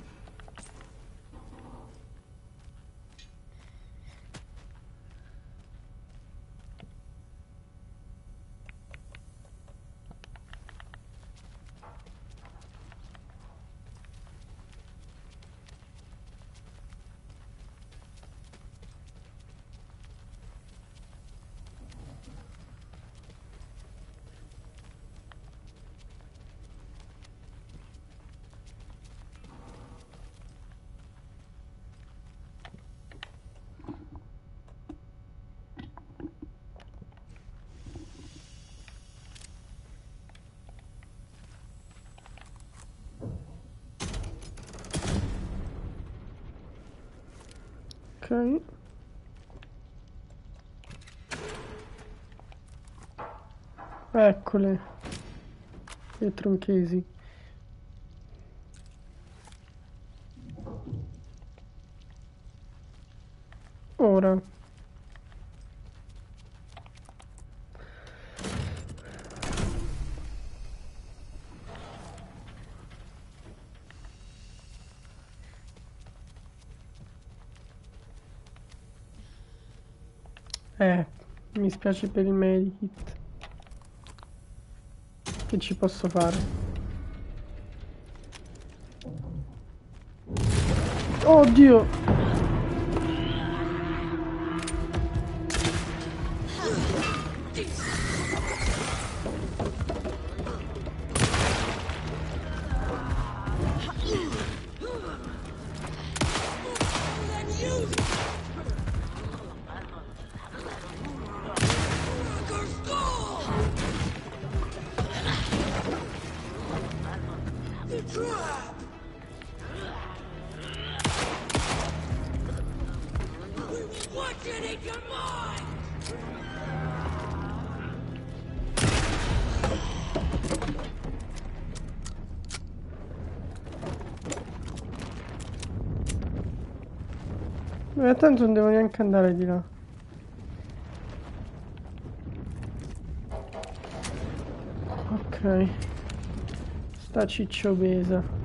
Ok. Eccole. Le tronchesi. Ora. Mi spiace per il medikit. Che ci posso fare? Oddio! Tanto non devo neanche andare di là. Ok. Sta ciccia obesa.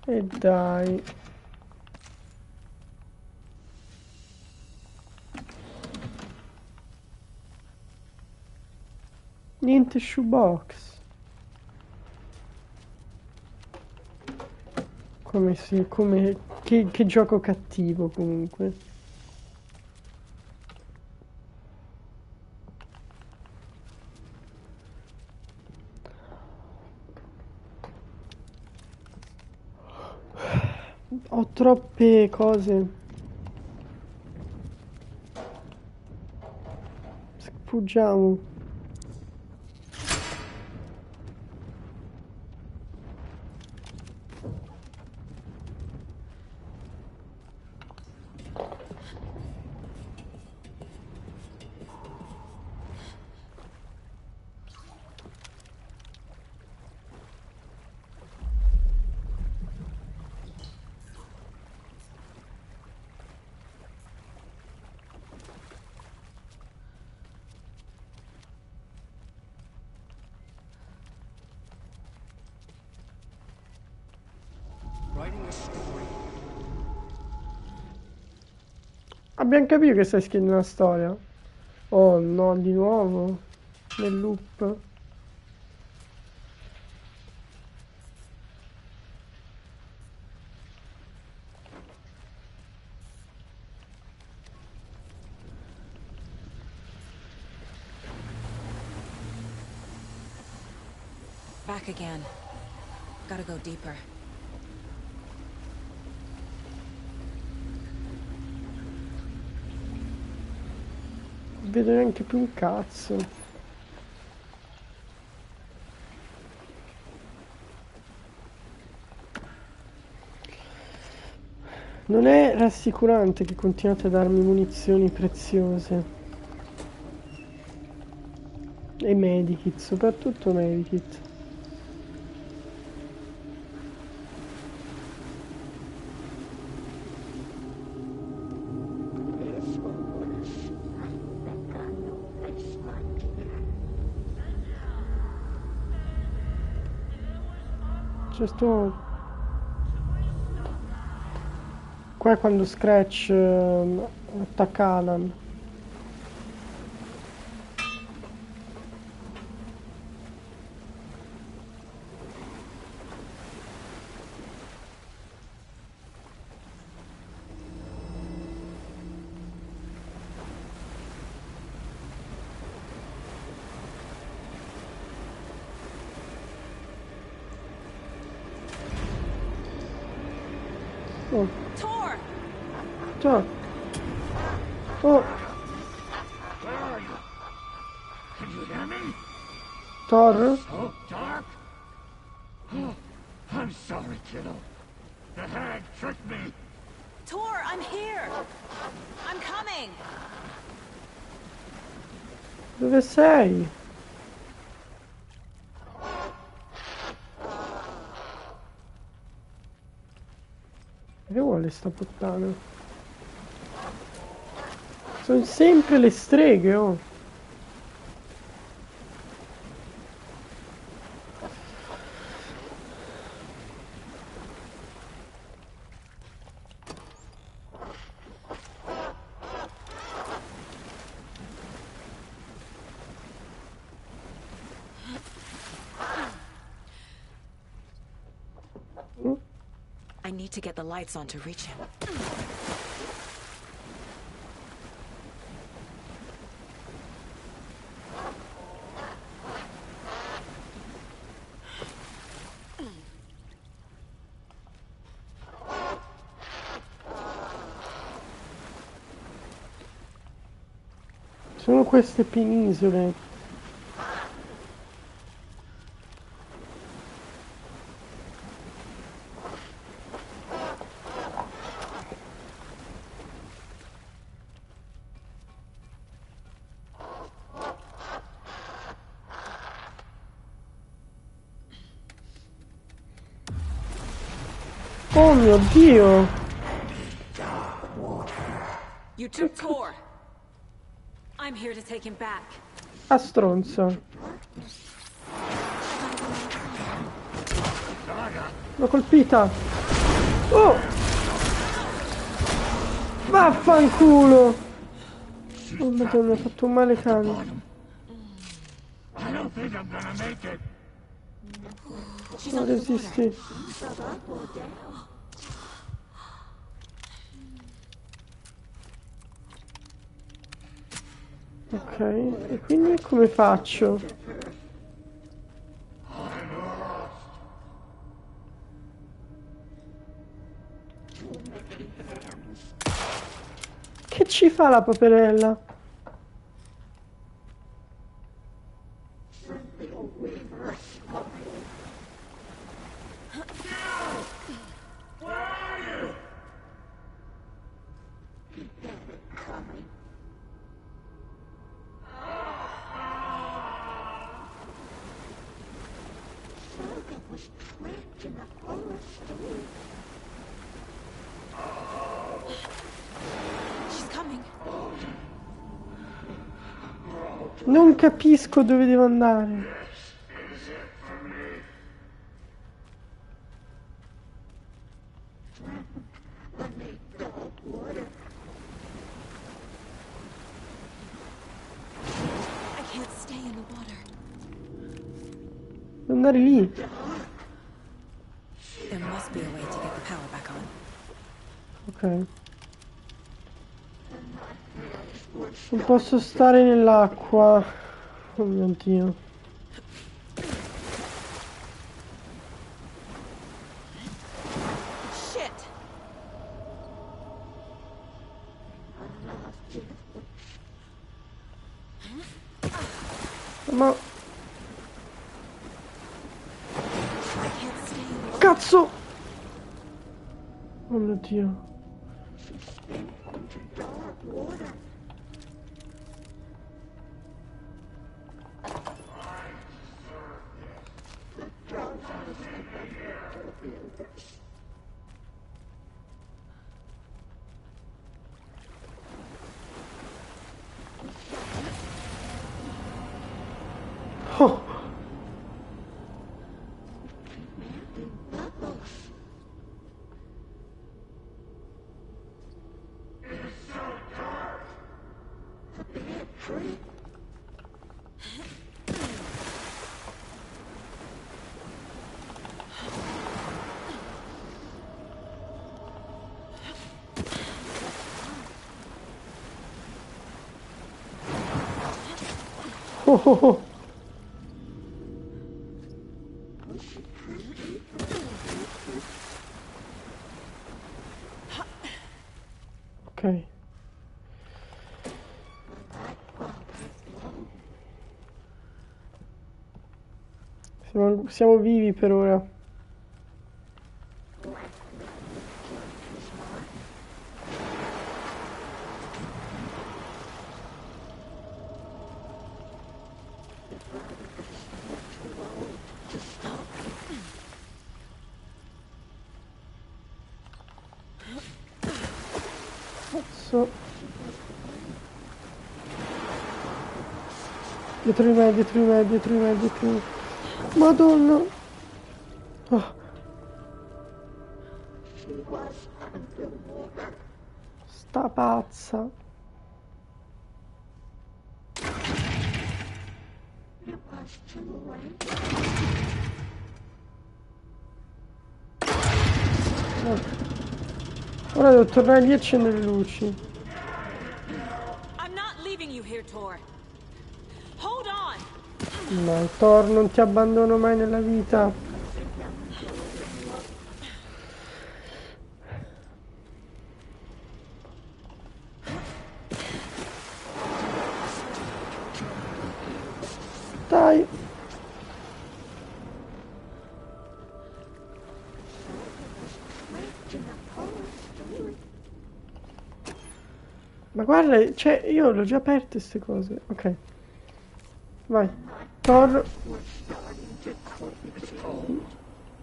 E dai. Niente shoebox. Come si... come... che gioco cattivo comunque. Ho troppe cose. Fuggiamo. Abbiamo capito che stai scrivendo una storia. Oh no, di nuovo? Nel loop? Back again. Gotta go deeper. Vedo neanche più un cazzo. Non è rassicurante che continuate a darmi munizioni preziose. E medikit, soprattutto medikit. Sto... Qua è quando Scratch attacca Alan. Oh. Tor! Tor! Oh! Where are you? Can you hear me? Tor? So dark? Oh, I'm sorry, kiddo. The hag tricked me. Tor, I'm here! I'm coming! Dove sei? Che vuole sta puttana? Sono sempre le streghe, oh. I need to get the lights on to reach him. Sono queste penisole. Oh mio Dio! You took Tor. I'm here to take him back. A stronzo. L'ho colpita. Oh! Vaffanculo! Oh madonna, mi ha fatto un male cane. Non resisti. Ok, e quindi come faccio? Che ci fa la paperella? Non capisco dove devo andare. Devo andare lì. There must be a way to get the power back on. Ok. Non posso stare nell'acqua. Oh mio Dio. Shit. Ma... Cazzo! Oh mio Dio. Oh. Oh, oh, oh. Ok. Siamo vivi per ora. Dietro di me, dietro di me, dietro di me, dietro di me. Madonna. Oh. Sta pazza. Ora devo tornare lì e accendere le luci. I'm not leaving you here, Tor. Hold on. No, Thor, non ti abbandono mai nella vita. Dai. Ma guarda, cioè, io l'ho già aperte queste cose. Ok. Vai. Thor.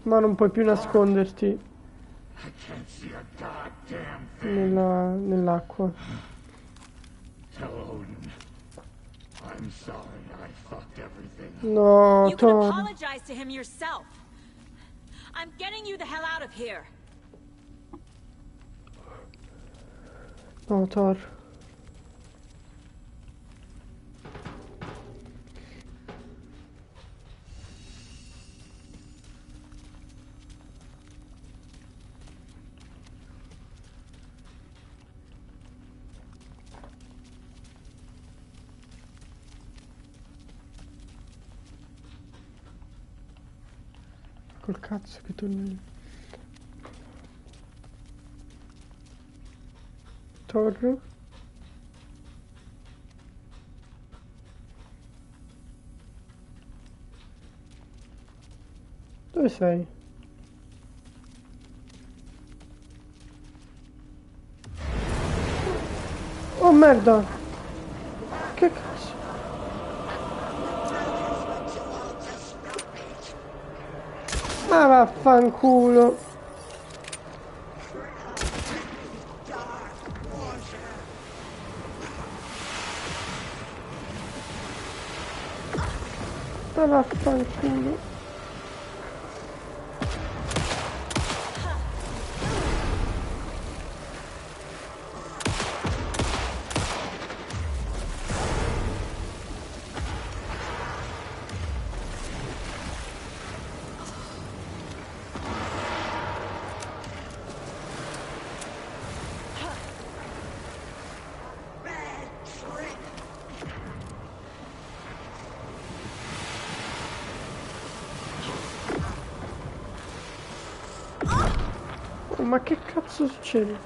Ma non puoi più nasconderti nell'acqua. No, You can Thor. apologize to him yourself. I'm getting you the hell out of here. No, Thor. Col cazzo che torni. Thor. Dove sei? Oh merda! Che cazzo? Ma vaffanculo! Ma vaffanculo! Ma che cazzo succede?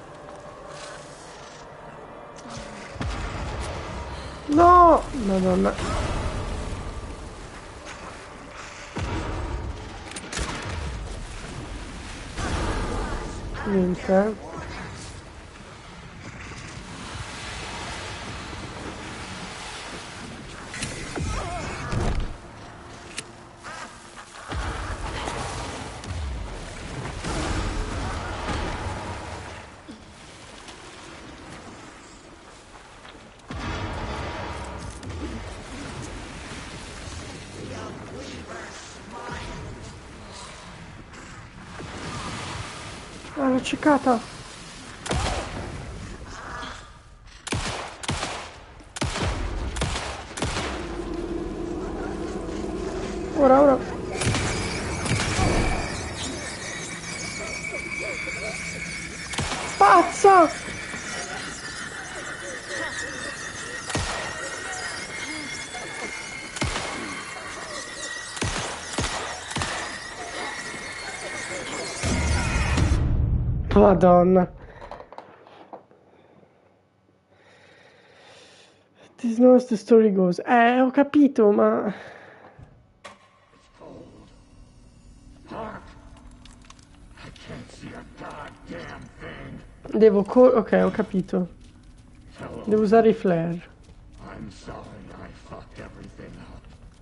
No! Madonna. Niente. Ah, l'ho ciccata! Ora! Pazza! Madonna. This knows the story goes. Ho capito, ma... Devo ok, ho capito. Devo usare i flare.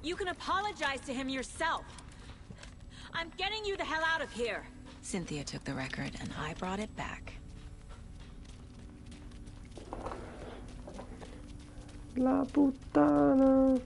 You can apologize to him yourself. I'm getting you the hell out of here. Cynthia took the record and I brought it back. La puttana.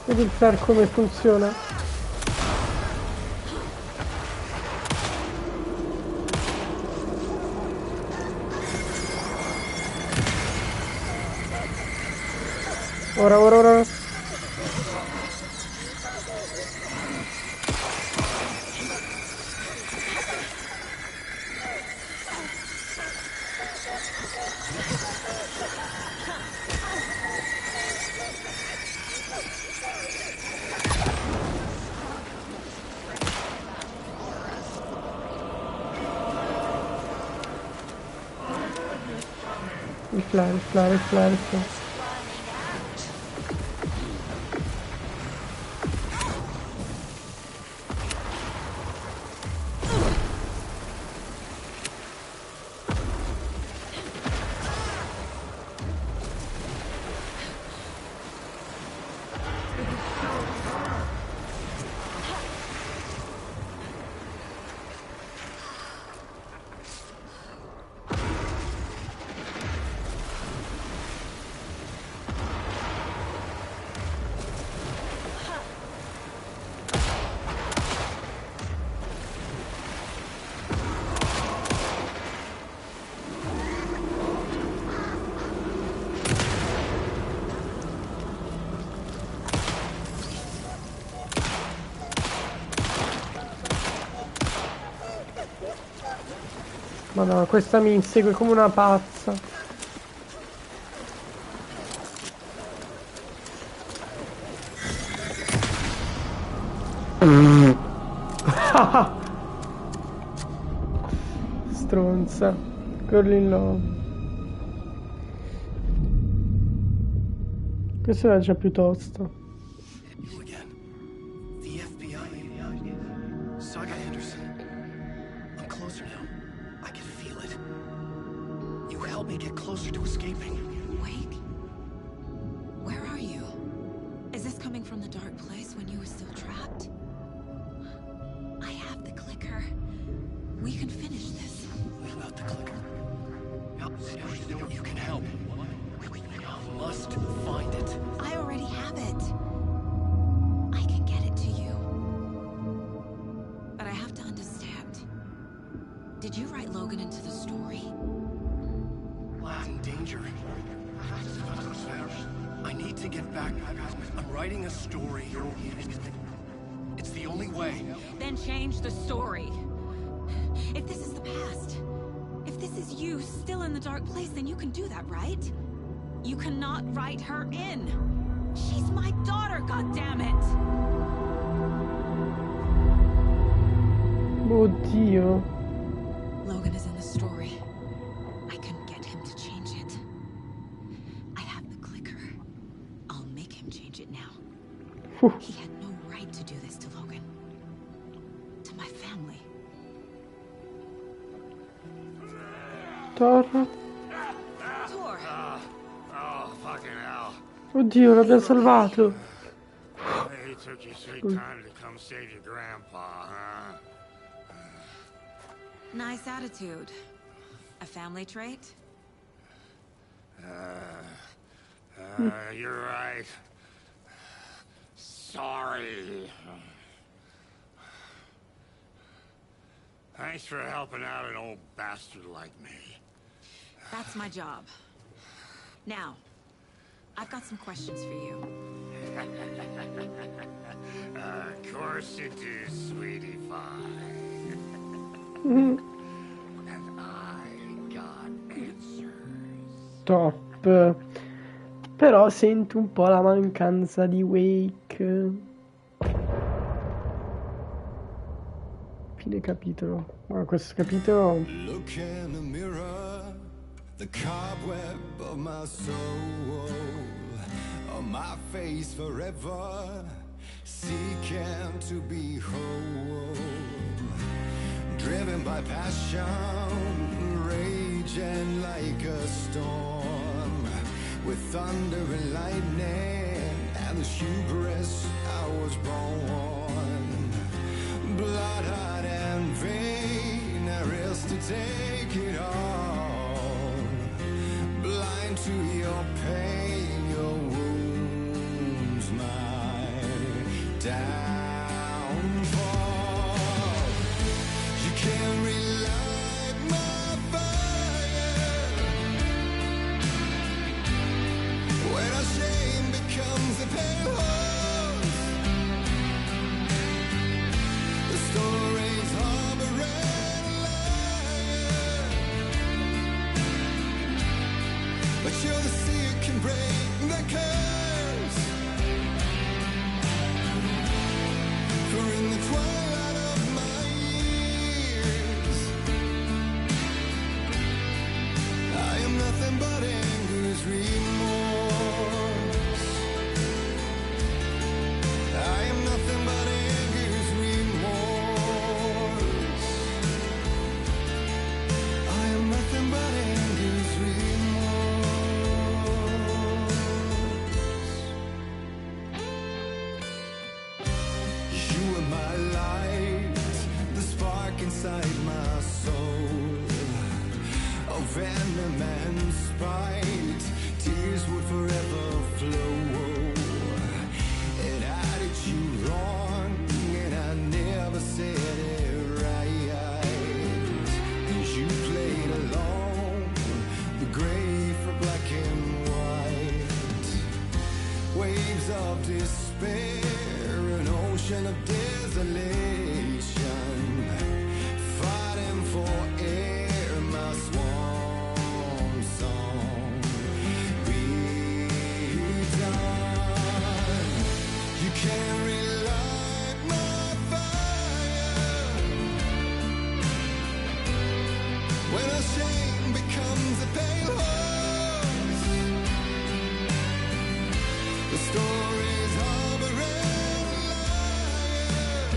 Vedi il flare come funziona? Ora. Il flare. Madonna, questa mi insegue come una pazza. Stronza. Girl in love. Questo era già piuttosto. Oddio. Logan is in the story. I can get him to change it. I have the clicker. I'll make him change it now. He had no right to do this to Logan. To my family. Tor. Tor. Oh, fucking hell. Oddio, l'abbiamo salvato. It took you sweet time to come save your grandpa, huh? Nice attitude. A family trait? You're right. Sorry. Thanks for helping out an old bastard like me. That's my job. Now, I've got some questions for you. Of course you do, sweetie pie. And I got answers. Top. Però sento un po' la mancanza di Wake. Fine capitolo. Ma questo capitolo. Look in the mirror, the cobweb of my soul, on my face forever, seeking to be whole. Driven by passion, raging like a storm, with thunder and lightning, and the hubris I was born. Blood, heart, and vein, there is to take it all. Blind to your pain, your wounds, my downfall. You can't relight my fire when our shame becomes a pale horse. The stories harboring a liar, but you're the sea that can break the curse. For in the twilight of my years, I am nothing but anger's remorse. I am nothing but anger's remorse. I am nothing but anger's remorse. You are my light, the spark inside my soul. Oh, venom and spite, tears would forever flow. And I did you wrong, and I never said it right. And you played along, the gray for black and white. Waves of despair, an ocean of desolation, fighting for air, my swan song redone. You can't relight my fire when our shame becomes a pale horse. The stories harboring a liar,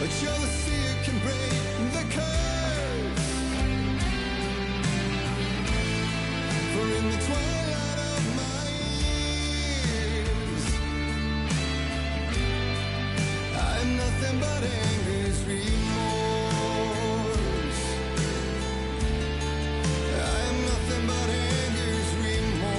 but you're the sea that can break the curse. For in the twilight of my years, I'm nothing but anger's remorse. I'm nothing but anger's remorse.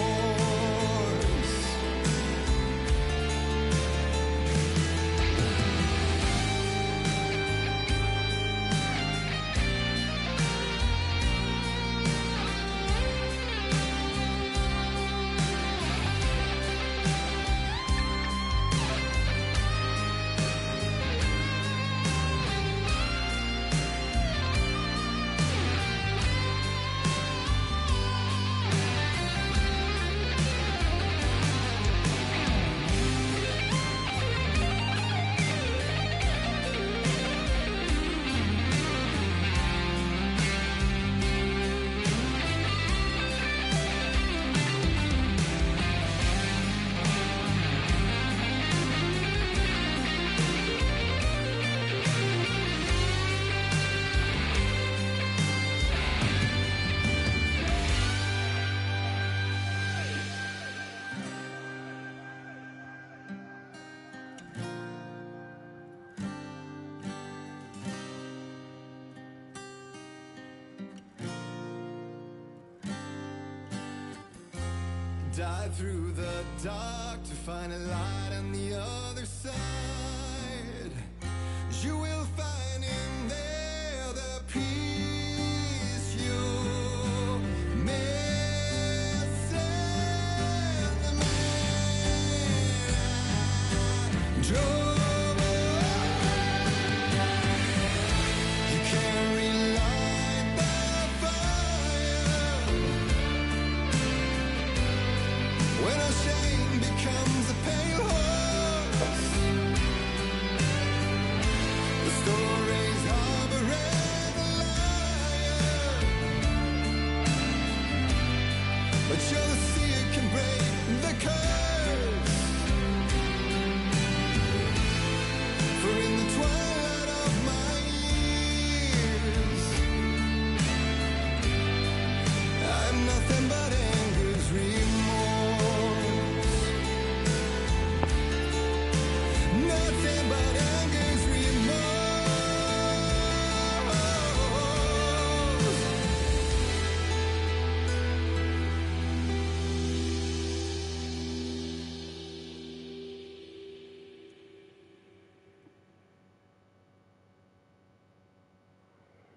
Dive through the dark to find a light on the other side. You will find in there the peace you're missing. The man I drove on. You can't relight the fire when our shame becomes a pale horse. The stories harboring a liar, but you're the sea that can break the curse.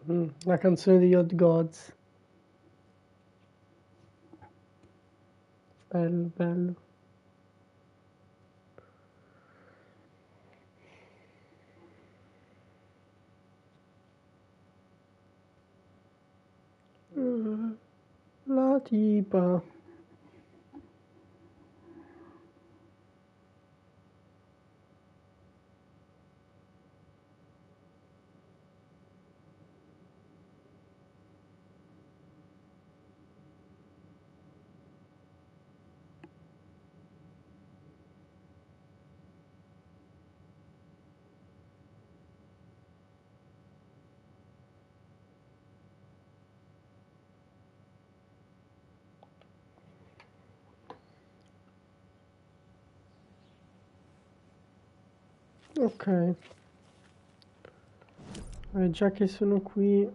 La canzone degli Hot Gods. Bello, bello. La tipa. Ok. Già che sono qui.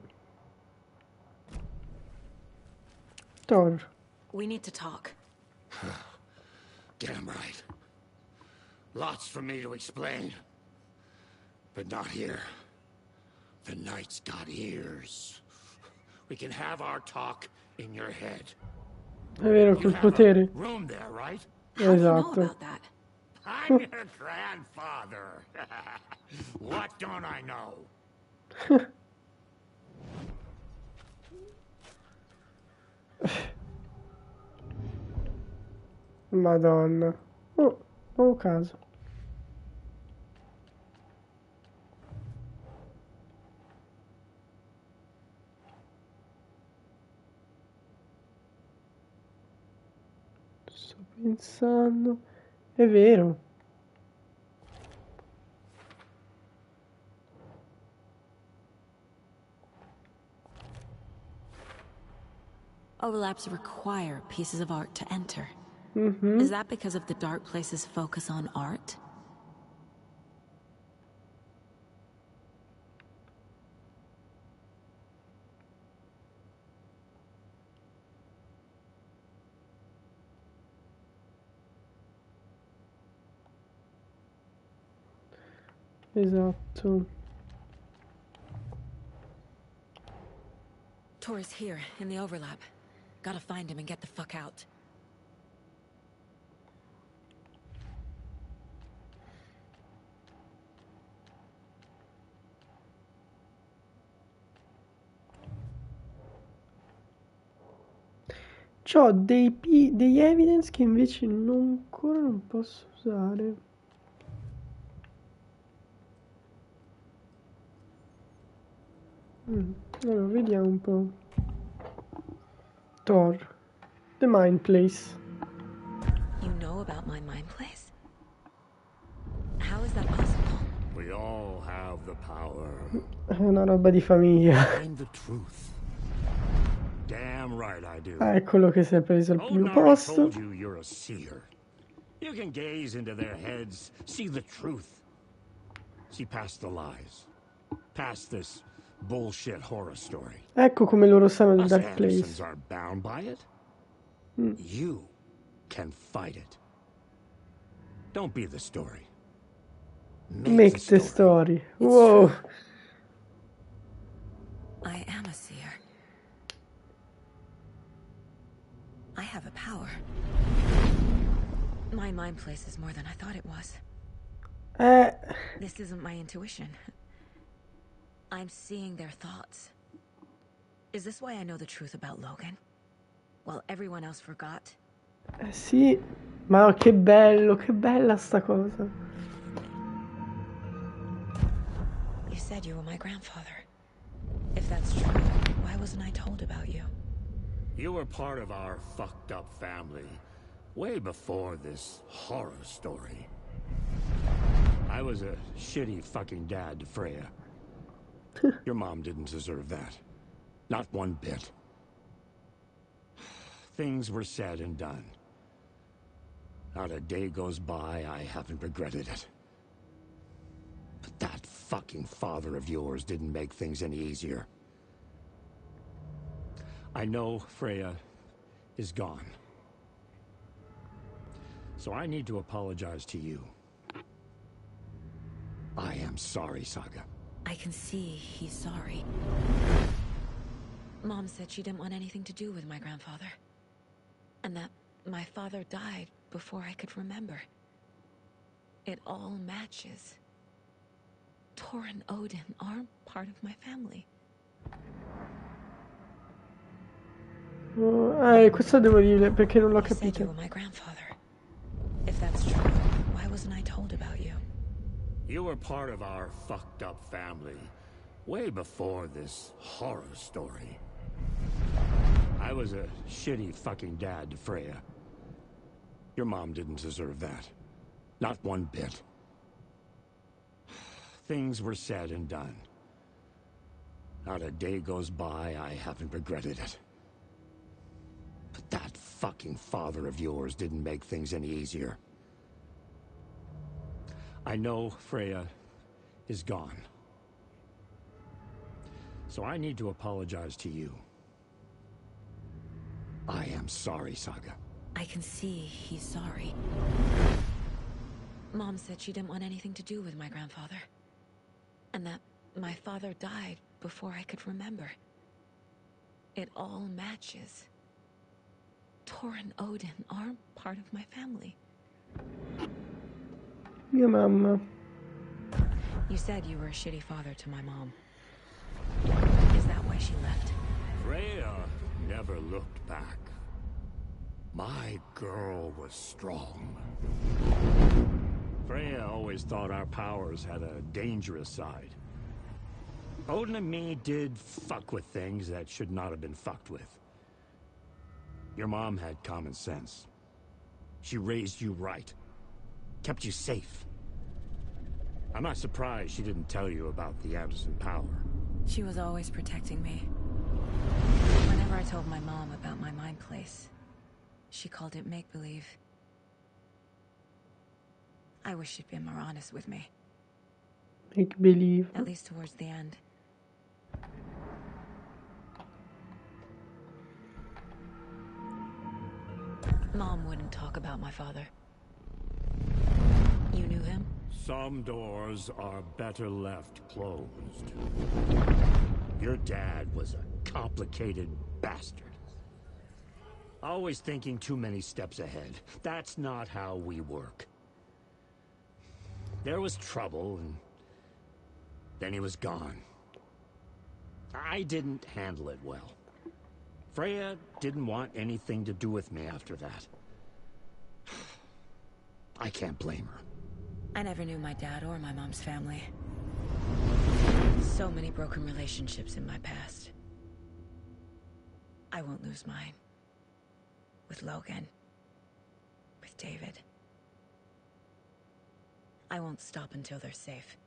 Thor. We need to talk. Damn right. Lots for me to explain. But not here. The night's got ears. We can have our talk in your head. È vero, col potere. Room there, right? Esatto. I'm your grandfather. What don't I know? Madonna. Oh, nuovo caso. Sto pensando. È vero. Overlaps require pieces of art to enter. Mm-hmm. Is that because of the Dark Place's focus on art? Esatto. Tor is here, in the overlap. Gotta find him and get the fuck out. C'ho degli evidence che invece ancora non posso usare. Allora, vediamo un po'. Thor. The Mind Place. You know about my mind place? How is that possible? We all have the power. È una roba di famiglia. Find the truth. Damn right I do. Ah, eccolo che si è preso al primo Nari posto. told you you're a seer. You can gaze into their heads, see the truth. See past the lies. Past this bullshit horror story. Ecco come loro sanno del Us Dark Andersons Place. are bound by it. You can fight it. Don't be the story. Make the story. Wow. I am a seer. I have a power. My mind place is more than I thought it was. This isn't my intuition. I'm seeing their thoughts. Is this why I know the truth about Logan? While everyone else forgot? Sì, ma che bello, che bella sta cosa. You said you were my grandfather. If that's true, why wasn't I told about you? You were part of our fucked up family way before this horror story. I was a shitty fucking dad to Freya. Your mom didn't deserve that. Not one bit. Things were said and done. Not a day goes by I haven't regretted it. But that fucking father of yours didn't make things any easier. I know Freya is gone. So I need to apologize to you. I am sorry, Saga. I can see he's sorry. Mom said she didn't want anything to do with my grandfather. And that my father died before I could remember. It all matches. Tor and Odin are part of my family. Questo devo dire perché non l'ho You said you capito. were my grandfather. If that's true, why wasn't I told about you? You were part of our fucked up family, way before this horror story. I was a shitty fucking dad to Freya. Your mom didn't deserve that. Not one bit. Things were said and done. Not a day goes by I haven't regretted it. But that fucking father of yours didn't make things any easier. I know Freya is gone. So I need to apologize to you. I am sorry, Saga. I can see he's sorry. Mom said she didn't want anything to do with my grandfather. And that my father died before I could remember. It all matches. Tor and Odin are part of my family. Mia mamma. You said you were a shitty father to my mom. Is that why she left? Freya never looked back. My girl was strong. Freya always thought our powers had a dangerous side. Odin and me did fuck with things that should not have been fucked with. Your mom had common sense. She raised you right. Kept you safe. I'm not surprised she didn't tell you about the Anderson power. She was always protecting me. Whenever I told my mom about my mind place, she called it make-believe. I wish she'd been more honest with me. Make-believe. At least towards the end. Mom wouldn't talk about my father. You knew him? Some doors are better left closed. Your dad was a complicated bastard. Always thinking too many steps ahead. That's not how we work. There was trouble, and then he was gone. I didn't handle it well. Freya didn't want anything to do with me after that. I can't blame her. I never knew my dad or my mom's family. So many broken relationships in my past. I won't lose mine. With Logan. With David. I won't stop until they're safe.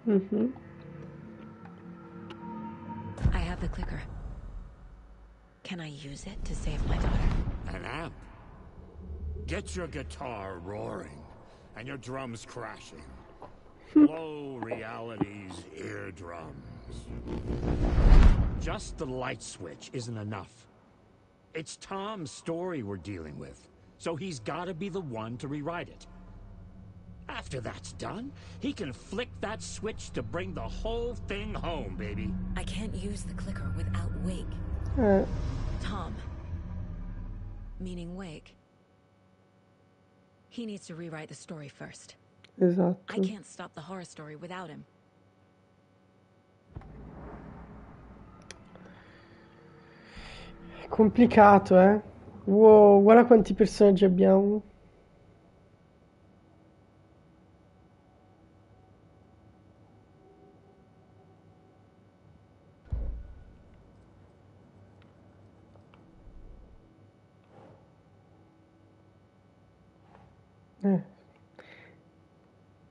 Mm-hmm. I have the clicker. Can I use it to save my daughter? An amp? Get your guitar roaring and your drums crashing. Blow reality's eardrums. Just the light switch isn't enough. It's Tom's story we're dealing with, so he's gotta be the one to rewrite it. After that's done, he can flick that switch to bring the whole thing home, baby. I can't use the clicker without Wake. Tom. Meaning Wake. He needs to rewrite the story first. Esatto. I can't stop the horror story without him. È complicato, eh? Wow, guarda quanti personaggi abbiamo.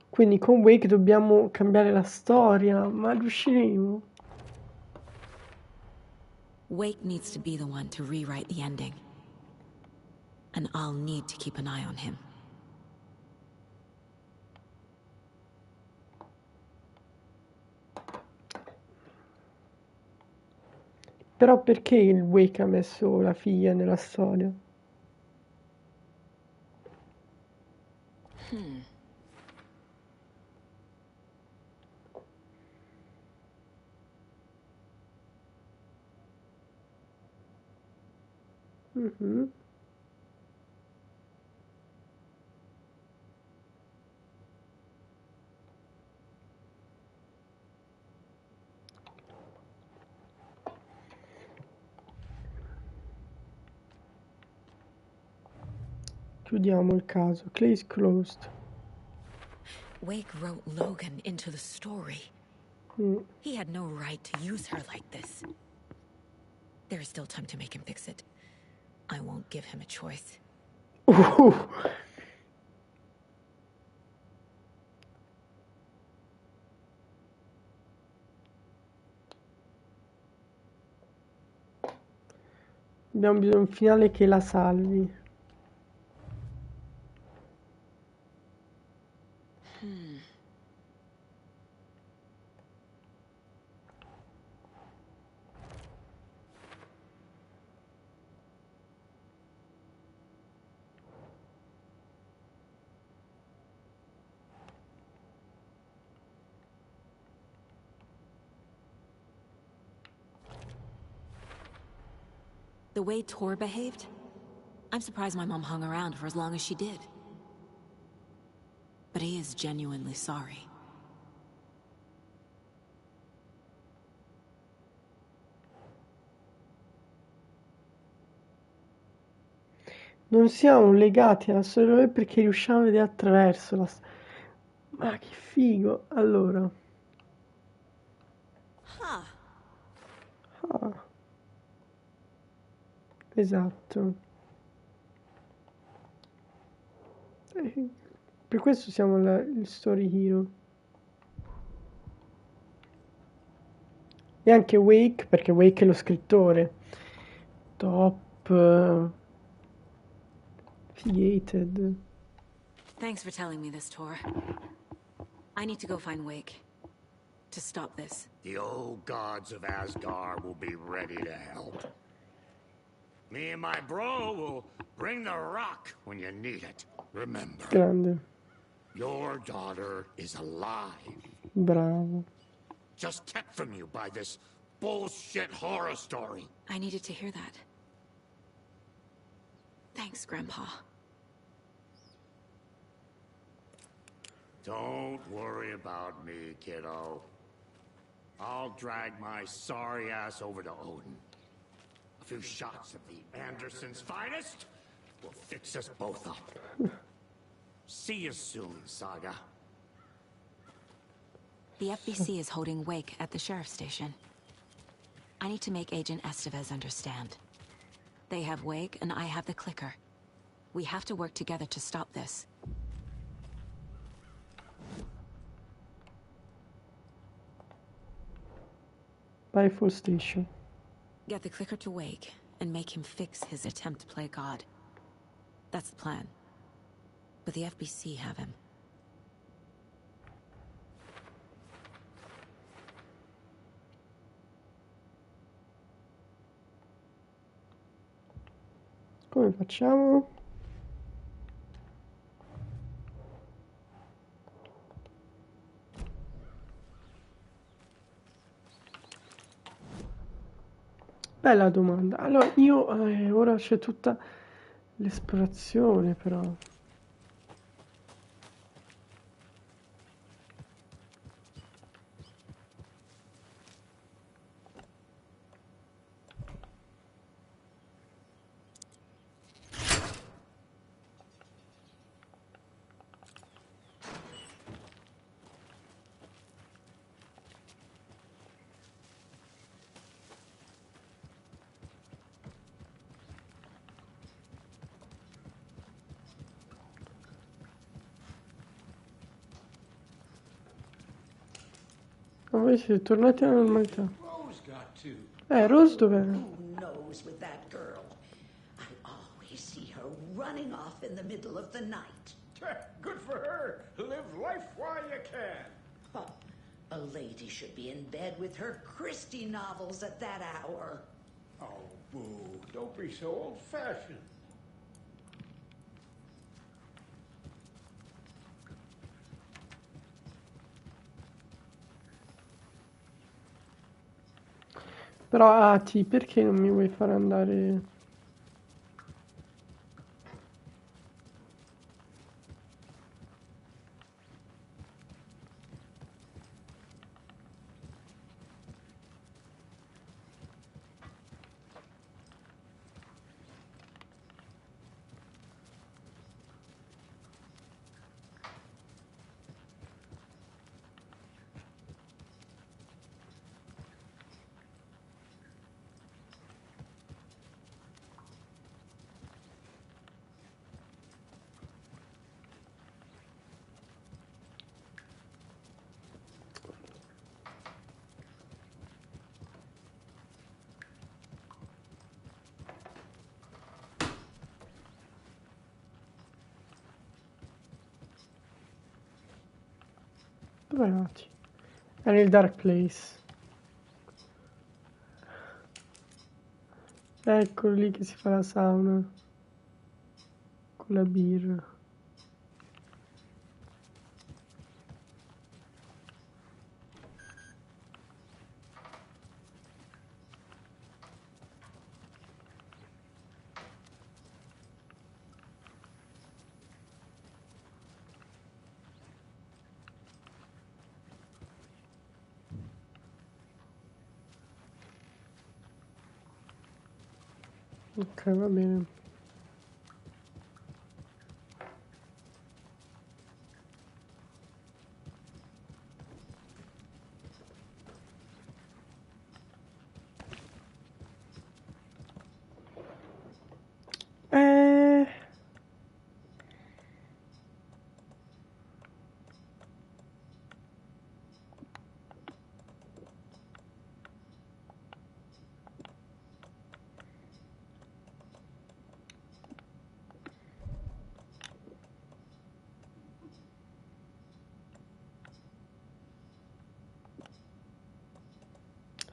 Quindi con Wake dobbiamo cambiare la storia, ma riusciremo? Wake needs to be the one to rewrite the ending. And I'll need to keep an eye on him. Però perché il Wake ha messo la figlia nella storia? Mhm. Chiudiamo il caso. Case closed. Wake wrote Logan into the story. He had no right to use her like this. There is still time to make him fix it. I won't give him a choice. Abbiamo bisogno di un finale che la salvi. The way Tor behaved? I'm surprised my mom hung around for as long as she did. But he is genuinely sorry. Non siamo legati alla storia perché riusciamo a vedere attraverso la... Ma che figo! Allora... Ah. Esatto. Per questo siamo il Story Hero. E anche Wake, perché Wake è lo scrittore. Top... Figated. Thanks for telling me this, Tor. I need to go find Wake. To stop this. The old gods of Asgard will be ready to help. Me and my bro will bring the rock when you need it. Remember. Grande. Your daughter is alive. Bravo. Just kept from you by this bullshit horror story. I needed to hear that. Thanks, Grandpa. Don't worry about me, kiddo. I'll drag my sorry ass over to Odin. A few shots of the Andersons' finest will fix us both up. See you soon, Saga. The FBC is holding Wake at the sheriff's station. I need to make Agent Estevez understand. They have Wake, and I have the clicker. We have to work together to stop this. By full station. Get the clicker to Wake, and make him fix his attempt to play God. That's the plan. But the FBC have him. Come facciamo? Bella domanda. Allora, io ora c'è tutta l'esplorazione, però. Voi siete tornati alla normalità. Rose dov'è? Who knows with that girl? I always see her running off in the middle of the night. Good for her. Live life while you can. Huh. A lady should be in bed with her Christie novels at that hour. Oh, boo. Don't be so old-fashioned. Però Ati, perché non mi vuoi far andare? Dove nati? È nel Dark Place. Eccolo lì che si fa la sauna. Con la birra. Ok, va bene.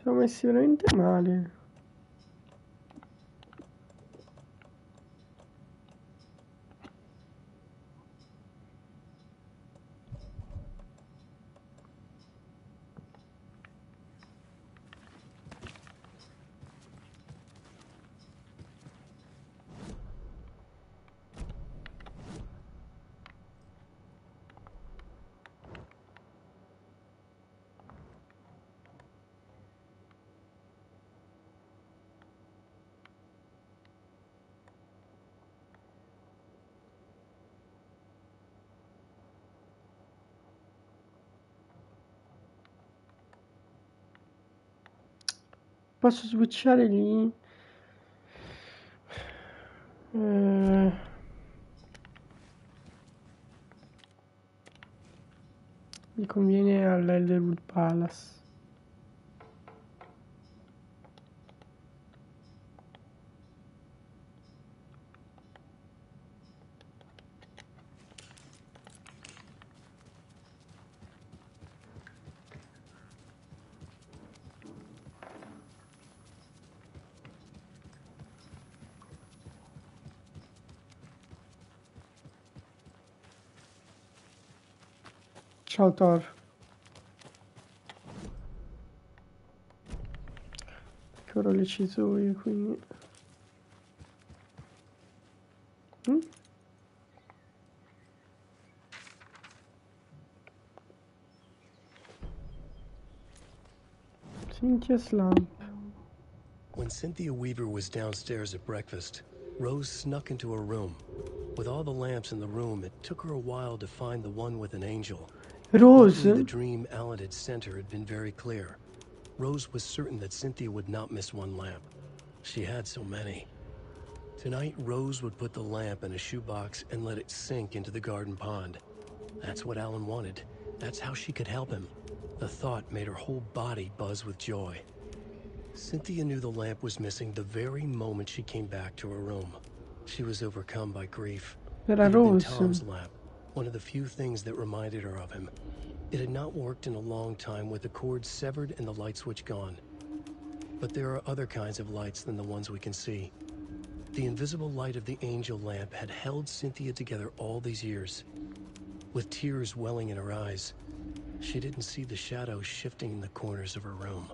Siamo messi veramente male. Posso switchare lì? Mi conviene all'Elderwood Palace. Ciao Thor. Che ora ho deciso io, quindi... Cynthia's lamp. When Cynthia Weaver was downstairs at breakfast, Rose snuck into her room. With all the lamps in the room, it took her a while to find the one with an angel. Rose? Luckily, the dream Alan had sent her had been very clear. Rose was certain that Cynthia would not miss one lamp. She had so many. Tonight, Rose would put the lamp in a shoebox and let it sink into the garden pond. That's what Alan wanted. That's how she could help him. The thought made her whole body buzz with joy. Cynthia knew the lamp was missing the very moment she came back to her room. She was overcome by grief. It had been Tom's lamp, one of the few things that reminded her of him. It had not worked in a long time with the cord severed and the light switch gone. But there are other kinds of lights than the ones we can see. The invisible light of the angel lamp had held Cynthia together all these years. With tears welling in her eyes, she didn't see the shadows shifting in the corners of her room.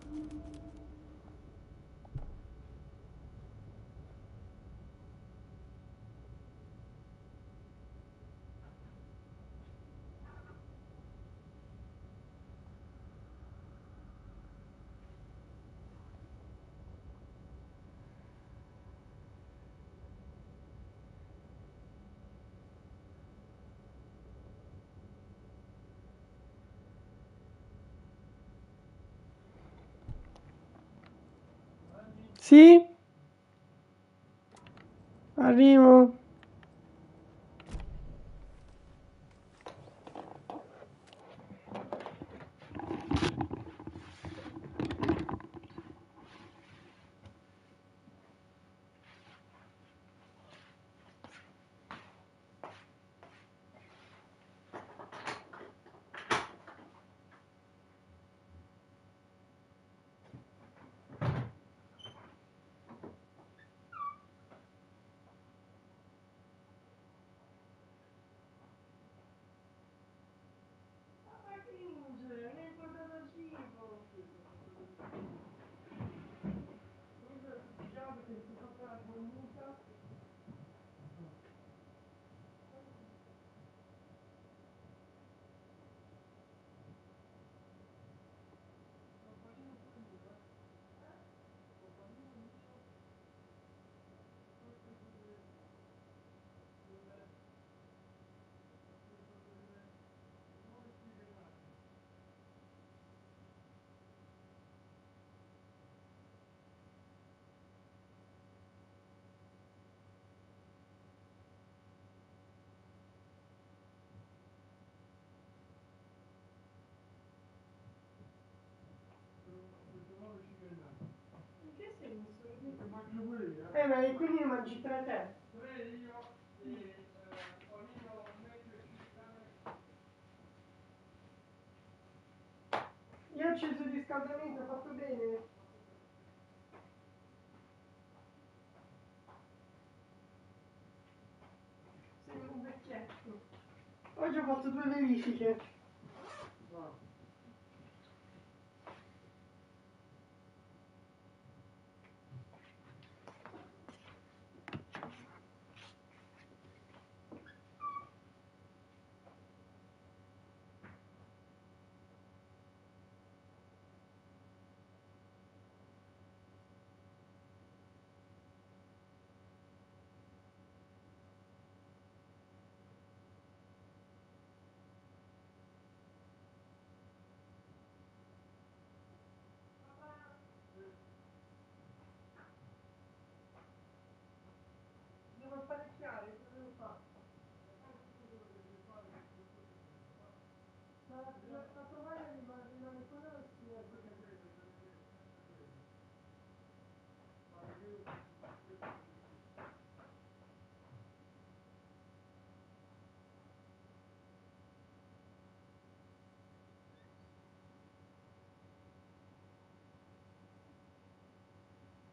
Sì? Arrivo. Ma quindi ne mangi 3 te? 3 io e Paolino mezzo e Io ho acceso il riscaldamento, ho fatto bene. Sei un vecchietto. Oggi ho fatto 2 verifiche. No. Devo apparecchiare, cosa devo fare? Ma la tovaglia rimane quella o si è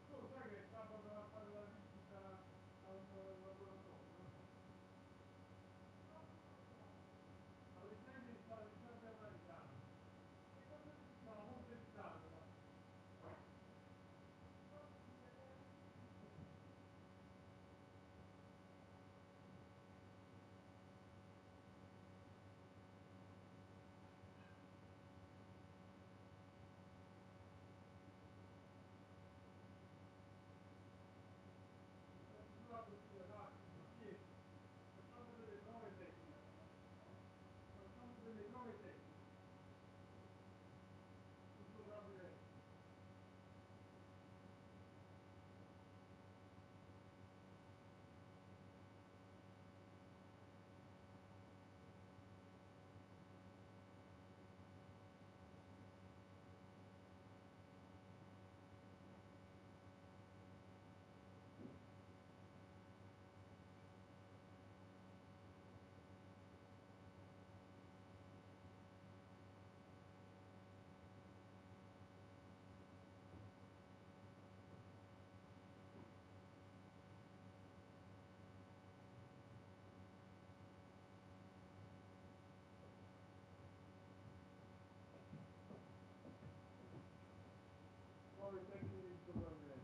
Tu sai che sabato va a fare la visita al laboratorio? Alle 6 devi fare l'esame all'esame. No, non pensarlo. Nuove tecniche di sopravvivenza.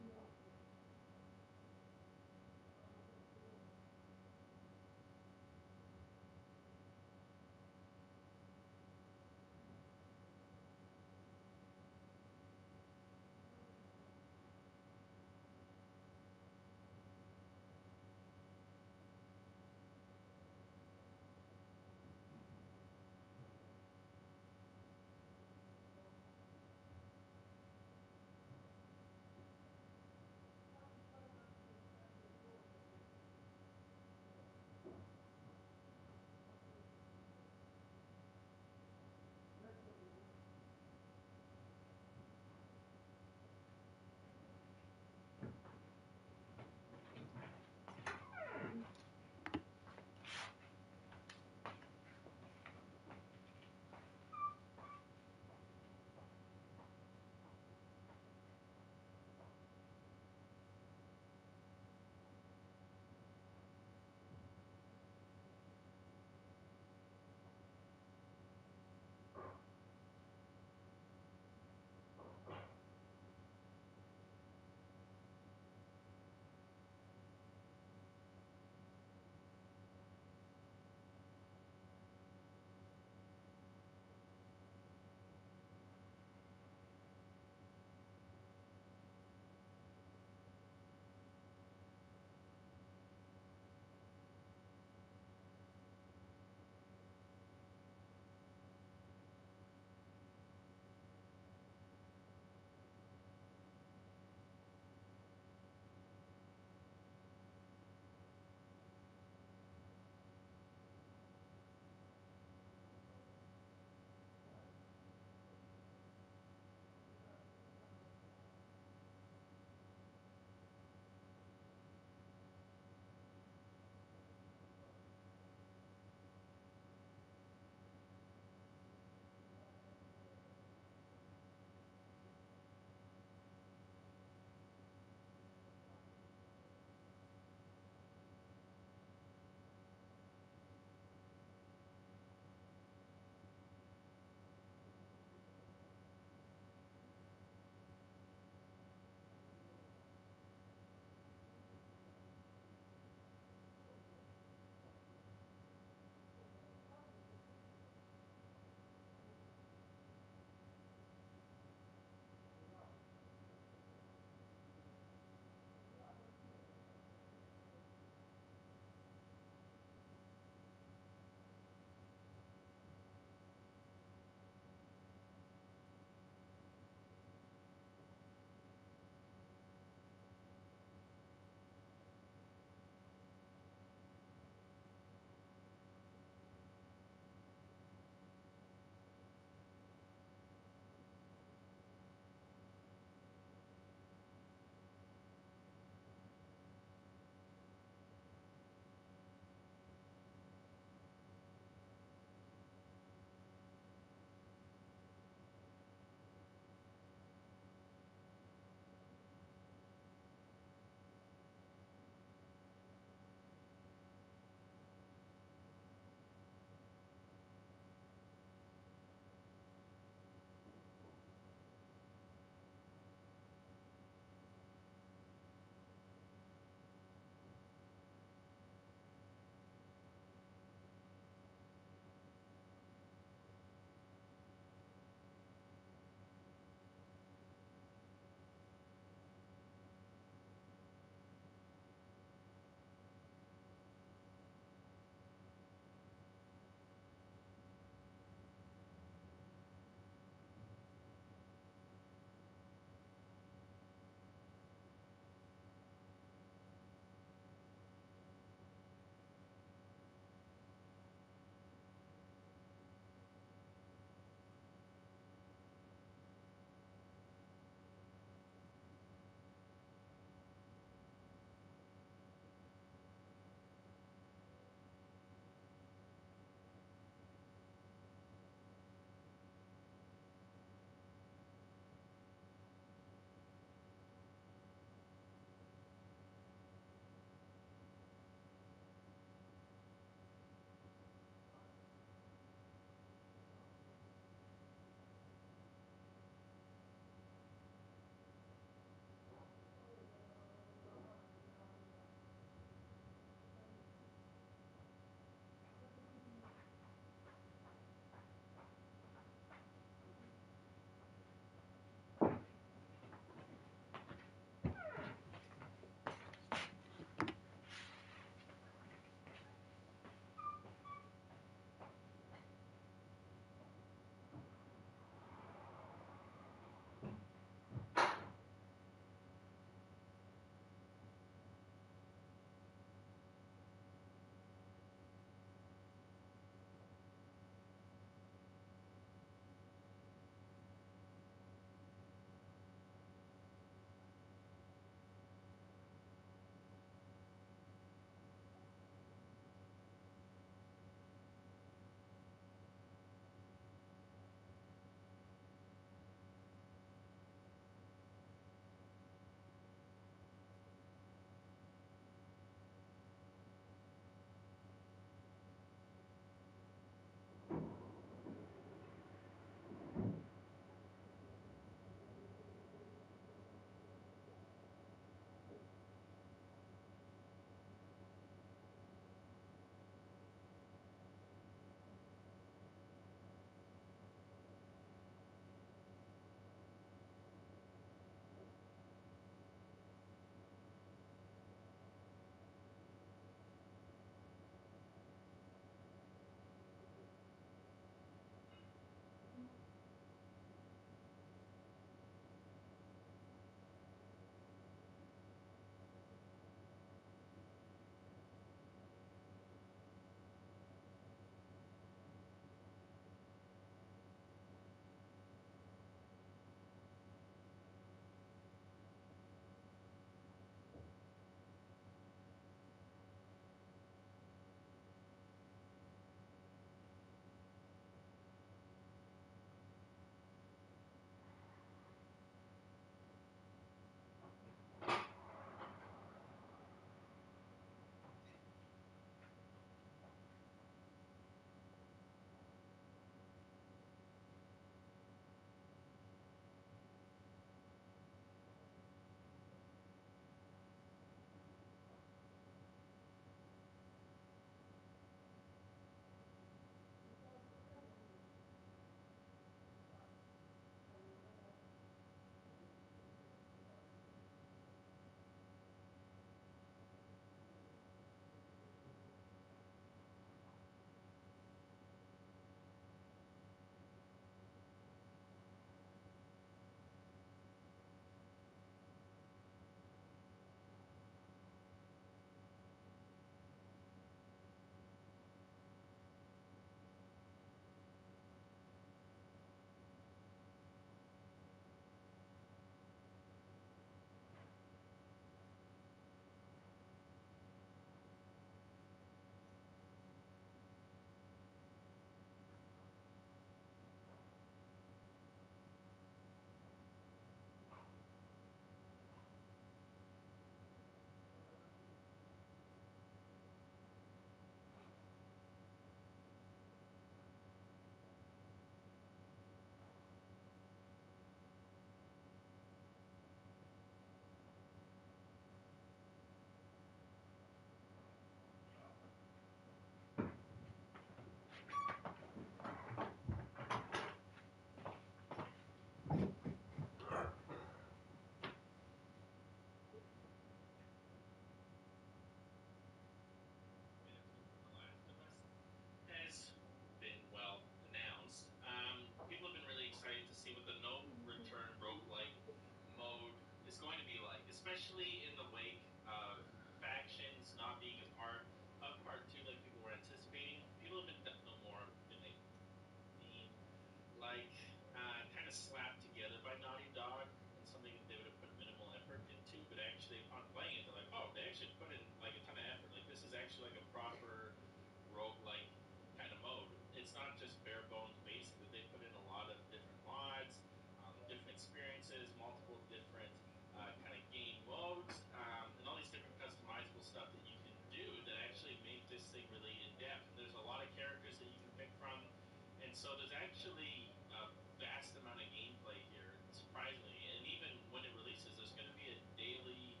so there's actually a vast amount of gameplay here, surprisingly. And even when it releases, there's going to be a daily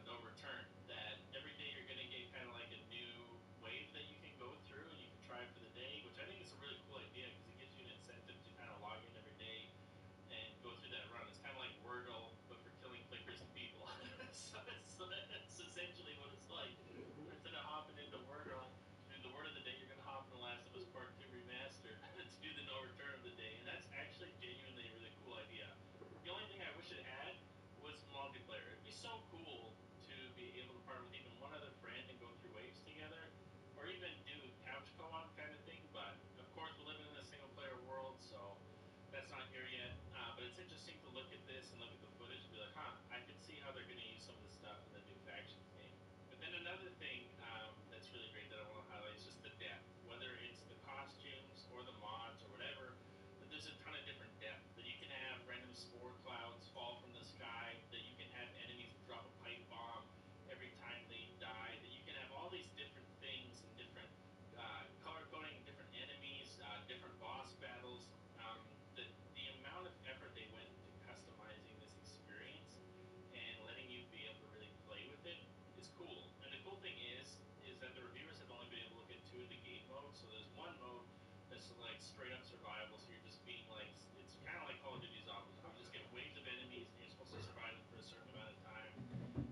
no return. That every day you're going to get kind of like a new wave that you can go through and you can try for the day, which I think is a really cool idea because it gives you an incentive to kind of log in every day and go through that run. It's kind of like Wordle, but for killing clickers and people. So it's essentially what it's like. Instead of hopping into Wordle, the word of the day, you're going to hop in The Last of Us Part 2 Remastered to do the no return of the day. And that's actually genuinely a really cool idea. The only thing I wish it had was multiplayer. It'd be so cool to be able to partner with even one other friend and go through waves together, or even do couch co-op kind of thing. But of course, we're living in a single-player world, so that's not here yet. But it's interesting to look at this and look at the footage and be like, huh, I can see how they're going to use some of this stuff in the new Factions game. But then another thing that's really great that I want to highlight is just the depth. Whether it's the costumes or the mods or whatever, but there's a ton of different depth. That you can have random spore clouds fall from the sky, that you can have enemies drop a pipe bomb every time they die, that you can have all these different things and different color coding, different enemies, different boss battles. The amount of effort they went into customizing this experience and letting you be able to really play with it is cool. And the cool thing is that the reviewers have only been able to look at 2 of the game modes. So there's one mode that's like straight up survival, so you're just being like, it's kind of like Call of Duty Zombies. You just get waves of enemies and you're supposed to survive them for a certain amount of time.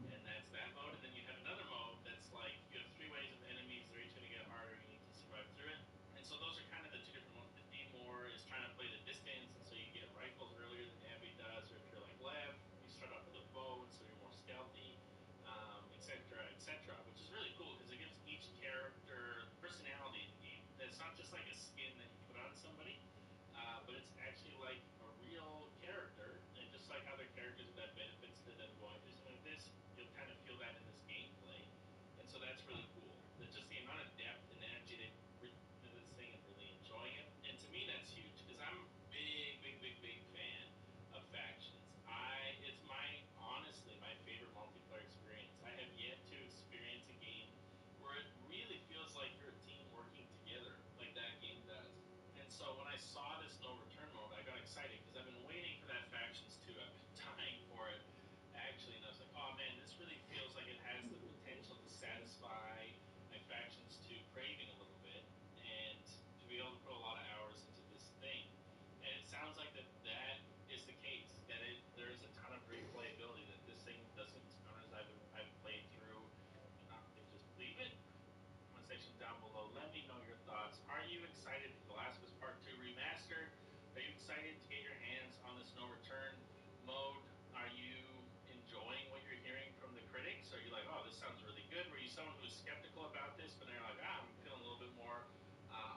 And that's that mode. And then you have another mode that's like, you have 3 waves of enemies, they're each going to get harder, you need to survive through it. And so those are kind of the 2 different ones. The D-More is trying to play the distance, and so you get rifles earlier than Abby does, or if you're like Lev, you start off with a bow, and so you're more stealthy, etc., which is really cool because it gives each character personality in the game. It's not just like a skin that you put on somebody, but it's actually like a real character, and just like other characters that benefits to them going through something like this, you'll kind of feel that in this gameplay, and so that's really cool. That just the amount of depth and energy they bring to this thing and really enjoying it, and to me that's huge because I'm a big fan of Factions. It's honestly my favorite multiplayer experience. I have yet to experience a game where it really feels like you're a team working together like that game does. And so when I saw this no return mode, I got excited because I've been waiting for that Factions 2. I've been dying for it, actually. And I was like, oh man, this really feels like it has the potential to satisfy my Factions 2 craving a little bit and to be able to put a lot of hours into this thing. And it sounds like that is the case, that there is a ton of great playability, that this thing doesn't, as I've played through, just leave it. Comment section down below, let me know your thoughts. Are you excited for The Last of Us Part 2 Remastered? Are you excited to get your hands on this no return mode? Are you enjoying what you're hearing from the critics? Are you like, oh, this sounds really good? Were you someone who was skeptical about this, but then you're like, I'm feeling a little bit more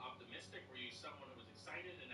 optimistic? Were you someone who was excited and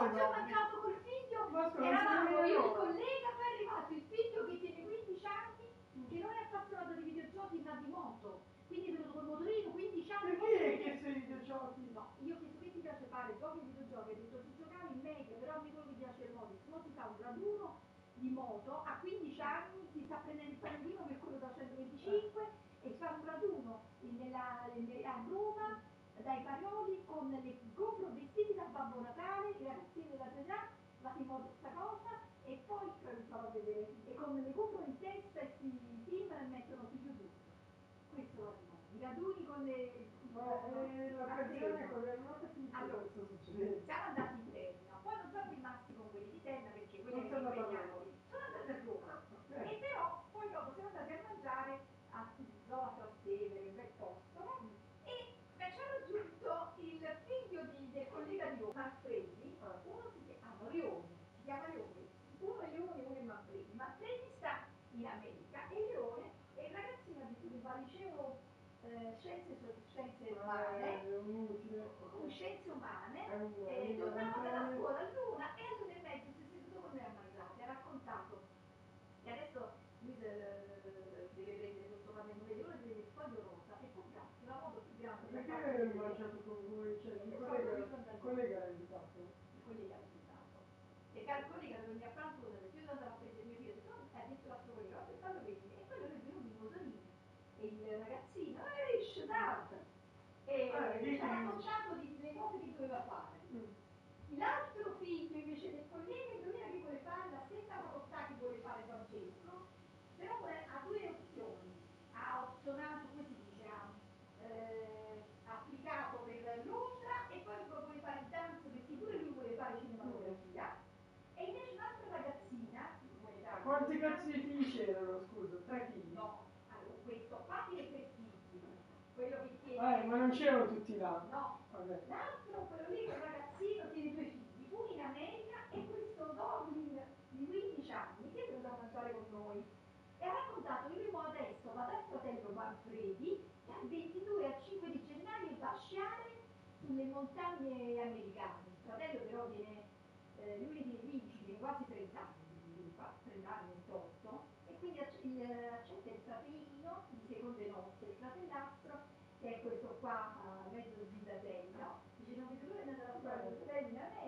cose. Sono mancato col figlio, Ma scusa, eravamo non io e so. il collega, poi è arrivato il figlio che tiene 15 anni, che non è appassionato di videogiochi ma di moto, quindi è venuto col motorino, 15 anni. Perché hai chiesto i videogiochi? No, io ho chiesto che ti piace fare, giochi e videogiochi, ho detto ti giocavi in media, però a me quello che piace è il moto, mo si fa un raduno di moto, a 15 anni si sta prendendo il panellino per quello da 125 e fa un raduno a Roma, dai Parioli, con le GoPro vestiti da Babbo Natale, i ragazzini della tua età, la si moda sta cosa, e poi vi farò vedere, e con le GoPro in testa e si film mettono su YouTube. Questo è i raduni con le... l'occasione con le note più allora, sto succedendo. siamo andati in Terna, poi non sono rimasti con quelli di Terna perché quelli Non sono erano andati a impegnati. Sono andati a Roma. E però poi dopo siamo andati a mangiare a Zona Trastevere, un bel posto, no? E ci ha raggiunto il figlio del collega di Roma, Manfredi, uno si chiama Leone, uno è Leone, uno è Manfredi. Manfredi sta in America e Leone è il ragazzino che va al liceo scienze umane, tornava dalla scuola all'una e all'una e mezzo si è seduto con me a mangiare, ha raccontato. E adesso lui deve prendere questo pannettone di ora, deve il foglio rosa e comprarsi la moto più grande. Perché hai mangiato con voi? Cioè, il collega l'ha invitato? Il collega l'ha invitato. E il collega deve venire a pranzo, perché io andavo a prendere mio figlio, ha detto l'altro collega, vabbè, fallo venire. E quello è venuto in motorino. E il ragazzino, esce d'altro. E ci ha raccontato le cose che doveva fare. L'altro figlio invece del collega indovina che vuole fare la stessa facoltà che vuole fare Francesco, però ha due opzioni. Ha opzionato, come si dice, ha applicato per Londra e poi vuole fare il dance perché pure lui vuole fare cinematografia. E invece un'altra ragazzina, quanti cazzo di figli c'erano, scusa? 3 figli? No, allora questo qua tiene 3 figli, quello che tiene... ma non c'erano tutti là? No, vabbè. L'altro, quello lì, che è un ragazzino, tiene 2 figli, uno in America e questo Goblin di 15 anni che è venuto a mangiare con noi. E ha raccontato che lui adesso va dal fratello Manfredi, che al 22 al 5 di gennaio va a sciare sulle montagne americane. Il fratello però viene, lui tiene 15, tiene quasi 30 anni, 30 anni, 28, e quindi accetta il fratellino di seconde nozze, il fratellastro, che è questo qua mezzo zitatello, dice non vedo l'ora di andare a fare il fratello in America,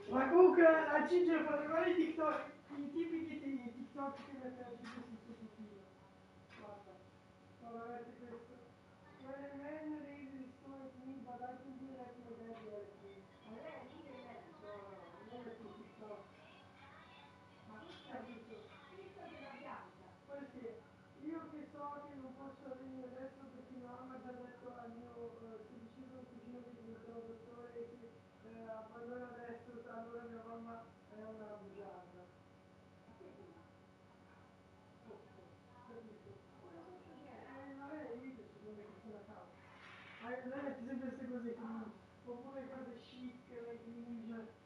Ma comunque la Ginger fa trovare i TikTok, i tipici TikTok che mette la Ginger sul suo profilo. Guarda, guarda, mette questo. When a man raises his towards me, but I can do that my dad yells at me. A lei lì è non è su TikTok. Ma questo è tutto. Questa della bianca. Poi sì, io che so che non posso venire adesso perché mia mamma ha già detto al mio sedicesimo cugino che diventerò dottore e che abbandona adesso, allora mia mamma è una bugiarda. Vabbè, io che ci sono le persone a casa. Ma lei mette sempre queste cose qui, oppure cose chic, le cringe.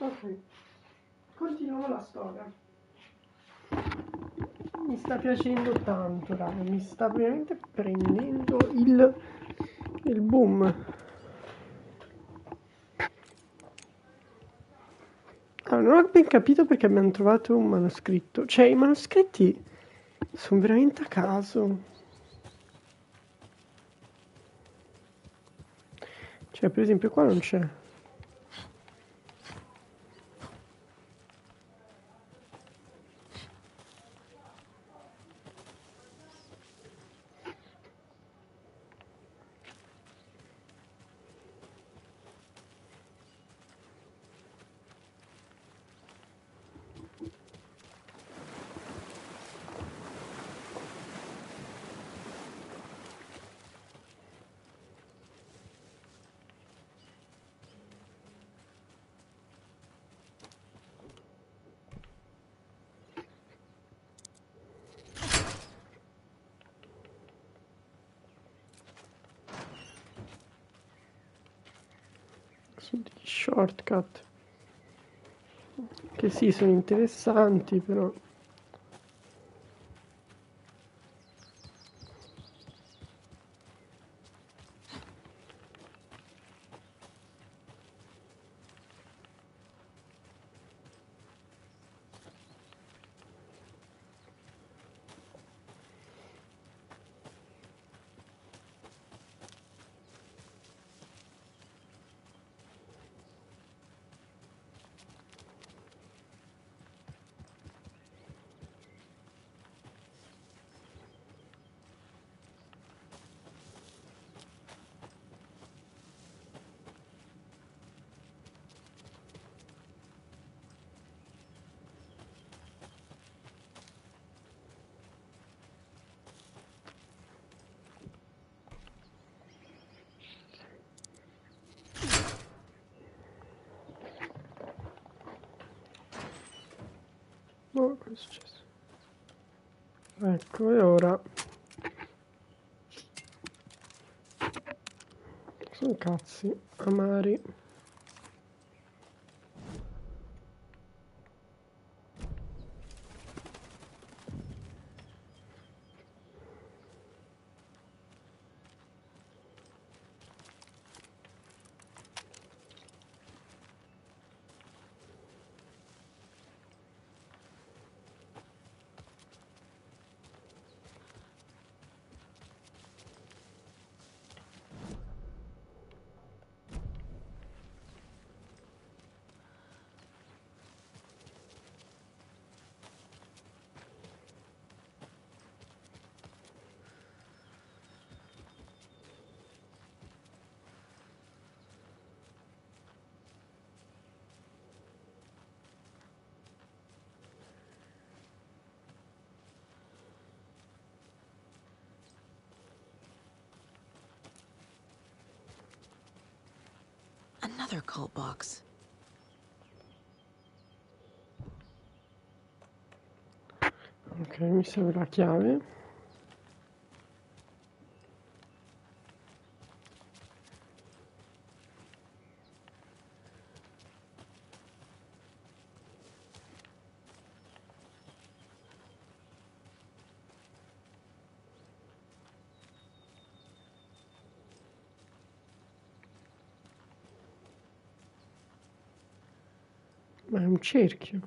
Ok, continuiamo la storia. Mi sta piacendo tanto, raga, mi sta veramente prendendo il boom. Allora, non ho ben capito perché abbiamo trovato un manoscritto. Cioè, i manoscritti sono veramente a caso. Cioè, per esempio, qua non c'è. Sono degli shortcut che sì, sono interessanti, però oh, cosa è successo? Ecco, e ora sono cazzi amari. Another cult box. Ok, mi serve la chiave. Ma è un cerchio.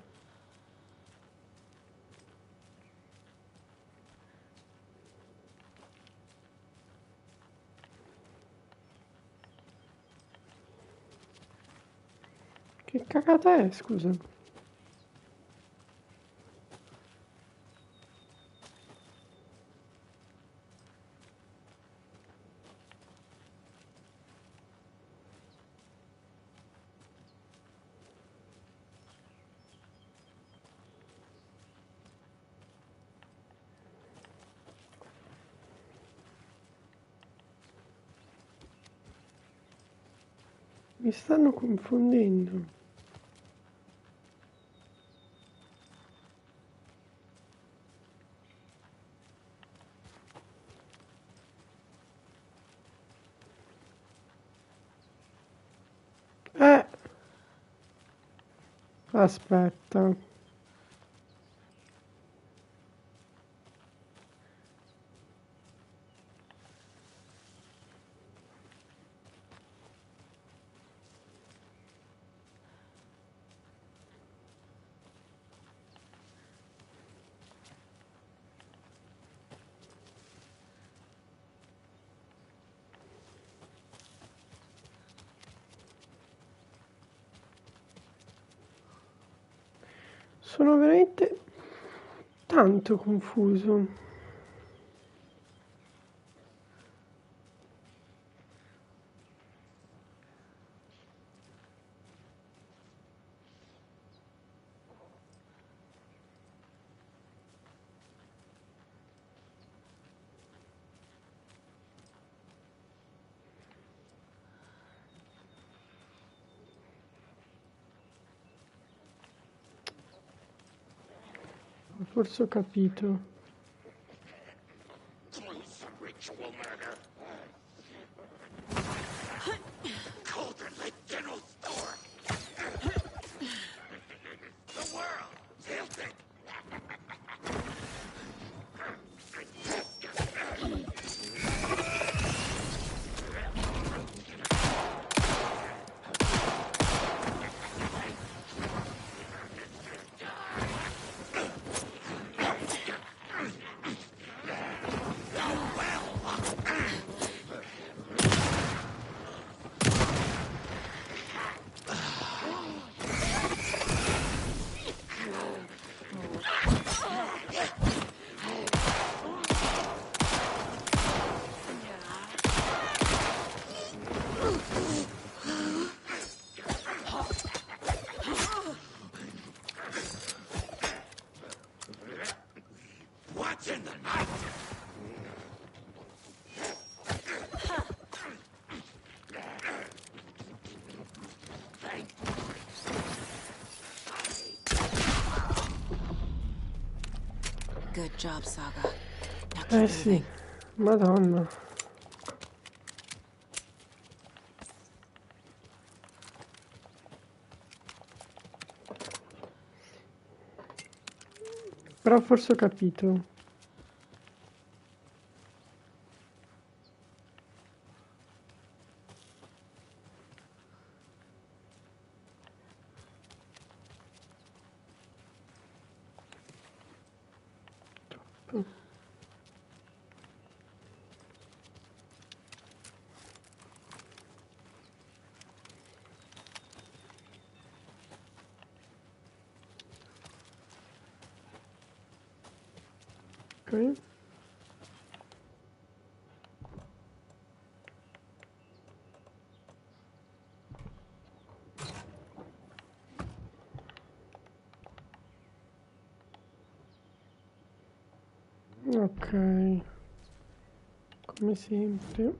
Che cagata è, scusa? Mi stanno confondendo. Aspetta. Sono veramente tanto confuso. Forse ho capito. Good job, Saga. Now keep Sì, moving. Madonna. Però forse ho capito. Ok. Ok, come sempre.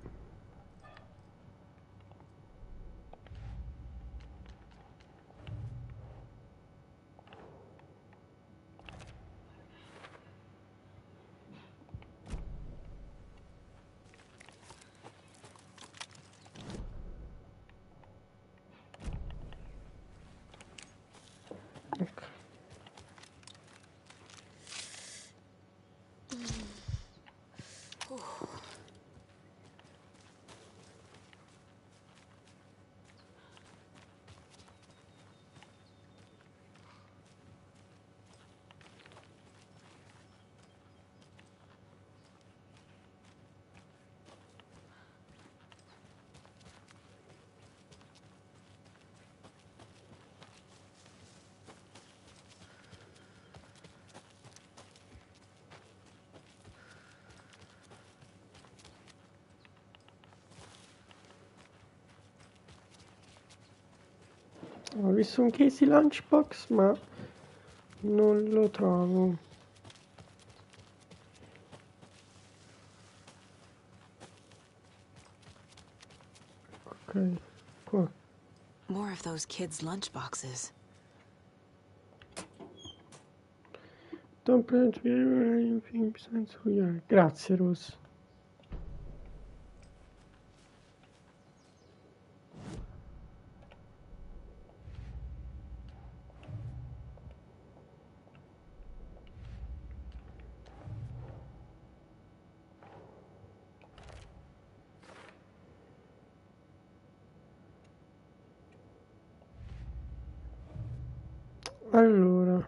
Ho visto un Casey Lunchbox, ma non lo trovo. Ok, qua. More of those kids' lunchboxes. Don't plan to be anything besides who you are. Grazie, Rose. Allora,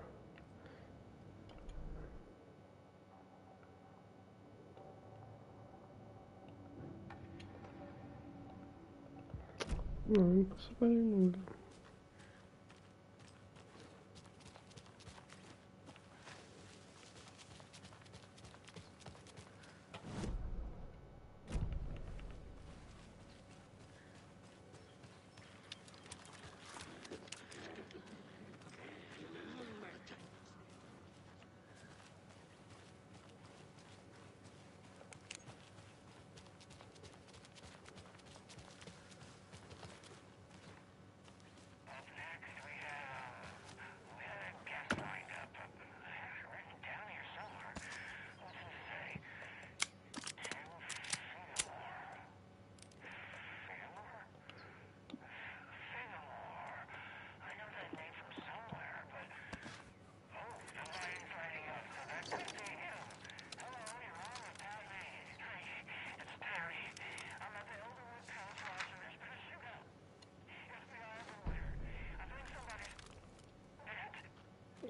no, non posso fare nulla.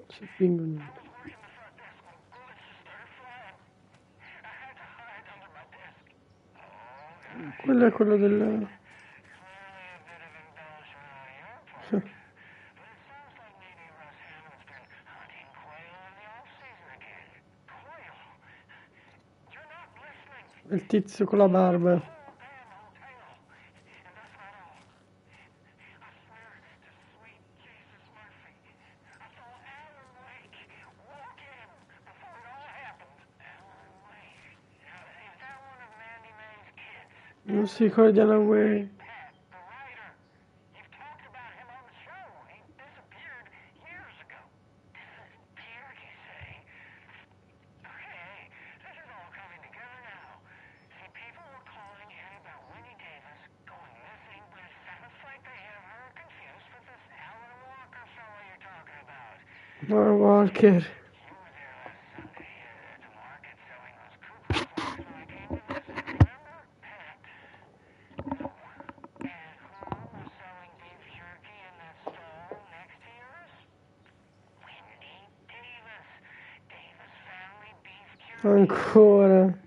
Si spingono. Quello è quello del... il tizio con la barba. Non si ricorda la way. Walker. Ancora.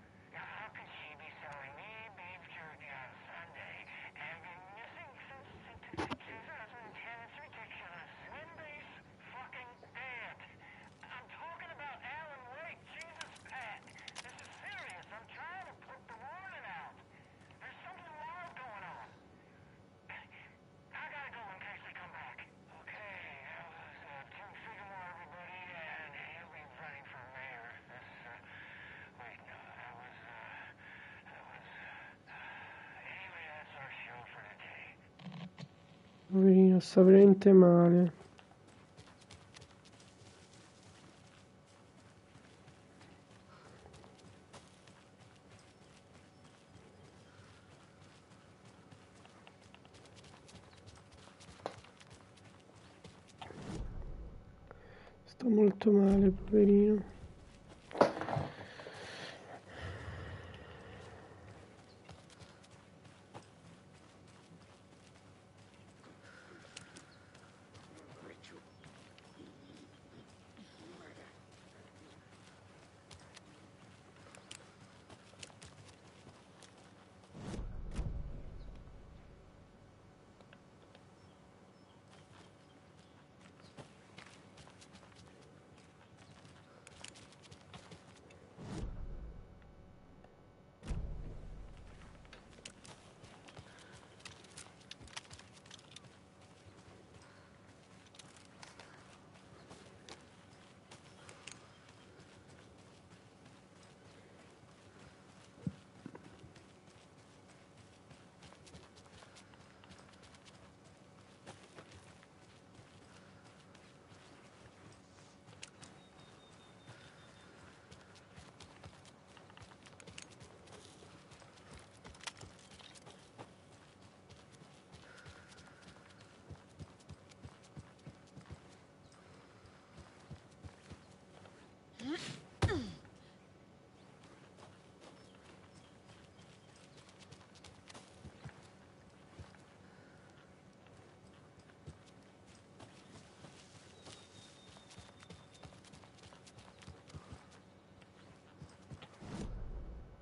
Poverino, sta veramente male. Sta molto male, poverino.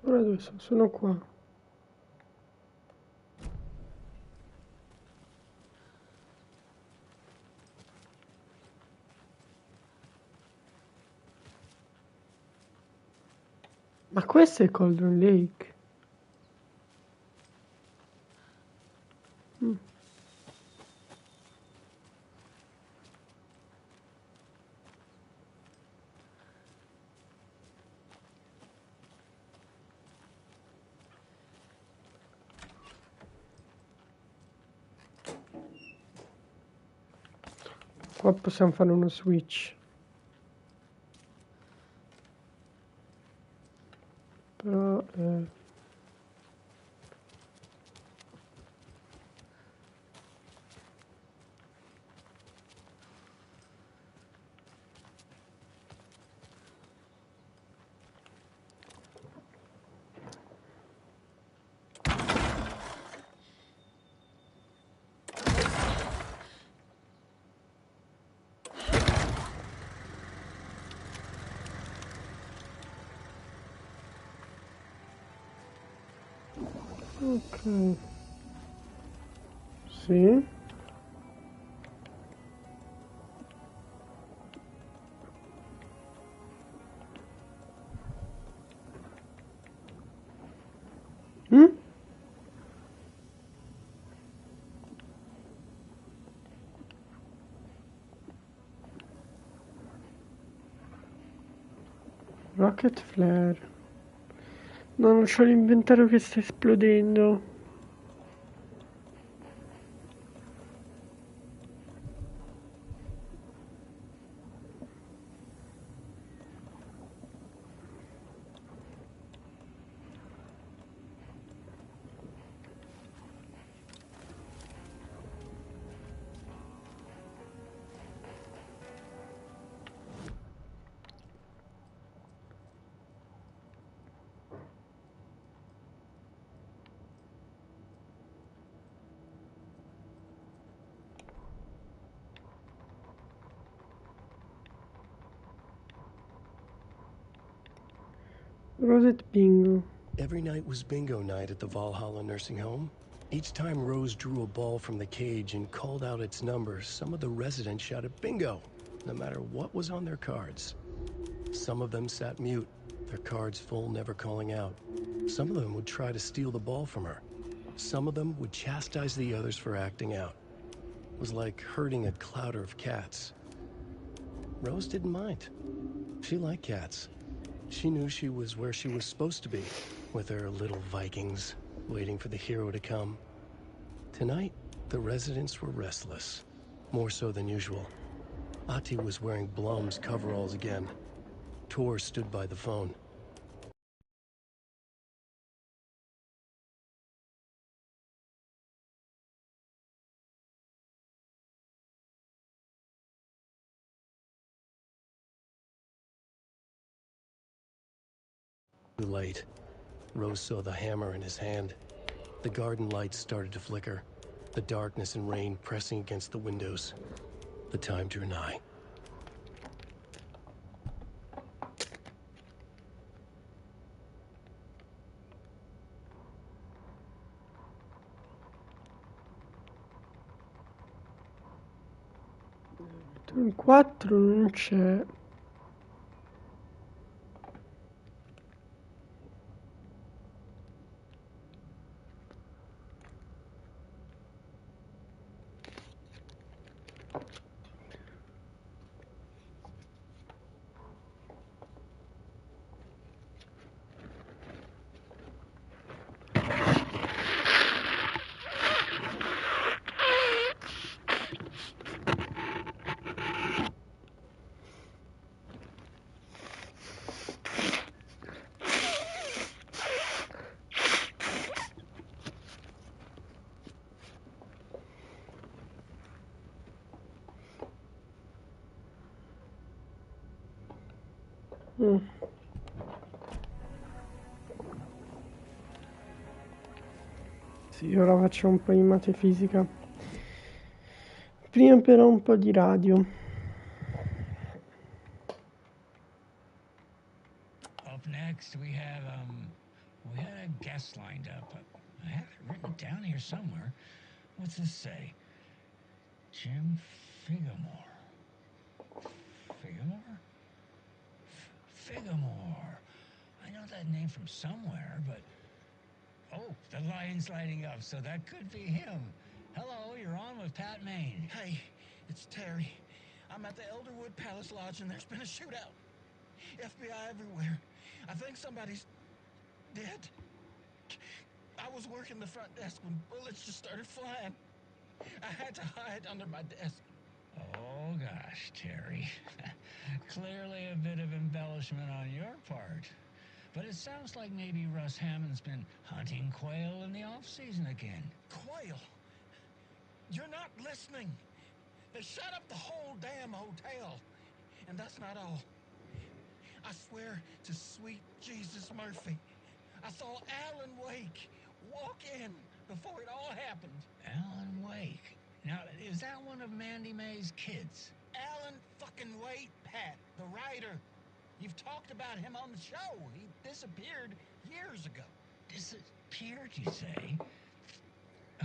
Ora dove sono? Sono qua. Ma questo è Cauldron Lake. Qua possiamo fare uno switch. Però ok. Sì. Rocket flare. No, non c'ho l'inventario che sta esplodendo. Rosette Bingo. Every night was bingo night at the Valhalla nursing home. Each time Rose drew a ball from the cage and called out its number, some of the residents shouted bingo, no matter what was on their cards. Some of them sat mute, their cards full, never calling out. Some of them would try to steal the ball from her. Some of them would chastise the others for acting out. It was like herding a clouder of cats. Rose didn't mind. She liked cats. She knew she was where she was supposed to be, with her little Vikings, waiting for the hero to come. Tonight, the residents were restless, more so than usual. Ahti was wearing Blum's coveralls again. Tor stood by the phone. Too late. Rose saw the hammer in his hand. The garden lights started to flicker, the darkness and rain pressing against the windows. The time drew nigh. Il 4 non c'è. Sì, ora faccio un po' di matefisica. Prima però un po' di radio. Up next we have We had a guest lined up. I have it written down here somewhere. What's this say? Jim Figgamore. Figgamore? Figgamore. I know that name from somewhere, but... Oh, the line's lighting up, so that could be him. Hello, you're on with Pat Maine. Hey, it's Terry. I'm at the Elderwood Palace Lodge, and there's been a shootout. FBI everywhere. I think somebody's dead. I was working the front desk when bullets just started flying. I had to hide under my desk. Oh, gosh, Terry. Clearly a bit of embellishment on your part. But it sounds like maybe Russ Hammond's been hunting quail in the off-season again. Quail? You're not listening. They shut up the whole damn hotel. And that's not all. I swear to sweet Jesus Murphy, I saw Alan Wake walk in before it all happened. Alan Wake? Now, is that one of Mandy May's kids? Alan fucking Wake, Pat, the writer. You've talked about him on the show. He disappeared years ago. Disappeared, you say?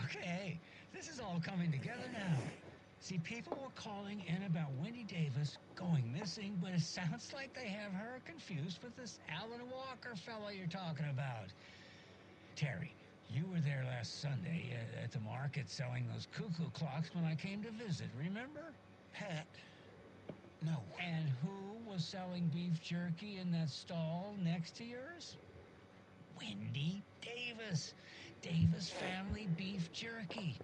Okay, this is all coming together now. See, people were calling in about Wendy Davis going missing, but it sounds like they have her confused with this Alan Walker fellow you're talking about. Terry, you were there last Sunday at the market selling those cuckoo clocks when I came to visit, remember? Pat, no. And who was selling beef jerky in that stall next to yours? Wendy Davis. Davis Family Beef Jerky.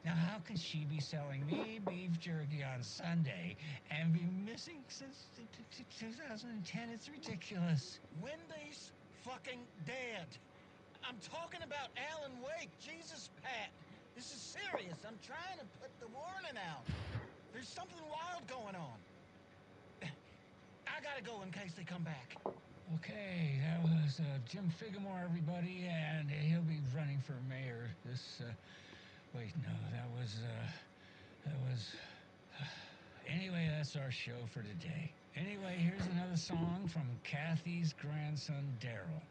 Now, how can she be selling me beef jerky on Sunday and be missing since 2010? It's ridiculous. Wendy's fucking dead. I'm talking about Alan Wake. Jesus, Pat. This is serious. I'm trying to put the warning out. There's something wild going on. I gotta go in case they come back. Okay, that was Jim Figgamore, everybody, and he'll be running for mayor this... Wait, no, that was... Anyway, that's our show for today. Anyway, here's another song from Kathy's grandson, Daryl.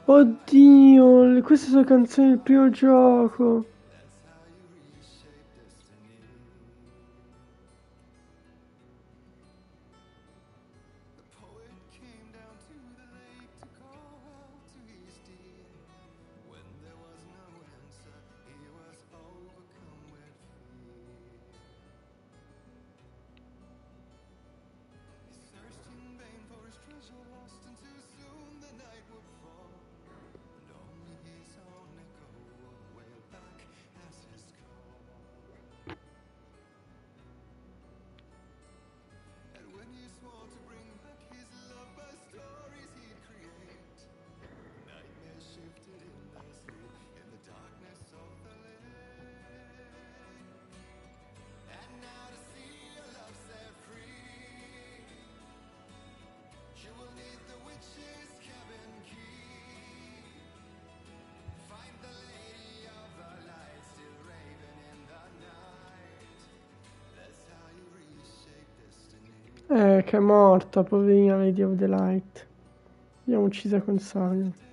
Oddio, queste sono canzoni del primo gioco. Che è morta, poverina Lady of the Light. L'abbiamo uccisa con Saga.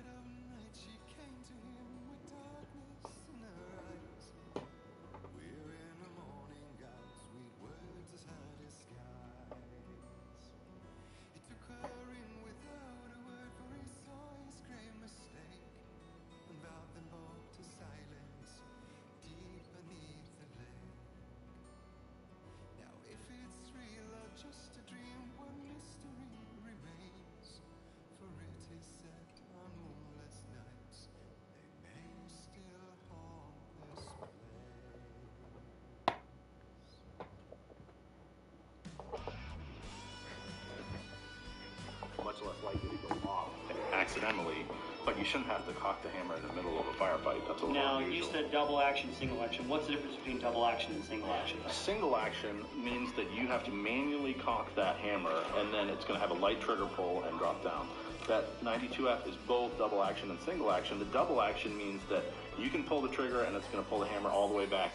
Much less likely to go off accidentally, but you shouldn't have to cock the hammer in the middle of a firefight. That's a little Now, unusual. you said double action, single action. What's the difference between double action and single action? A single action means that you have to manually cock that hammer, and then it's going to have a light trigger pull and drop down. That 92F is both double action and single action. The double action means that you can pull the trigger and it's going to pull the hammer all the way back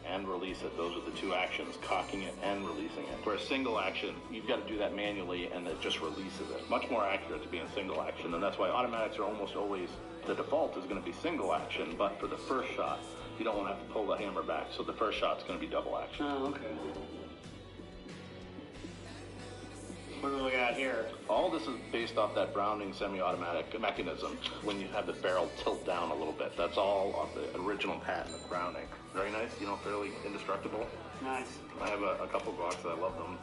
and release it. Those are the two actions, cocking it and releasing it. For a single action, you've got to do that manually and it just releases it. Much more accurate to be in single action, and that's why automatics are almost always, the default is going to be single action, but for the first shot, you don't want to have to pull the hammer back, so the first shot's going to be double action. Oh, okay. What do we look at here? All this is based off that Browning semi-automatic mechanism when you have the barrel tilt down a little bit. That's all off the original patent of Browning. Very nice, you know, fairly indestructible. Nice. I have a couple Glocks that I love them.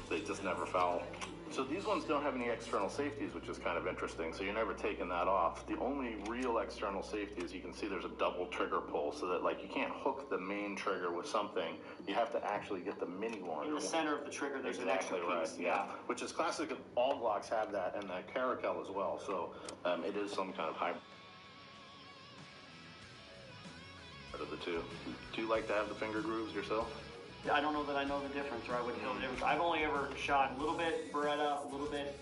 They just never foul. So these ones don't have any external safeties, which is kind of interesting. So you're never taking that off. The only real external safety is you can see there's a double trigger pull, so that like you can't hook the main trigger with something. You have to actually get the mini one. In the center of the trigger, there's exactly an extra piece. Right, yeah. Which is classic. All Glocks have that, and the Caracal as well. So it is some kind of hybrid of the two. Do you like to have the finger grooves yourself? I don't know that I know the difference, or I wouldn't know the difference. I've only ever shot a little bit Beretta, a little bit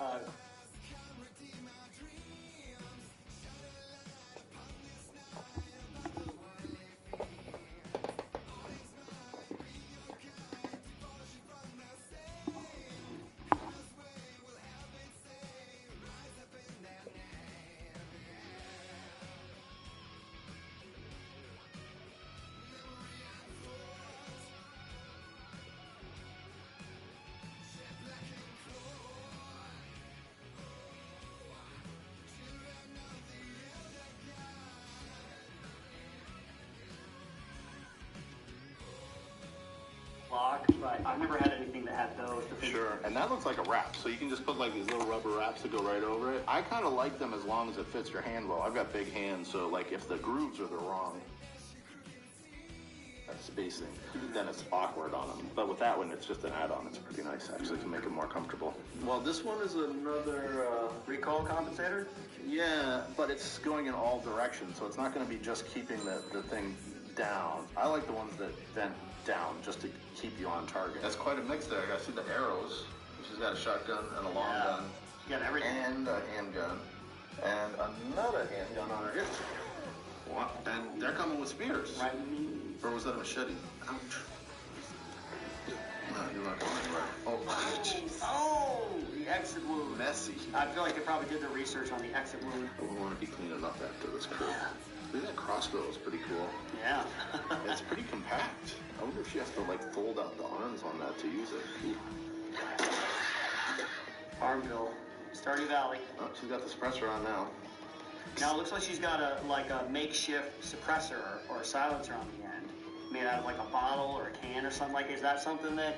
but I've never had anything that had those. Sure, and that looks like a wrap, so you can just put like these little rubber wraps that go right over it. I kind of like them as long as it fits your hand well. I've got big hands, so like if the grooves are the wrong spacing, then it's awkward on them. But with that one, it's just an add-on. It's pretty nice, actually, to make it more comfortable. Well, this one is another recoil compensator? Yeah, but it's going in all directions, so it's not going to be just keeping the thing down. I like the ones that vent down just to keep you on target. That's quite a mix there. I see the arrows. She's got a shotgun and a long gun. She got everything. And a handgun. And another handgun on her hip. What? And they're coming with spears. Right. Or was that a machete? Ouch. No, you're not going anywhere. Oh, oh! exit wound. Messy. I feel like they probably did their research on the exit wound. We want to be cleaning up after this crew. I think that crossbow is pretty cool. Yeah. It's pretty compact. I wonder if she has to like fold out the arms on that to use it. Farmville, Stardew Valley. Oh, she's got the suppressor on now. Now it looks like she's got a makeshift suppressor or silencer on the end, made out of like a bottle or a can or something like. Is that something that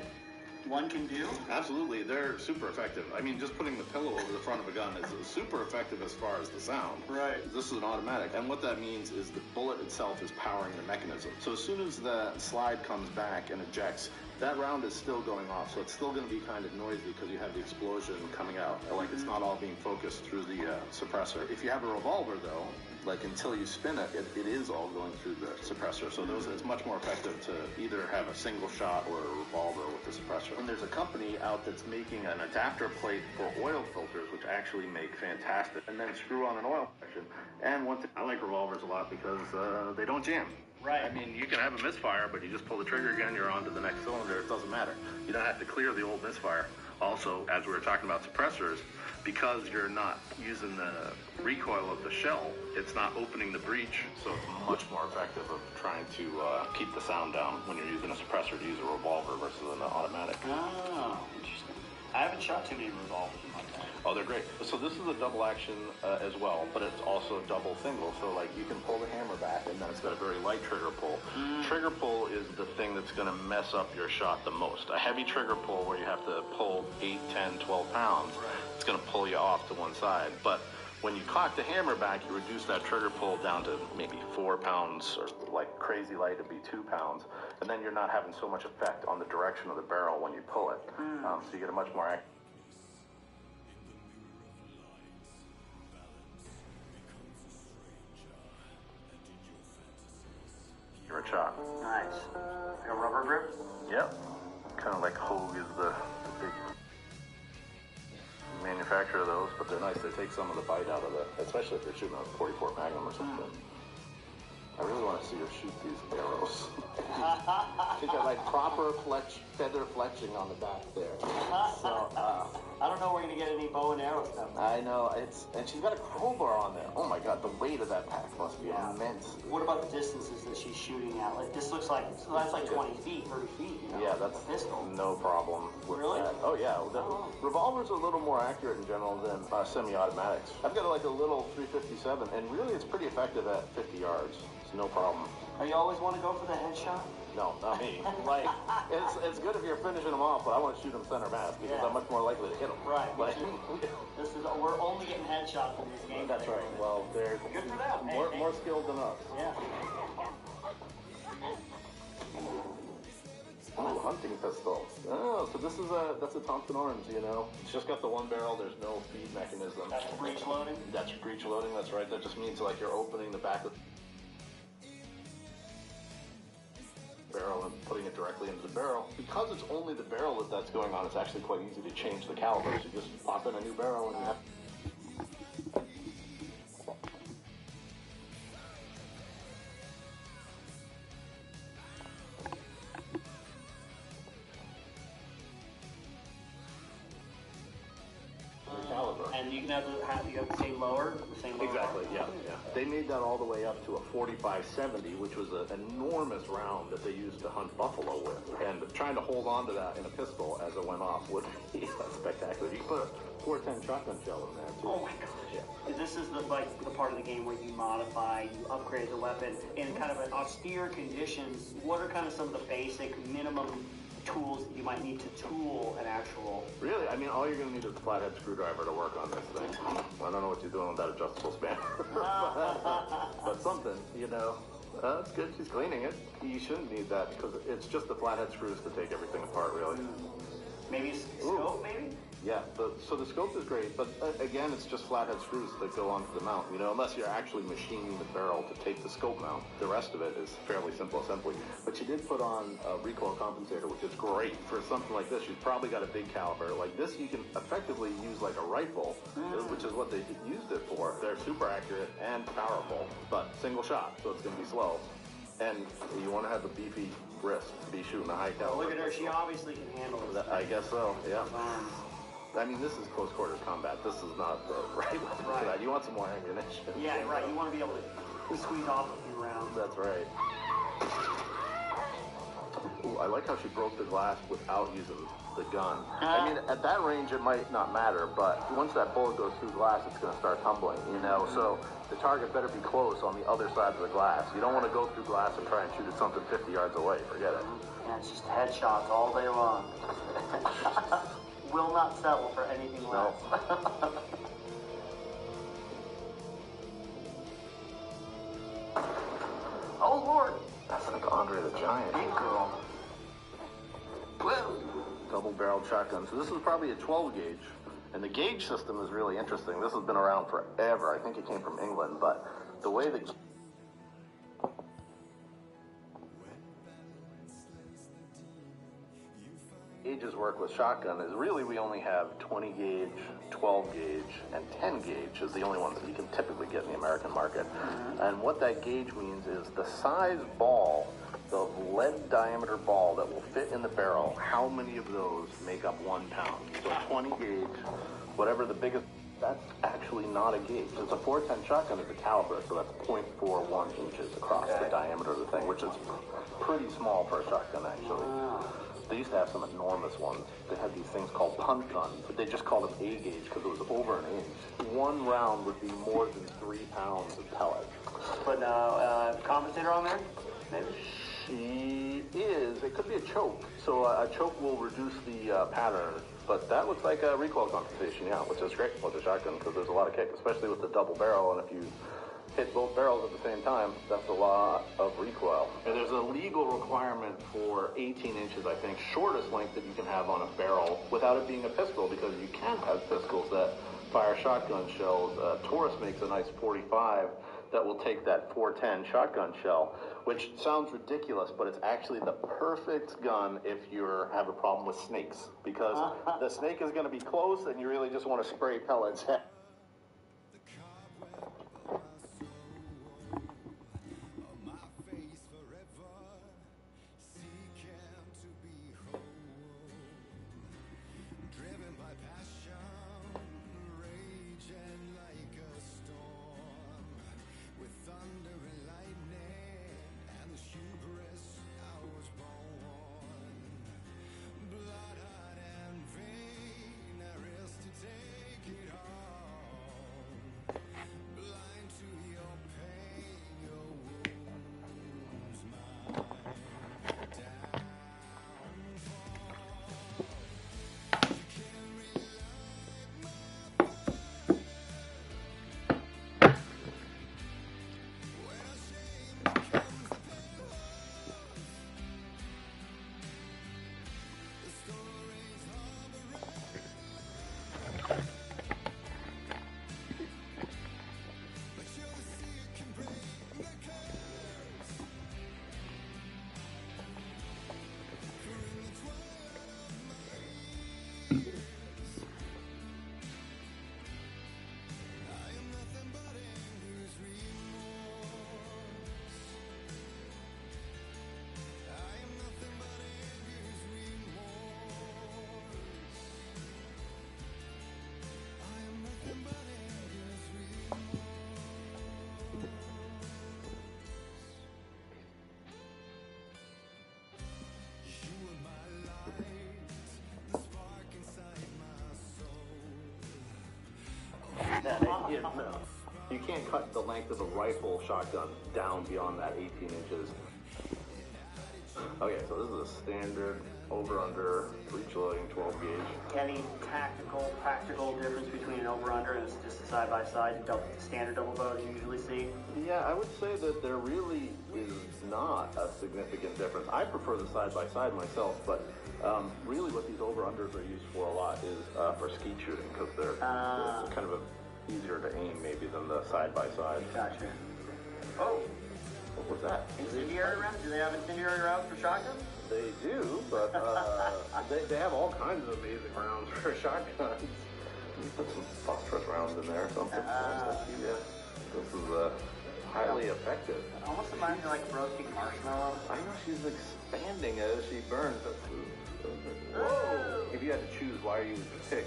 one can do? Absolutely, they're super effective. I mean, just putting the pillow over the front of a gun is super effective as far as the sound. Right. This is an automatic, and what that means is the bullet itself is powering the mechanism. So as soon as the slide comes back and ejects, that round is still going off, so it's still going to be kind of noisy because you have the explosion coming out. Like it's not all being focused through the suppressor. If you have a revolver, though, like until you spin it, it is all going through the suppressor. So it's much more effective to either have a single shot or a revolver with the suppressor. And there's a company out that's making an adapter plate for oil filters, which actually make fantastic, and then screw on an oil section. And one thing, I like revolvers a lot because they don't jam. Right. I mean, you can have a misfire, but you just pull the trigger again, you're on to the next cylinder. It doesn't matter. You don't have to clear the old misfire. Also, as we were talking about suppressors, because you're not using the recoil of the shell, it's not opening the breech, so it's much more effective of trying to keep the sound down when you're using a suppressor to use a revolver versus an automatic. Oh, interesting. I haven't shot too many revolvers in my time. Oh, they're great. So this is a double action as well, but it's also double single. So like you can pull the hammer back, and then it's got a very light trigger pull. Trigger pull is the thing that's going to mess up your shot the most. A heavy trigger pull where you have to pull 8, 10, 12 pounds, it's going to pull you off to one side. But when you cock the hammer back, you reduce that trigger pull down to maybe 4 pounds, or like crazy light it'd be 2 pounds, and then you're not having so much effect on the direction of the barrel when you pull it. So you get a much more accurate. Shot. Nice. Like a rubber grip? Yep. Kind of like Hogue is the big manufacturer of those, but they're nice. They take some of the bite out of it, especially if you're shooting a 44 Magnum or something. I really want to see her shoot these arrows. She's got like proper feather fletching on the back there. So, I don't know where we're going to get any bow and arrow stuff. I know, and she's got a crowbar on there. Oh my god, the weight of that pack must be immense. What about the distances that she's shooting at? Like, this looks like, so that's like 20 feet, 30 feet, you know? Yeah, that's pistol. No problem with that. Oh yeah, revolvers are a little more accurate in general than semi-automatics. I've got like a little 357, and really it's pretty effective at 50 yards. It's no problem. Are you always want to go for the headshot? No, not me. Like, it's good if you're finishing them off, but I want to shoot them center mass because I'm much more likely to hit them. Right. Like, we're only getting headshots in this game. That's right. Well, they're good for them. More skilled than us. Yeah. Oh, hunting pistol. Oh, so that's a Thompson Orange, you know. It's just got the one barrel, there's no feed mechanism. That's breech loading? That's breech loading, that's right. That just means like you're opening the back of the barrel and putting it directly into the barrel. Because it's only the barrel that's going on, it's actually quite easy to change the caliber. So you just pop in a new barrel and you have... And you can have the same lower, the same lower. Exactly, yeah. They made that all the way up to a 45-70, which was an enormous round that they used to hunt buffalo with. And trying to hold on to that in a pistol as it went off would be spectacular. You can put a 410 shotgun shell in there, too. Oh my gosh. Yeah. This is the part of the game where you modify, you upgrade the weapon in kind of an austere conditions. What are kind of some of the basic minimum tools that you might need to tool an actual... Really? I mean, all you're going to need is a flathead screwdriver to work on this thing. I don't know what you're doing with that adjustable spanner. but something, you know. It's good she's cleaning it. You shouldn't need that because it's just the flathead screws to take everything apart, really. Maybe a scope, maybe? Yeah, so the scope is great, but again, it's just flathead screws that go onto the mount, you know, unless you're actually machining the barrel to take the scope mount. The rest of it is fairly simple assembly. But she did put on a recoil compensator, which is great for something like this. She's probably got a big caliber. Like this, you can effectively use like a rifle, which is what they used it for. They're super accurate and powerful, but single shot, so it's going to be slow. And you want to have a beefy wrist to be shooting a high caliber. Look at her, she obviously can handle it. I guess so, yeah. I mean, this is close quarters combat. This is not the right weapon for that. You want some more ammunition. Yeah, right. You want to be able to squeeze off a few rounds. That's right. Ooh, I like how she broke the glass without using the gun. I mean, at that range, it might not matter, but once that bullet goes through glass, it's going to start tumbling, you know? So the target better be close on the other side of the glass. You don't want to go through glass and try and shoot at something 50 yards away. Forget it. Yeah, it's just headshots all day long. Will not settle for anything less. Oh, Lord. That's like Andre the Giant. Big girl. Whoa. Double-barreled shotgun. So this is probably a 12 gauge. And the gauge system is really interesting. This has been around forever. I think it came from England, but the way the gauges work with shotgun is really we only have 20 gauge, 12 gauge, and 10 gauge is the only ones that you can typically get in the American market. And what that gauge means is the size ball, the lead diameter ball that will fit in the barrel, how many of those make up 1 pound? So 20 gauge, whatever the biggest, that's actually not a gauge. It's a 410 shotgun is a caliber, so that's 0.41 inches across the diameter of the thing, which is pretty small for a shotgun, actually. They used to have some enormous ones. They had these things called punt guns, but they just called them A gauge because it was over an inch. 1 round would be more than 3 pounds of pellet. Put a compensator on there, maybe? She is. It could be a choke. So a choke will reduce the pattern, but that looks like a recoil compensation, yeah, which is great with the shotgun because there's a lot of kick, especially with the double barrel, and if you hit both barrels at the same time, that's a lot of recoil. And there's a legal requirement for 18 inches, I think, shortest length that you can have on a barrel without it being a pistol, because you can have pistols that fire shotgun shells. Taurus makes a nice 45 that will take that 410 shotgun shell, which sounds ridiculous, but it's actually the perfect gun if you have a problem with snakes, because the snake is going to be close and you really just want to spray pellets. No. You can't cut the length of a rifle shotgun down beyond that 18 inches. Okay, so this is a standard over-under, breech loading 12 gauge. Any tactical, practical difference between an over-under and just a side-by-side, standard double bow you usually see? Yeah, I would say that there really is not a significant difference. I prefer the side-by-side myself, but really what these over-unders are used for a lot is for skeet shooting, because they're kind of easier to aim maybe than the side-by-side. Gotcha. Oh! What was that? Incendiary rounds? Do they have incendiary rounds for shotguns? They do, but they have all kinds of amazing rounds for shotguns. You put some phosphorus rounds in there or something. Yeah. This is highly effective. Almost reminds me of like roasting marshmallows. I know she's expanding as she burns. Whoa! If you had to choose, why you would pick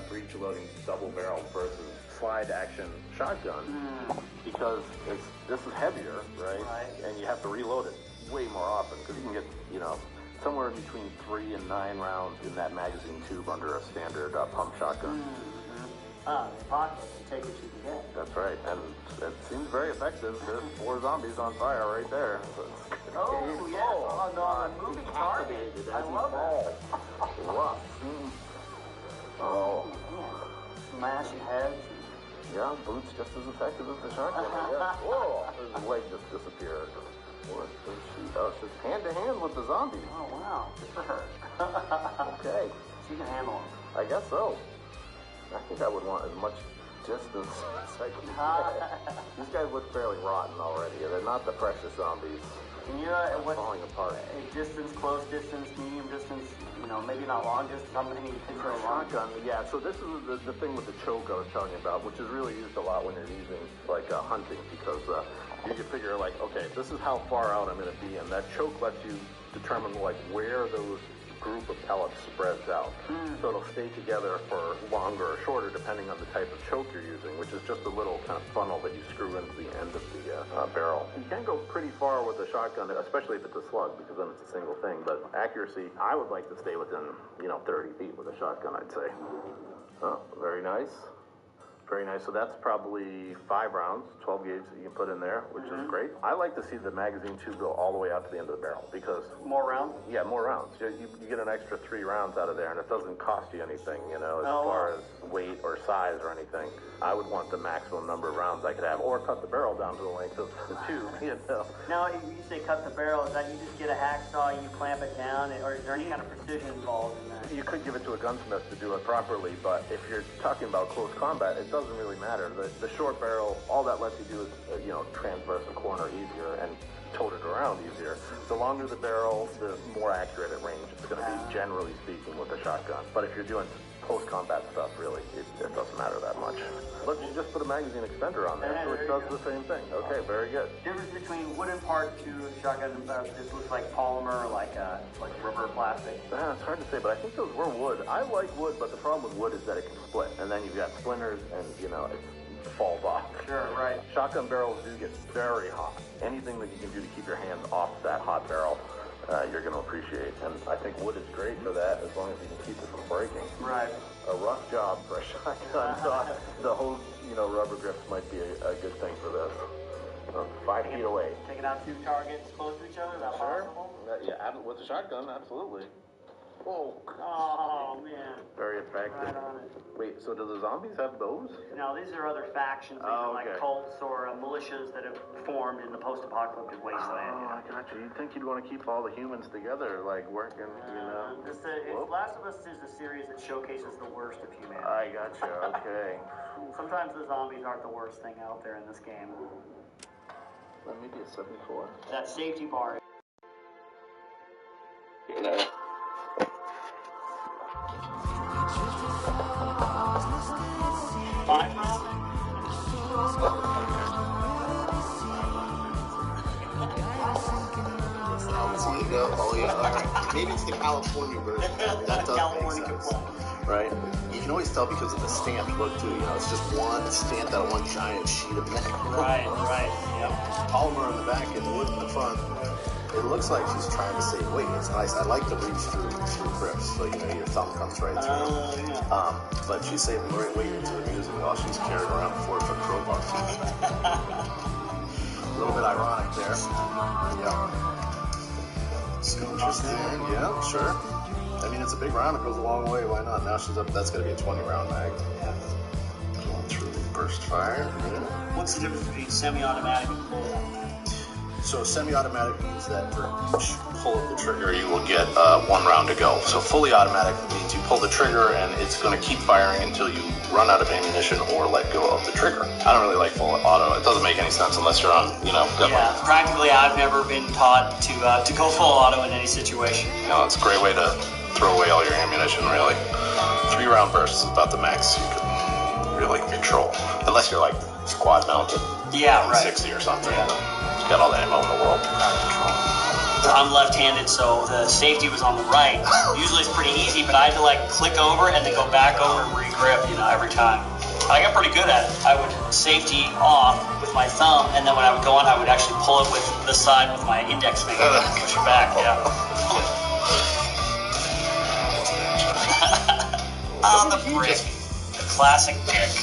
breech-loading double barrel versus slide action shotgun, because this is heavier, right? And you have to reload it way more often because you can get, you know, somewhere between 3 and 9 rounds in that magazine tube under a standard pump shotgun. Apocalypse, take what you can get. That's right, and it seems very effective. There's 4 zombies on fire right there. Oh, yes. Oh, no, a moving target. I love it. Rough. Oh. Smashing heads. Yeah, boots just as effective as the shotgun. Yeah. Whoa, his leg just disappeared. What does she? Oh, she's hand-to-hand with the zombies. Oh, wow. Good for her. Okay. She can handle them. I guess so. I think I would want as much distance as I can get. These guys look fairly rotten already. They're not the precious zombies. And you know what's falling apart. A distance, close distance, medium distance, you know, maybe not long distance, something you can throw shotgun. Yeah, so this is the thing with the choke I was telling you about, which is really used a lot when you're using, like, hunting, because you can figure, like, okay, this is how far out I'm going to be, and that choke lets you determine, like, where those group of pellets spreads out. So it'll stay together for longer or shorter depending on the type of choke you're using, which is just a little kind of funnel that you screw into the end of the barrel. You can go pretty far with a shotgun, especially if it's a slug, because then it's a single thing, but accuracy, I would like to stay within, 30 feet with a shotgun, I'd say. Oh, very nice. Very nice. So that's probably 5 rounds, 12 gauge that you can put in there, which is great. I like to see the magazine tube go all the way out to the end of the barrel because... More rounds? Yeah, more rounds. You get an extra 3 rounds out of there, and it doesn't cost you anything, as far as weight or size or anything. I would want the maximum number of rounds I could have, or cut the barrel down to the length of the tube, Now, if you say cut the barrel, is that you just get a hacksaw, you clamp it down, or is there any kind of precision involved in that? You could give it to a gunsmith to do it properly, but if you're talking about close combat, it doesn't really matter. The short barrel, all that lets you do is, transverse a corner easier and tote it around easier. The longer the barrel, the more accurate at range it's going to be, generally speaking, with a shotgun. But if you're doing post-combat stuff, really, it doesn't matter that much. But you just put a magazine extender on there, so it does the same thing. Okay, very good. Difference between wooden part to a shotgun, this looks like polymer, like rubber plastic. It's hard to say, but I think those were wood. I like wood, but the problem with wood is that it can split, and then you've got splinters, and, it falls off. Sure, right. Shotgun barrels do get very hot. Anything that you can do to keep your hands off that hot barrel, you're going to appreciate. And I think wood is great for that as long as you can keep it from breaking. Right. A rough job for a shotgun. So the whole, rubber grips might be a good thing for this. 5 feet away. Taking out 2 targets close to each other, is that possible? Yeah, with a shotgun, absolutely. Oh, man. Very effective. Right on it. Wait, so do the zombies have those? No, these are other factions. These are like cults or militias that have formed in the post-apocalyptic wasteland. Oh, I got you. You'd think you'd want to keep all the humans together, like working, Last of Us is a series that showcases the worst of humanity. I got you. Okay. Sometimes the zombies aren't the worst thing out there in this game. That may be a 74. That safety bar. Oh yeah, maybe it's the California version. That does make sense, right? You can always tell because of the stamped look too. It's just one stamped out of one giant sheet of metal. Right. Yep. Polymer in the back and wood in the front. It looks like she's trying to say, wait, it's nice. I like to reach through grips, so your thumb comes right through. But she's saying wait into the music while she's carrying around a 4-foot crowbar. A little bit ironic there. Yeah. Interesting. Yeah, sure. I mean, it's a big round. It goes a long way. Why not? Now she's up. That's going to be a 20-round mag. Yeah. Going through burst fire. Yeah. What's the difference between semi-automatic and full? So semi-automatic means that for each pull of the trigger, you will get 1 round to go. So fully automatic means you pull the trigger and it's going to keep firing until you run out of ammunition or let go of the trigger. I don't really like full auto. It doesn't make any sense unless you're on, Yeah, practically I've never been taught to go full auto in any situation. It's a great way to throw away all your ammunition, really. 3-round bursts is about the max you can really control. Unless you're like squad mounted. Yeah, right. 60 or something. Yeah. You got all the ammo in the world. I'm left-handed, so the safety was on the right. Usually it's pretty easy, but I had to like click over and then go back over and re-grip, you know, every time. I got pretty good at it. I would safety off with my thumb, and then when I would go on, I would actually pull it with the side with my index finger and push it back, yeah. The brick. The classic brick.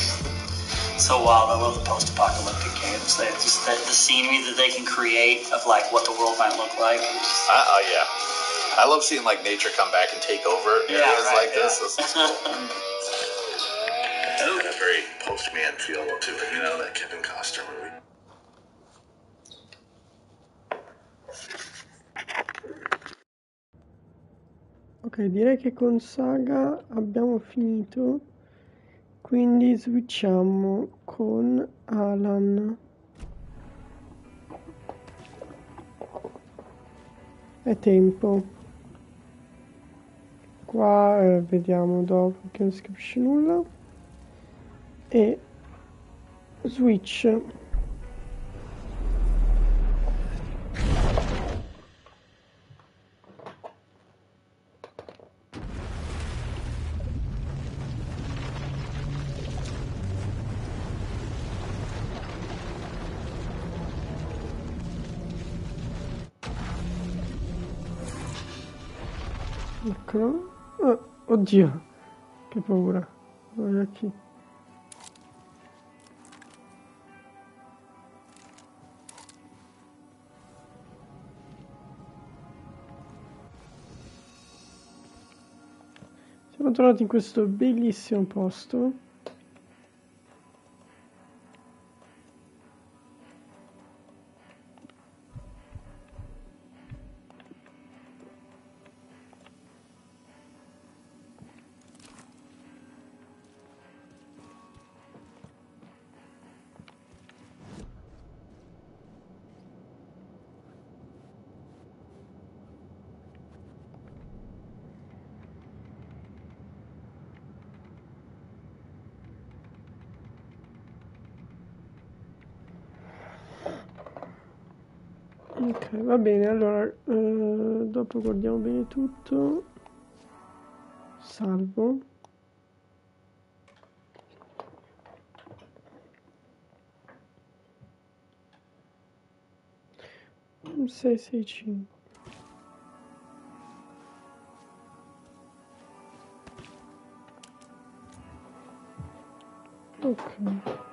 So wild. I love the post-apocalyptic games. They just the scenery that they can create of like what the world might look like. Yeah. I love seeing like nature come back and take over areas like this. This is cool. And a very Postman feel to it, you know, that Kevin Costner movie. Ok, direi che con Saga abbiamo finito, quindi switchiamo con Alan. È tempo. Qua vediamo dopo che non si capisce nulla. E switch. Eccolo. Oh, oddio, che paura. Guarda qui. Siamo tornati in questo bellissimo posto. Ok, va bene, allora dopo guardiamo bene tutto. Salvo. Un 665. Ok.